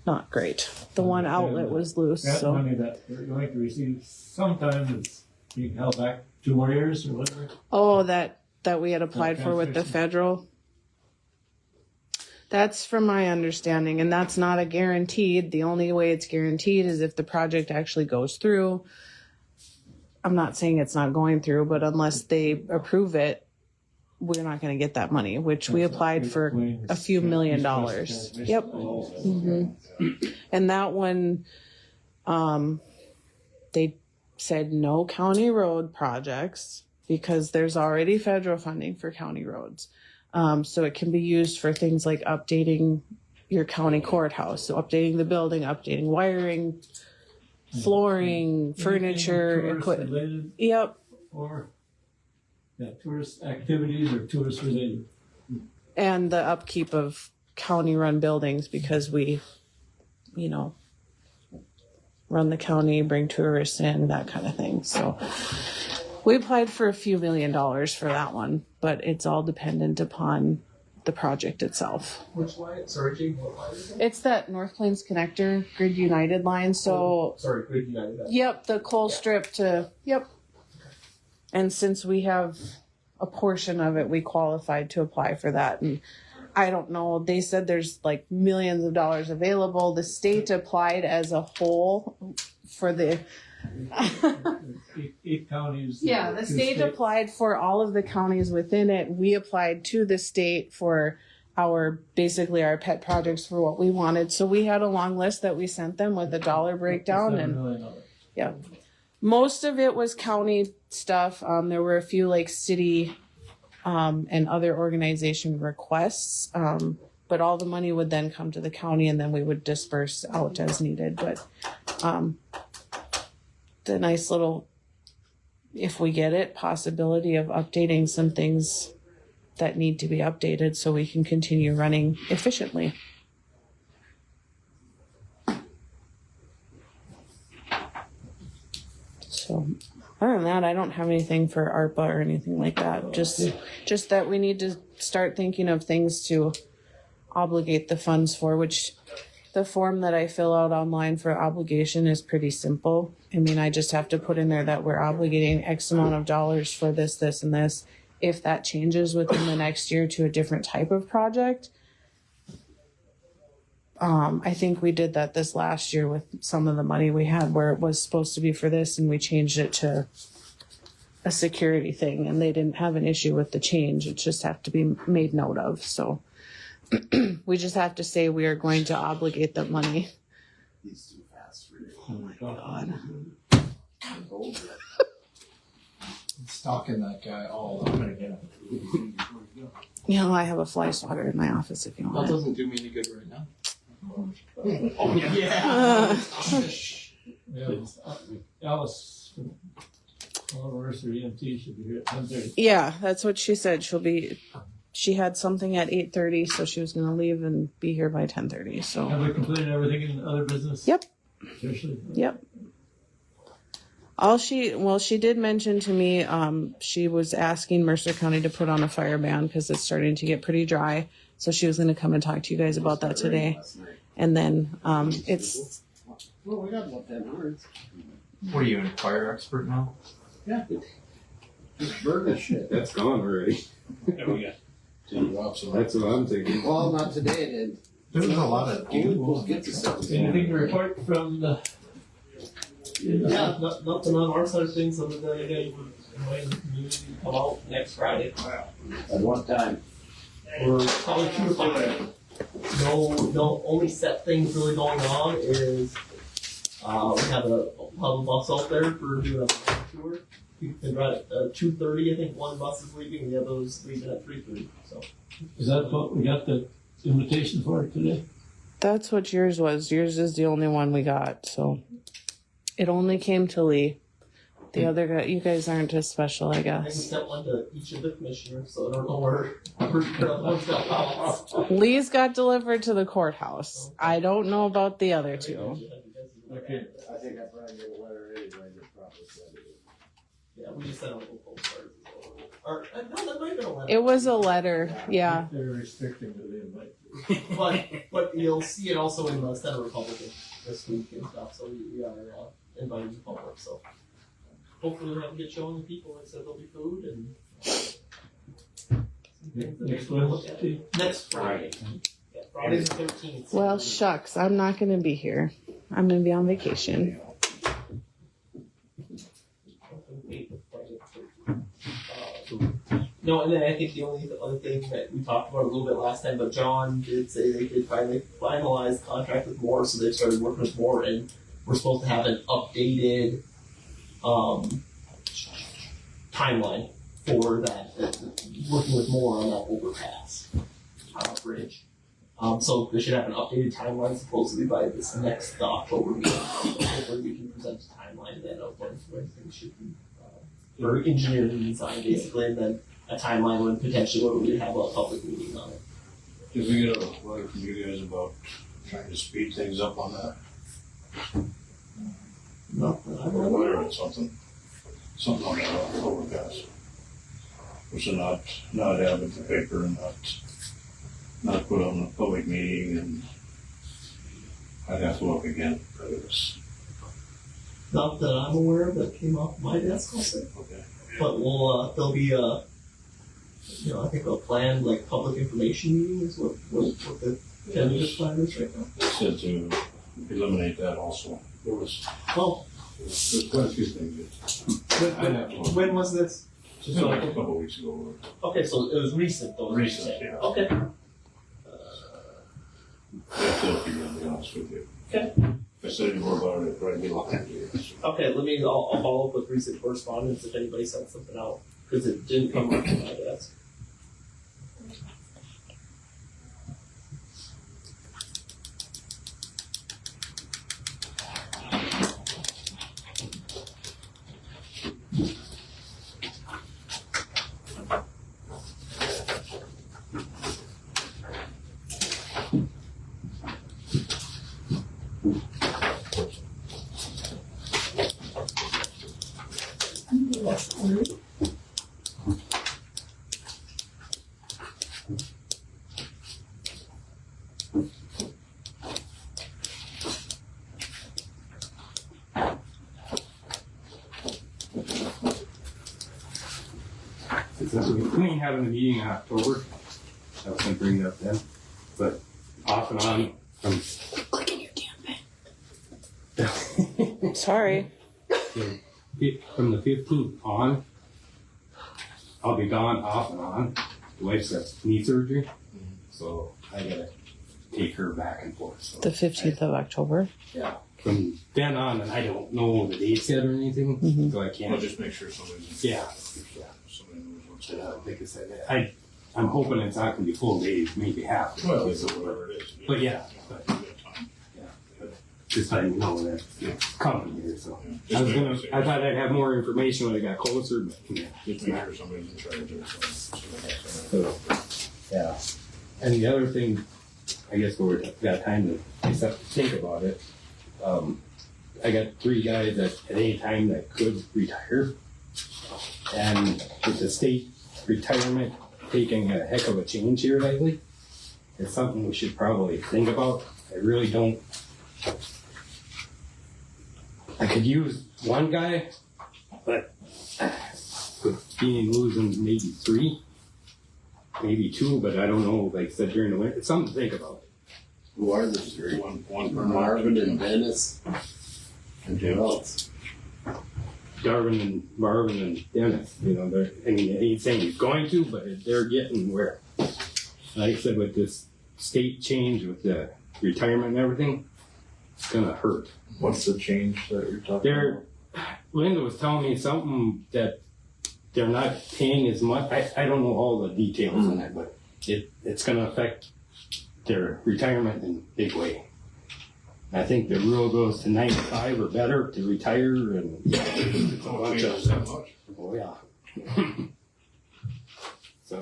not great. The one outlet was loose. That So money that we're going to receive sometime is being held back 2 more years or whatever. that we had applied for with the federal. That's from my understanding, and that's not a guaranteed. The only way it's guaranteed is if the project actually goes through. I'm not saying it's not going through, but unless they approve it, we're not going to get that money, which we applied for a few $1 million. Yep. And that one, they said no county road projects because there's already federal funding for county roads. So it can be used for things like updating your county courthouse, so updating the building, updating wiring, flooring, furniture, equipment. Related Yep. or tourist activities or tourist related. And the upkeep of county run buildings because we, run the county, bring tourists in, that kind of thing. So we applied for a few $1 million for that one, but it's all dependent upon the project itself. Which line? Sorry, Gene, what line is it? It's that North Plains Connector Grid United line. So Sorry, Grid United. yep, the coal strip yep. And since we have a portion of it, we qualified to apply for that. And I don't know, they said there's like millions of dollars available. The state applied as a whole for the Eight counties. Yeah, The two state states. applied for all of the counties within it. We applied to the state for basically our pet projects for what we wanted. So we had a long list that we sent them with a dollar breakdown, $7 and million. yeah, most of it was county stuff. There were a few like city and other organization requests, but all the money would then come to the county, and then we would disperse out as needed. But the nice little, if we get it, possibility of updating some things that need to be updated so we can continue running efficiently. So other than that, I don't have anything for ARPA or anything like that. Just that we need to start thinking of things to obligate the funds for, which the form that I fill out online for obligation is pretty simple. I mean, I just have to put in there that we're obligating X amount of dollars for this, this, and this. If that changes within the next year to a different type of project, I think we did that this last year with some of the money we had where it was supposed to be for this, and we changed it to a security thing, and they didn't have an issue with the change. It just have to be made note of. So we just have to say we are going to obligate the money. He's too fast for you. Oh my God. Stalking that guy all. I'm gonna get him. You know, I have a fly swatter in my office if you That want it. doesn't do me any good right now. Oh yeah. Alice, all of our EMT should be here at 10:30. Yeah, that's what she said. She had something at 8:30, so she was gonna leave and be here by 10:30. So Have we completed everything in other business? Yep. Seriously? Yep. She did mention to me, she was asking Mercer County to put on a fire ban because it's starting to get pretty dry. So she was going to come and talk to you guys about that today. And then, it's, Well, we got about 10 hours. What are you, a fire expert now? Yeah. Just burn shit. That's gone already. There we go. That's what I'm thinking. Well, not today, it did. There's a lot of We'll get to stuff. Anything to report from the? Yeah, nothing on our side of things other than again, we're inviting the community to come out next Friday. At what time? We're probably 2 to 5. No, only set things really going on is we have a bus out there for doing a tour. You can ride at 2:30. I think one bus is leaving, and the other's leaving at 3:30. So. Is that what we got the invitation for today? that's what yours was. Yours is the only one we got. So it only came to Lee. The other guy, you guys aren't as special, I I guess. sent one to each of the commissioners, so I don't know where the other one's got. Lee's got delivered to the courthouse. I don't know about the other two. Okay. I think I probably get a letter anyway that probably said it. Yeah, we just sent a little postcard. Or no, that might have been a letter. It was a letter, yeah. They're restricting the invite. but you'll see it also in the Senate Republican this week and stuff. So we are inviting the public. So hopefully we'll have a good showing of people. Like I said, there'll be food and some things that Next we can look at. Wednesday? Next Friday. Yeah, Friday the 13th. Well, shucks, I'm not going to be here. I'm going to be on vacation. No, and then I think the only other thing that we talked about a little bit last time, but John did say they did finally finalize the contract with Moore, so they've started working with Moore, and we're supposed to have an updated timeline for that, working with Moore on that overpass bridge. So they should have an updated timeline supposedly by this next October meeting. Hopefully we can present a timeline then of when things should be for engineering and design basically, and then a timeline when potentially when we have a public meeting on it. Did we get a letter from you guys about trying to speed things up on that? No, I letter or something on that overpass. Which is not have in the paper and not put on a public meeting, and I'd have to look again for this. Not that I'm aware of that came off my desk also. Okay. But we'll there'll be I think a planned like public information meeting is what the tentative plan is right now. It said to eliminate that also. There was, Well, There's quite a few things. When was this? Just like a couple weeks ago. Okay, so it was recent though. Recent, yeah. Okay. That's it, to be honest with you. Okay. If I said any more about it, it'd probably be lying to you. Okay, I'll follow up with recent correspondence if anybody sent something out, because it didn't come up on my desk. We ain't having a meeting in October. I was gonna bring it up then, but off and on from. Click in your damn pen. Sorry. From the 15th on, I'll be gone off and on. The wife's got knee surgery, so I gotta take her back and forth. So The 15th of October. yeah. From then on, and I don't know the dates yet or anything, so I can't. I'll just make sure somebody's. Yeah. Somebody knows what's Like happening. I said, I'm hoping it's not gonna be full days, maybe half. Well, it's whatever it is. But yeah, but just letting you know that it's coming here. So Yeah. I was gonna, I thought I'd have more information when I got closer, but yeah, it's Just make not. sure somebody's in charge of it. So, yeah. And the other thing, I guess we're got time to just have to think about it. I got 3 guys that at any time that could retire, and with the state retirement taking a heck of a change here lately, it's something we should probably think about. I really don't. I could use one guy, but with being losing maybe 3, maybe 2, but I don't know. Like I said during the winter, it's something to think about. Who are the 3? One per Marvin and Dennis. And Who else? Darwin and Marvin and Dennis, you know, they're, I mean, I ain't saying he's going to, but they're getting where, like I said, with this state change with the retirement and everything, it's gonna hurt. What's the change that you're talking about? Linda was telling me something that they're not paying as much. I don't know all the details on that, but it's gonna affect their retirement in a big way. I think the rule goes to 95 or better to retire, and it's a bunch of that much. Oh yeah. So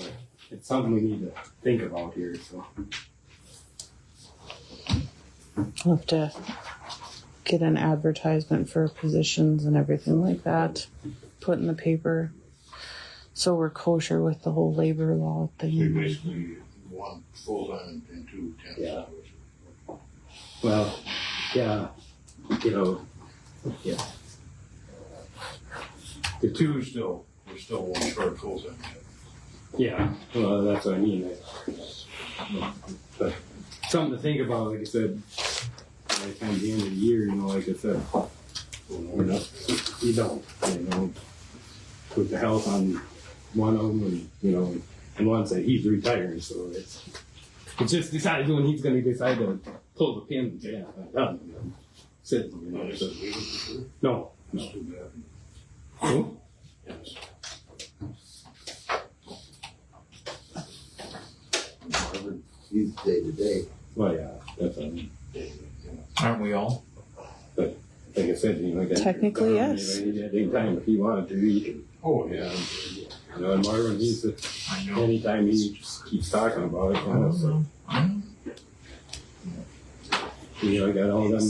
it's something we need to think about here. So I'll have to get an advertisement for positions and everything like that put in the paper. So we're kosher with the whole labor law So Mm-hmm. you thing. basically one full-time and 2 temps. Yeah. well, yeah, you know, yeah. The two, We're still one short full-time. yeah. Well, that's what I mean. But something to think about. Like I said, by the time the end of the year, you know, like I said, you don't, you know, put the health on one of them, and you know, and one said he's retiring, so it's just decided when he's going to decide to pull the pin. Yeah, I'm done. You know, sitting, you know. So, no, no. It's too bad. Who? Yes. Marvin, he's day to day. Well, yeah, that's what I mean. Aren't we all? But like I said, you know, that Technically, yes. At any time, if he wanted to, he can. Oh, yeah. You know, and Marvin, he's anytime he just keeps talking about it, you know. So, you know, I got all them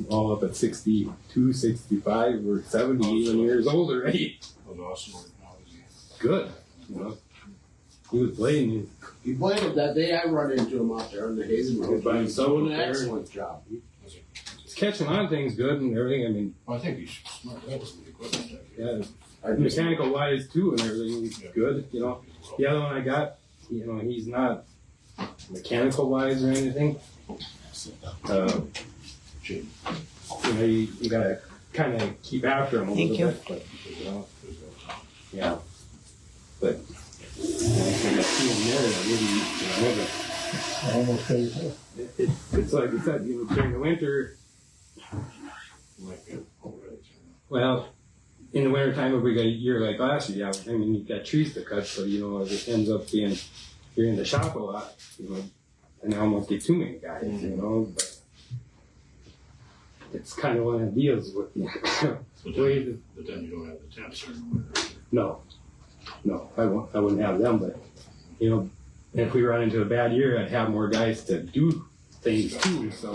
all up at 62, 65, or 70 even years old already. Was awesome technology. Good, you know. He was playing. He played it that day. I run into him out there on the Hazen Road. By He's himself doing an there. excellent job. He's catching on things good and everything. I mean, I think he's smart. That was the equipment. yeah, mechanical wise too, and everything. He's good, you know. The other one I got, you know, he's not mechanical wise or anything. You know, you got a kind of keep after them a Thank little you. bit. But, yeah. But I think I see them there, I really, Almost there. it's like you said, during the winter, well, in the winter time, if we got a year like last year, yeah, I mean, you've got trees to cut, so, if it ends up being, you're in the shop a lot, and I almost get too many guys, but it's kind of one of the deals with the But then you don't have the temps or No, I wouldn't have them, but, if we run into a bad year, I'd have more guys to do things too, so.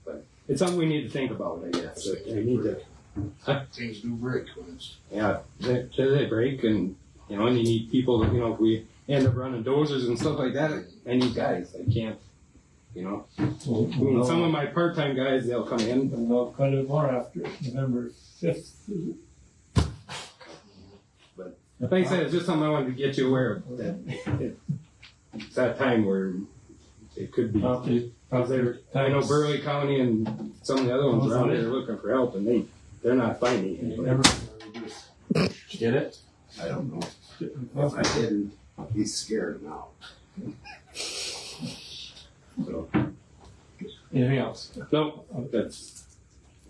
But it's something we need to think about, I guess, we need to. things do break when it's. Yeah, they break, and you need people. If we end up running dozers and stuff like that, I need guys. I can't. I mean, some of my part-time guys, they'll come in. And we'll cut it more after November 5th. But like I said, it's just something I wanted to get you aware of. That it's that time where it could be. I know Burley County and some of the other ones around there are looking for help, and they're not finding anybody. Did you get it? I don't know. If I didn't, he's scared now. So, Anything else? no, that's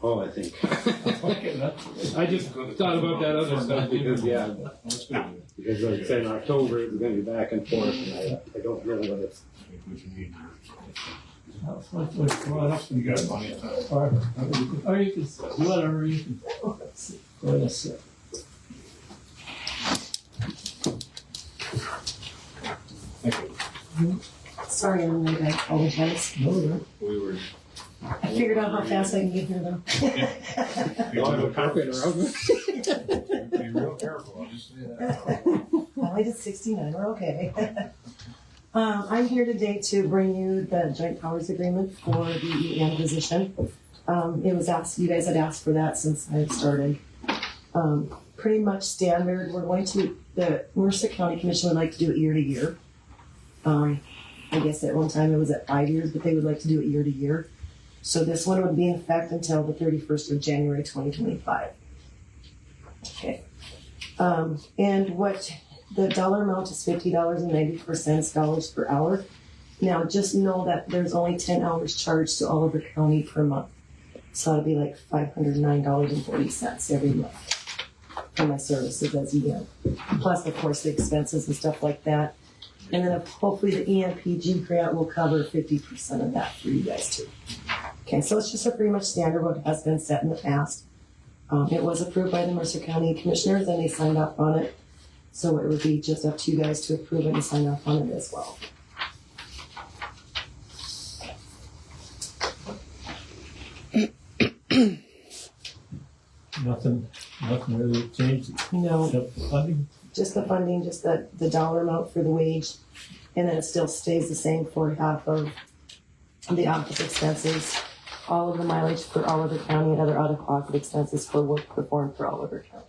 all I think. I just thought about that other stuff because, because like I said, in October it's going to be back and forth, and I don't know what it's. What else we got? Or you can, whatever you can. Go ahead and sit. Sorry I'm late, I apologize. No, We were. I figured out how fast I can get here though. You want to carpet around? Be real careful, I'll just say that. I only did 69, we're okay. I'm here today to bring you the joint powers agreement for the EM position. It was asked, you guys had asked for that since I started. Pretty much standard, the Mercer County Commission would like to do it year to year. I guess at one time it was at 5 years, but they would like to do it year to year. So this one would be in effect until the 31st of January 2025. Okay. And what the dollar amount is $50.94 per hour. Now just know that there's only 10 hours charged to Oliver County per month. So that'll be like $509.40 every month for my services as EM. Plus, of course, the expenses and stuff like that. And then hopefully the EMPG grant will cover 50% of that for you guys too. Okay, so it's just a pretty much standard what has been set in the past. It was approved by the Mercer County Commissioners and they signed off on it. So it would be just up to you guys to approve it and sign off on it as well. Nothing really changed. No. Except the funding. Just the funding, just the dollar amount for the wage. And then it still stays the same for half of the office expenses, all of the mileage for Oliver County and other out-of-pocket expenses for work performed for Oliver County.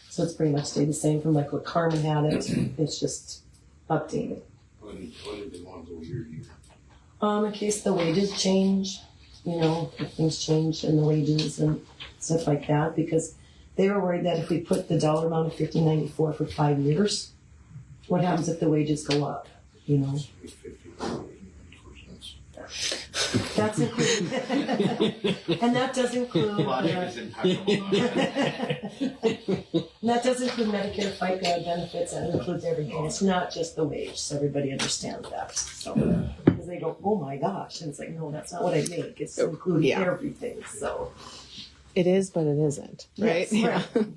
So it's pretty much stayed the same from like what Carmen had it. It's just updated. What did they want to go year to year? In case the wages change, if things change in the wages and stuff like that, because they were worried that if we put the dollar amount of $50.94 for 5 years, what happens if the wages go up? That's included. And that does include. That does include Medicare, FICA benefits, and it includes everything. It's not just the wage, so everybody understands that. So, because they go, oh my gosh, and it's like, no, that's not what I make. It's including everything. So. It is, but it isn't, right? Yes, right.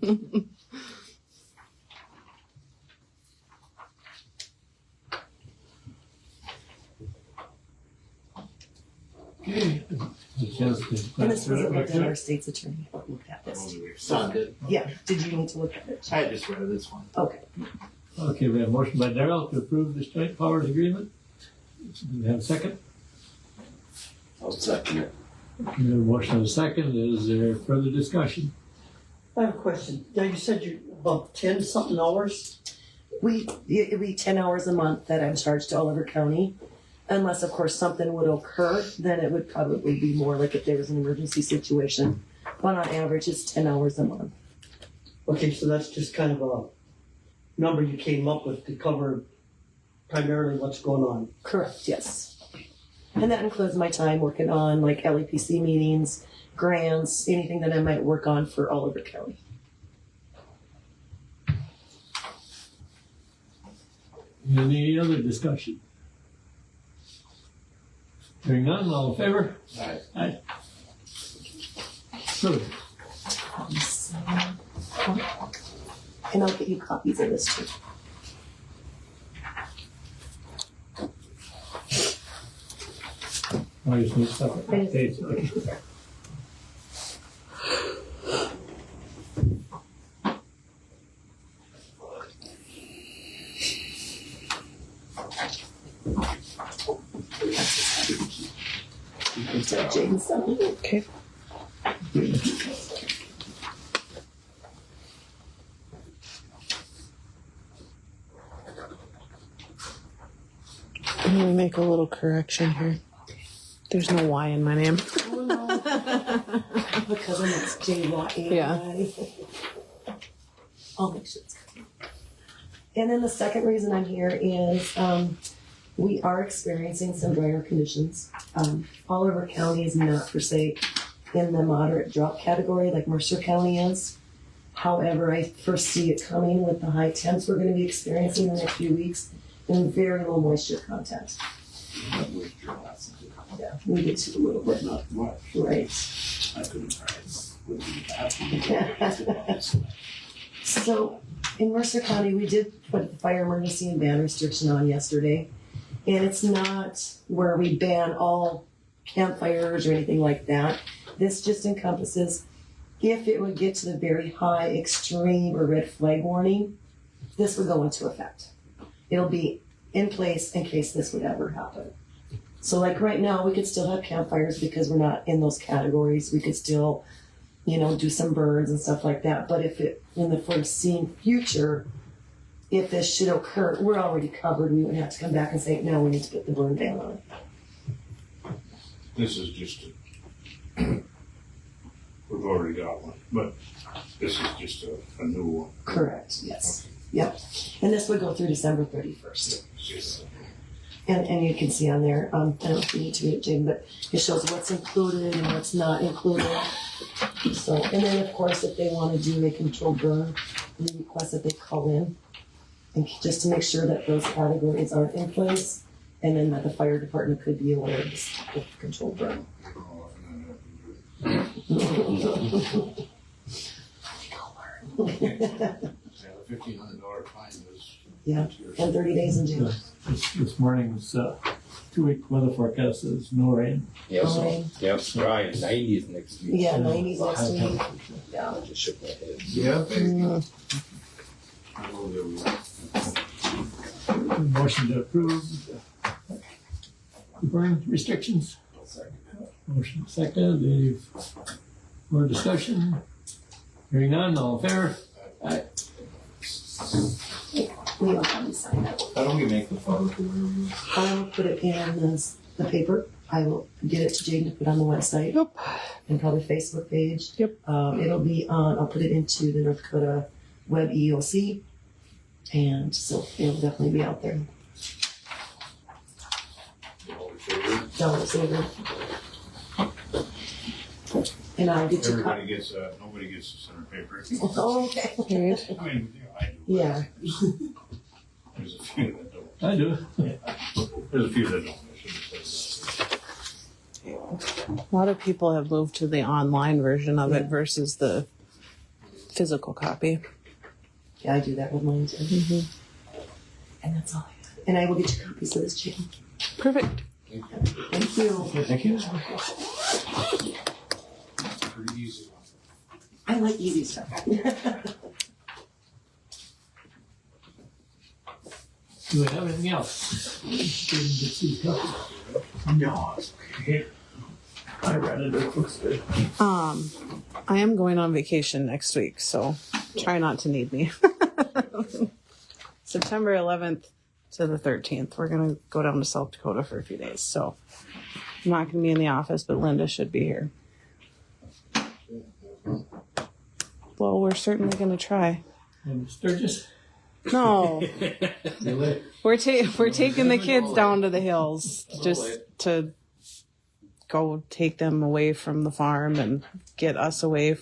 Okay. And this was looked at our state's attorney looked at this. Sound good. Yeah. Did you need to look at it? I just read it, it's fine. Okay. Okay, we have a motion by Darrell to approve the joint powers agreement. Do we have a second? I'll second it. We have a motion and a second. Is there further discussion? I have a question. Now you said you're about 10 something hours? It'd be 10 hours a month that I'm charged to Oliver County. Unless, of course, something would occur, then it would probably be more like if there was an emergency situation. But on average, it's 10 hours a month. Okay, so that's just kind of a number you came up with to cover primarily what's going on. Correct, yes. And that includes my time working on like LEPC meetings, grants, anything that I might work on for Oliver County. Any other discussion? Hearing none, all in favor? Aye. Aye. Approved. And I'll get you copies of this too. I just need separate dates. Okay. I'm gonna make a little correction here. There's no Y in my name. Oh no. Because I'm it's J-Y-A. Yeah. I'll make sure it's covered. And then the second reason I'm here is we are experiencing some drier conditions. Oliver County is not per se in the moderate drought category like Mercer County is. However, I foresee it coming with the high temps we're going to be experiencing in the next few weeks and very low moisture content. Yeah, we get to a little bit. Not much. Right. I couldn't try it. Wouldn't be bad. So in Mercer County, we did put the fire emergency and ban restriction on yesterday. And it's not where we ban all campfires or anything like that. This just encompasses if it would get to the very high extreme or red flag warning, this would go into effect. It'll be in place in case this would ever happen. So like right now, we could still have campfires because we're not in those categories. We could still, do some burns and stuff like that. But if it, in the foreseen future, if this should occur, we're already covered. We would have to come back and say, no, we need to put the burn ban on. This is just we've already got one, but this is just a new one. Correct, yes. Yep. And this would go through December 31st. And you can see on there, I don't know if you need to read it, Jane, but it shows what's included and what's not included. So, and then of course, if they want to do a controlled burn, we request that they call in and just to make sure that those categories aren't in place, and then that the fire department could be aware of this controlled burn. $1,500 fine is. Yeah, and 30 days in jail. This morning's 2-week weather forecast is no rain. Yep. No rain. Yep. Brian, 90s next week. Yeah, 90s next week. Yeah. I just shook my head. Yeah. Motion to approve the burn restrictions. Motion second. Any more discussion? Hearing none, all in favor? Aye. We don't have to sign that. How do we make the photo for I will put it in the paper. I will get it to Jane to put on the website. Yep. And probably Facebook page. Yep. It'll be on, I'll put it into the North Dakota Web EOC. And so it'll definitely be out there. Dollar Saver. And I'll get you. Everybody gets nobody gets a center paper. Oh, okay. I mean, I do. Yeah. There's a few that don't. I do. There's a few that don't. I shouldn't say A lot of people have moved to the online version of it versus the physical copy. Yeah, I do that with mine too. Mm-hmm. And that's all I have. And I will get you copies of this, Jane. Perfect. Thank you. Thank you. pretty easy. I like easy stuff. Do we have anything else? No, it's okay. I read it. It looks good. I am going on vacation next week, so try not to need me. September 11th to the 13th. We're gonna go down to South Dakota for a few days, so I'm not gonna be in the office, but Linda should be here. Well, we're certainly gonna try. Sturgis? No, we're taking the kids down to the hills just to go take them away from the farm and get us away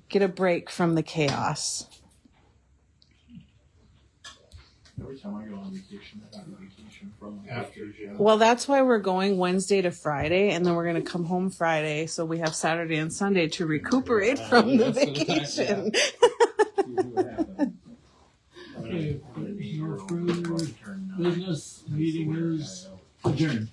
get a break from the chaos. Every time I go on vacation, I got a vacation from After June. Well, that's why we're going Wednesday to Friday, and then we're going to come home Friday, so we have Saturday and Sunday to recuperate from the vacation. Okay, no further business, meeting is adjourned.